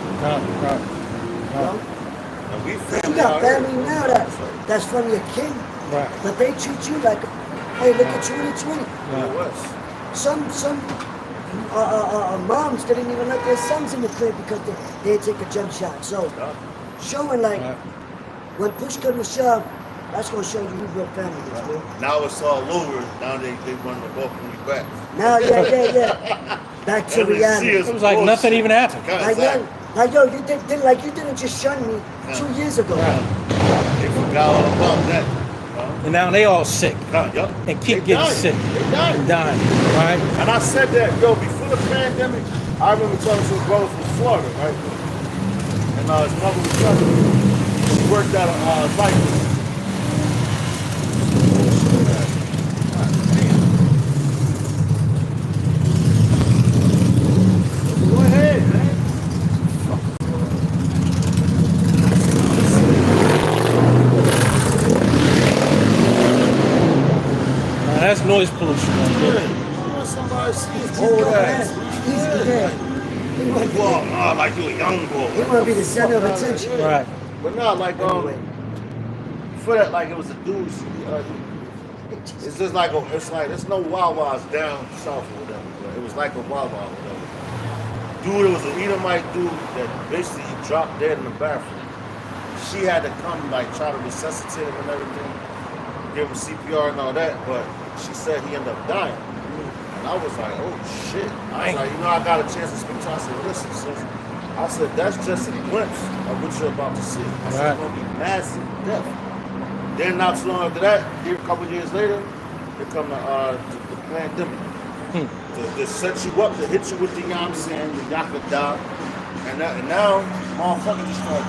know? And we You family got out family here. now that's from your king, Right. but they treat you like, hey, look at 2020. It was. Some moms didn't even let their sons in the crib because they'd take a jump shot. So showing like when push comes to shove, that's gonna show you who real family is, man. Now it's all over. Now they want to welcome you back. Now, yeah. Back to And we see reality. us It was like nothing even happened. Like yo, you didn't just shun me 2 years ago. They forgot all about that. And now they all sick Yup. and keep They getting dying. sick They dying. and dying. Right? And I said that, before the pandemic, I remember talking to a brother from Florida, right? And his mother was telling me he worked out a light. Go ahead, man. That's noise pollution. Right there. Somebody sees old ass. Well, like you a young boy. He want to be the center of attention. Right. But no, like Anyway. for that, like it was a dude. It's just like it's no Wawa's down south or whatever. But it was like a Wawa or whatever. Dude, it was an Edomite dude that basically dropped dead in the bathroom. She had to come like try to resuscitate him and everything, give him CPR and all that. But she said he ended up dying. And I was like, oh shit. I was like, I got a chance to speak to her. I said, listen, sis. I said, that's just a glimpse of what you're about to see. I said, it's going to be massive death. Then not too long after that, a couple of years later, here come the pandemic. To set you up, to hit you with the, the Yakada. And now, motherfuckers just start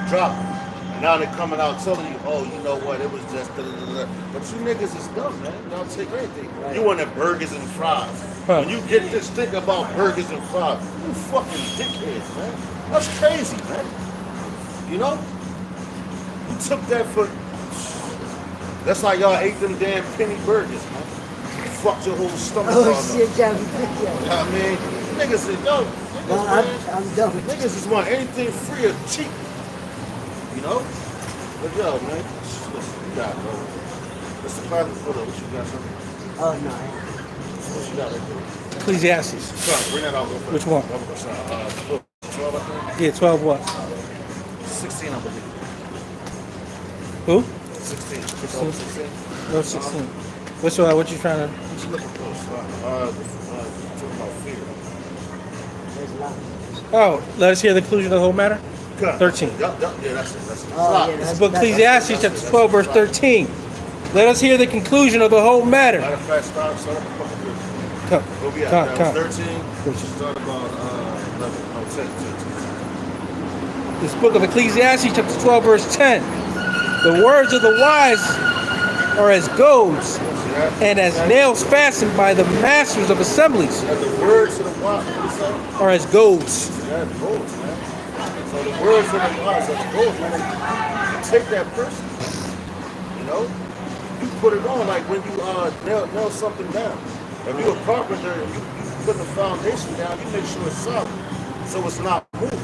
dropping. And now they're coming out telling you, oh, you know what, it was just da-da-da-da. But you niggas is dumb, man. You don't take anything. Right. You want the burgers and fries. When you get this thing about burgers and fries, you fucking dickheads, man. That's crazy, man. You know? You took that for... That's like y'all ate them damn penny burgers, man. You fucked your whole stomach Oh, all shit, up. yeah. You know what I mean? Niggas is, I'm done. Niggas just want anything free or cheap. You know? But yo, man, listen, you got it, bro. Mr. Father, hold up, what you got something? Oh, no. What you got right there? Ecclesiastes. Son, bring that out real quick. Which one? 12, I think. Yeah, 12 what? 16, I believe. Who? 16. 16. 16. No, 16. What you trying to? What you looking for, son? Talking about fear. There's a lot. Oh, let us hear the conclusion of the whole matter. 13. Yup, yeah, that's it. That's it. Oh, yeah, This is book Ecclesiastes chapter 12, verse 13. Let us hear the conclusion of the whole matter. Matter of fact, start up a couple of years. Come, Where we at? come, That come. was 13. Start about 11. No, 10. This book of Ecclesiastes chapter 12, verse 10. The words of the wise are as goads See that? and as nails fastened by the masters of assemblies And the words of the wise, what you say? are as goads. See that? Goals, man. So the words of the wise, that's goals, man. You take that person, you know, you put it on like when you nail something down. If you're a carpenter and you put the foundation down, you make sure it's solid, so it's not moving.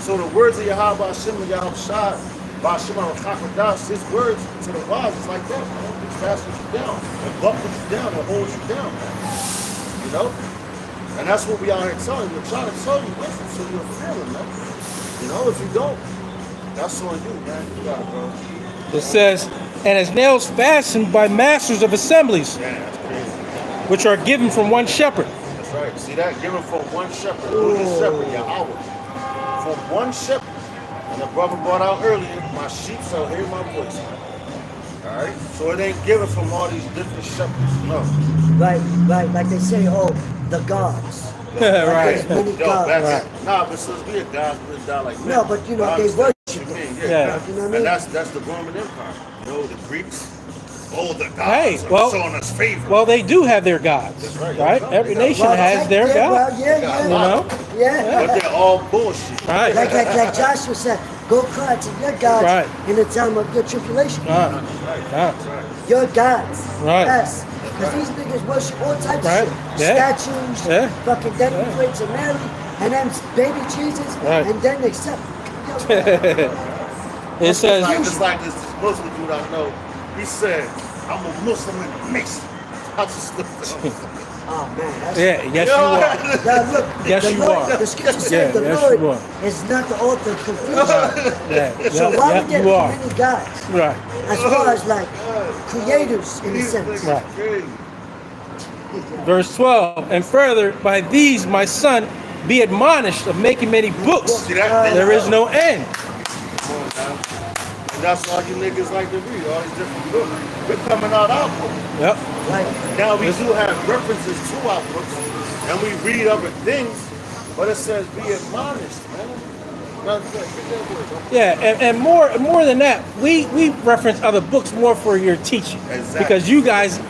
So the words of Yahweh Hashem and Yahweh Shai, Bashim al-Chakadas, his words to the wise is like that, man. It fastens you down, it buckles you down, it holds you down, man. You know? And that's what we out here telling you. We're trying to tell you, listen, so you're feeling, man. You know, if you don't, that's on you, man. You got it, bro. It says, and as nails fastened by masters of assemblies, Yeah, that's crazy. which are given from one shepherd. That's right. See that? Given from one shepherd. Who's the shepherd? Yahweh. From one shepherd. And the brother brought out earlier, my sheep shall hear my voice, man. Alright? So it ain't given from all these different shepherds. No. Right. Like they say, oh, the gods. Right. There's many Yo, gods. Right. Nah, but since we a God, we're down like No, but you know, I they understand worship what you mean. Yeah. Yeah. You know what I mean? And that's the Roman Empire. You know, the Greeks. Oh, the gods Hey, are well- showing us favor. Well, they do have their gods, That's right. right? Every nation has their god. Well, yeah. You know? Yeah. But they're all bullshit. Right. Like Joshua said, go cry to your gods Right. in the time of your tribulation. Right. That's right. Your gods. Right. Yes. Because these niggas worship all types Right. of shit. Yeah. Statues, Yeah. fucking denigrates of Mary, and then baby Jesus, Right. and then they accept. It says, Just like this Muslim dude I know, he said, I'm a Muslim in the Mason. I just looked at him. Oh man, that's yeah, yes you are. Now look, Yes, the you Lord, are. the scripture Yeah, says the yes, Lord you are. is not the author of confusion. Yeah, So yeah, why yeah, would there you be are. many gods? Right, As far as like creators in a sense. right. Verse 12, and further, by these my son be admonished of making many books. See that? There is no end. Come on, man. And that's all you niggas like to read, all these different books. We're coming out our book. Yep. Like, Now we do have references to our books, and we read other things, but it says be admonished, man. Nothing, get that word, don't- Yeah, and more than that, we reference other books more for your teaching. Exactly. Because you guys,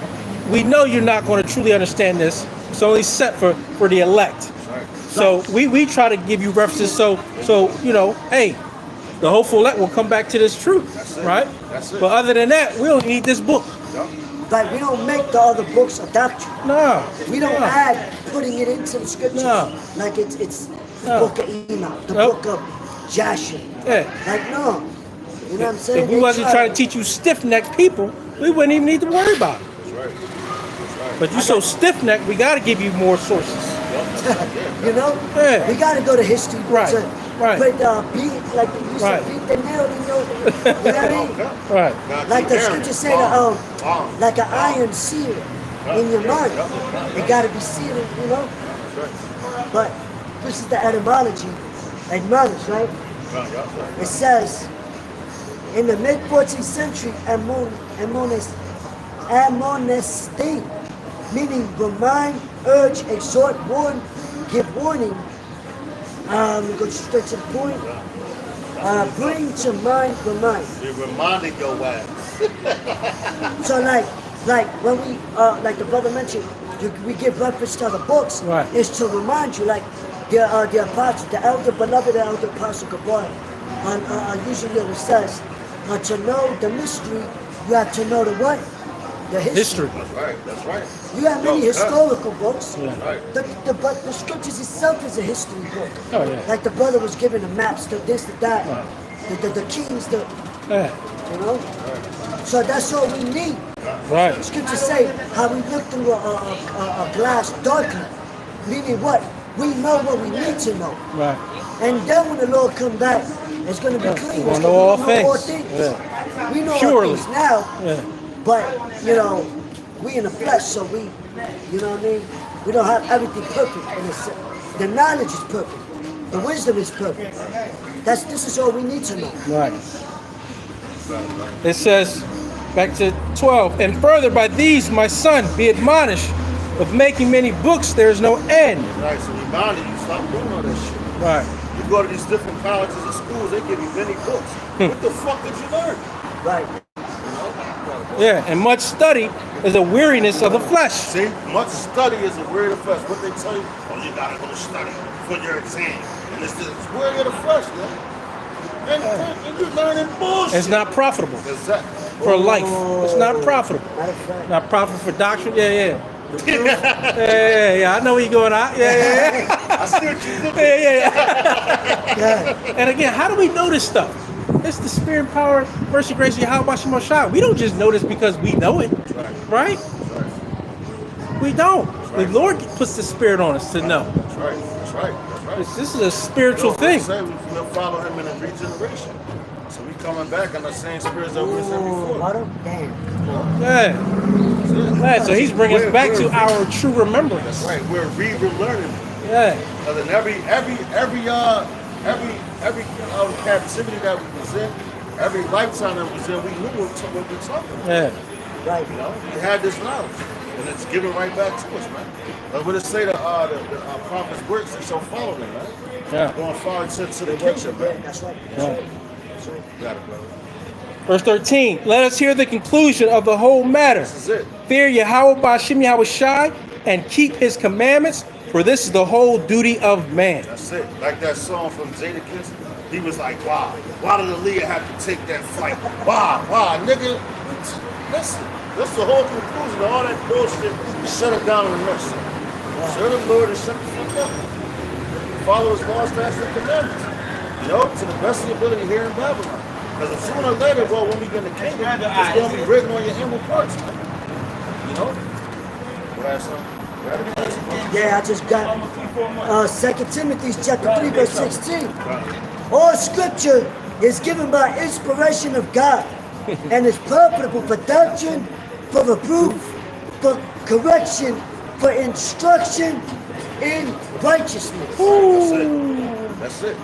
we know you're not going to truly understand this. It's only set for the elect. Right. So we try to give you references so you know, hey, the hopeful elect will come back to this truth, That's it. right? That's it. But other than that, we don't need this book. like we don't make the other books a doctrine. No. We don't no. add putting it into the scriptures No. like it's the No. book of Enoch, the Nope. book of Joshua. Yeah. Like no, you know what I'm saying? If we They wasn't try trying to teach you stiff-necked people, we wouldn't even need to worry about it. That's right. That's right. But you so stiff-necked, we got to give you more sources. You know, Yeah. we got to go to history Right, to right. put beat like you said, Right. beat the nail in your. You know what I mean? Right. Now, Like the keep scripture say, hearing. like an iron seal in your mind. It got to be sealed, you know. But this is the etymology, admonish, right? It says, in the mid 14th century, amonesty, meaning remind, urge, exhort, warn, give warning. Go straight to the point. Bring to mind, remind. You're reminding your ass. So like when we like the brother mentioned, we give reference to the books. Right. Is to remind you, like the apostle, the elder beloved elder apostle Gabriel. Usually it says, to know the mystery, you have to know the what? The history. That's right. That's right. You have many historical books. Right. But the scriptures itself is a history book. Oh, yeah. Like the brother was given the maps, the this, the that, the kings, Yeah. you know. So that's all we need. Right. The scriptures say how we look through a glass darkly, meaning what? We know what we need to know. Right. And then when the Lord come back, it's going to be clean. We'll It's know gonna all be all things. Yeah. We know all Surely. things now, Yeah. but, you know, we in the flesh, so we, you know what I mean? We don't have everything perfect. And the knowledge is perfect. The wisdom is perfect. This is all we need to know. Right. It says, back to 12, and further by these, my son, be admonished, of making many books, there is no end. Right, so remind you, stop doing all that shit. Right. You go to these different colleges and schools, they give you many books. What the fuck did you learn? Right. Yeah, and much study is a weariness of the flesh. See, much study is a weird of flesh. What they tell you, oh, you gotta go to study for your exam. And it's weird of the flesh, man. And you're learning bullshit. It's not profitable Exactly. for life. It's not profitable. Matter of fact. Not profitable for doctrine. Yeah. Yeah. I know where you're going out. Yeah. I see what you did. Yeah. Yeah. And again, how do we know this stuff? It's the spirit and power, mercy, grace, Yahweh Shema Shai. We don't just know this because we know it, right? We don't. The Lord puts the spirit on us to know. That's right. This is a spiritual thing. We'll follow him in a regeneration. So we coming back on the same spirits that we was in before. What a damn. Yeah. Right, so he's bringing us back to our true remembrance. That's right. We're relearning. Yeah. Because in every captivity that we was in, every lifetime that we was in, we knew what we're talking about. Yeah. Right. You know, we had this knowledge, and it's given right back to us, man. But what it say the prophet's works, they shall follow them, man. Yeah. Going far to the kingdom, man. That's right. Yeah. Got it, brother. Verse 13. Let us hear the conclusion of the whole matter. This is it. Fear Yahweh Ba'Shem Yahweh Shai and keep his commandments, for this is the whole duty of man. That's it. Like that song from Jadakiss, he was like, wow, why did Aaliyah have to take that flight? Why, nigga? Listen, that's the whole conclusion of all that bullshit. Shut it down in the mercy. Serve the Lord and shut the fuck up. Follow his laws, statutes, and commandments. You know, to the best of your ability here in Babylon. Because sooner or later, well, when we get in the kingdom, it's going to be written on your inward parts, man. You know? What I have something? Yeah, I just got 2 Timothy chapter 3, verse 16. All scripture is given by inspiration of God and is profitable for doctrine, for reproof, for correction, for instruction in righteousness. That's it.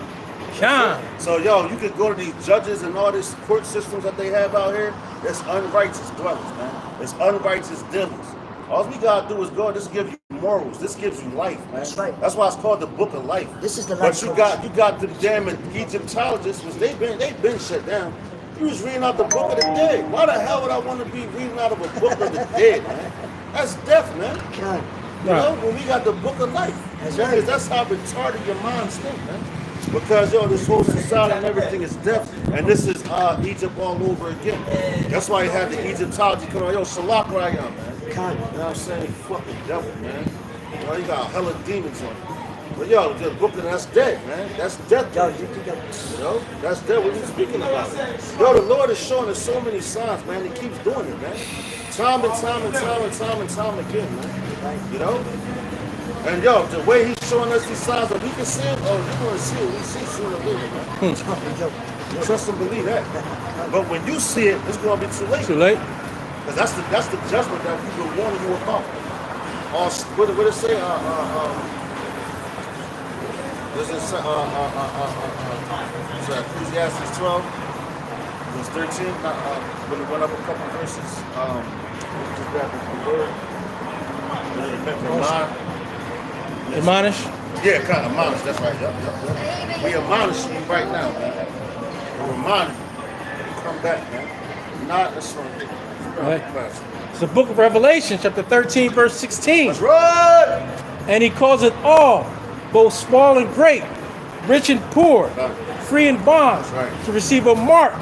Shine. So, yo, you could go to these judges and all these court systems that they have out here. It's unrighteous dwellers, man. It's unrighteous dealers. All we gotta do is go. This gives you morals. This gives you life, man. That's right. That's why it's called the Book of Life. This is the life. But you got the damn Egyptologists, which they've been shut down. You was reading out the Book of the Dead. Why the hell would I want to be reading out of a Book of the Dead, man? That's death, man. God. You know, when we got the Book of Life. That's Because right. that's how retarded your minds think, man. Because, yo, this whole society and everything is death. And this is Egypt all over again. That's why you had the Egyptology come on. Yo, Shalak Rayam, man. God. You know what I'm saying? Fucking devil, man. You know, you got hella demons on you. But, yo, the book of that's dead, man. That's death. Yo, you think I'm... You know, that's dead. What are you speaking about? Yo, the Lord is showing us so many signs, man. He keeps doing it, man. Time and time again, man. You know? And yo, the way he's showing us these signs that we can see them, oh, you're going to see it. We see sooner or later, man. Trust and believe that. But when you see it, it's going to be too late. Too late. Because that's the judgment that we've been warning you about. What did it say? Does it say, Ecclesiastes 12, verse 13, when it went up a couple verses, just grab the word. Admonish. Yeah, kind of admonish, that's right. Yep. We admonish you right now, man. We're reminding you. Come back, man. Not a song. Right. It's the book of Revelation, chapter 13, verse 16. That's right. And he calls it all, both small and great, rich and poor, free and bond, to receive a mark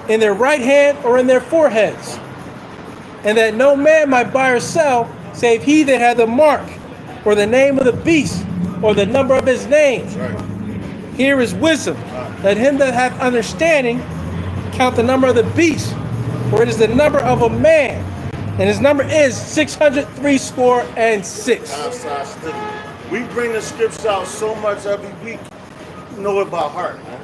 in their right hand or in their foreheads. And that no man might buy or sell, save he that had the mark, or the name of the beast, or the number of his name. Here is wisdom. Let him that hath understanding count the number of the beast, for it is the number of a man, And his number is 603 Outside sticky. We bring the scripture out so much every week. You know it by heart, man.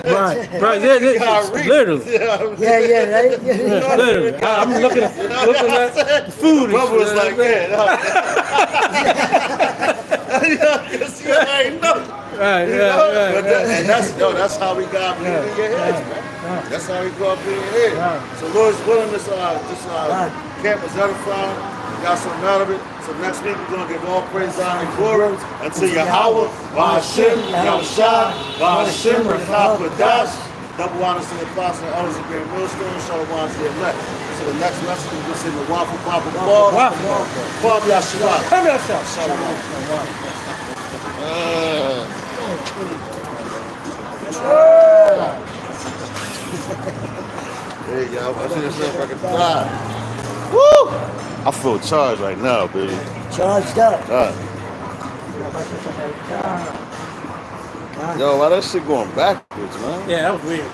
Right. You gotta read it. Literally. You know what I mean? Yeah, right? Yeah, literally. I'm looking at the food. The brother was like, man. Because you ain't know. Right, You yeah, know? right, But right. that's how we got in your heads, man. That's how we go up in your head. So Lord's willing, this camp is edifying. We got something out of it. So next week we're going to give all praise, honor, and glory unto Yahweh, Ba'ashem, Yahushua, Ba'ashem, Rakha, double honors to the apostles and elders of Great Millstone, Shalom to the elect. So the next message is just in the Waffle Papa Ball. Bob Yahshua. Come yourself. There you go. I see this motherfucker die. Woo! I feel charged right now, baby. Charged up. Yo, why that shit going backwards, man? Yeah, that was weird.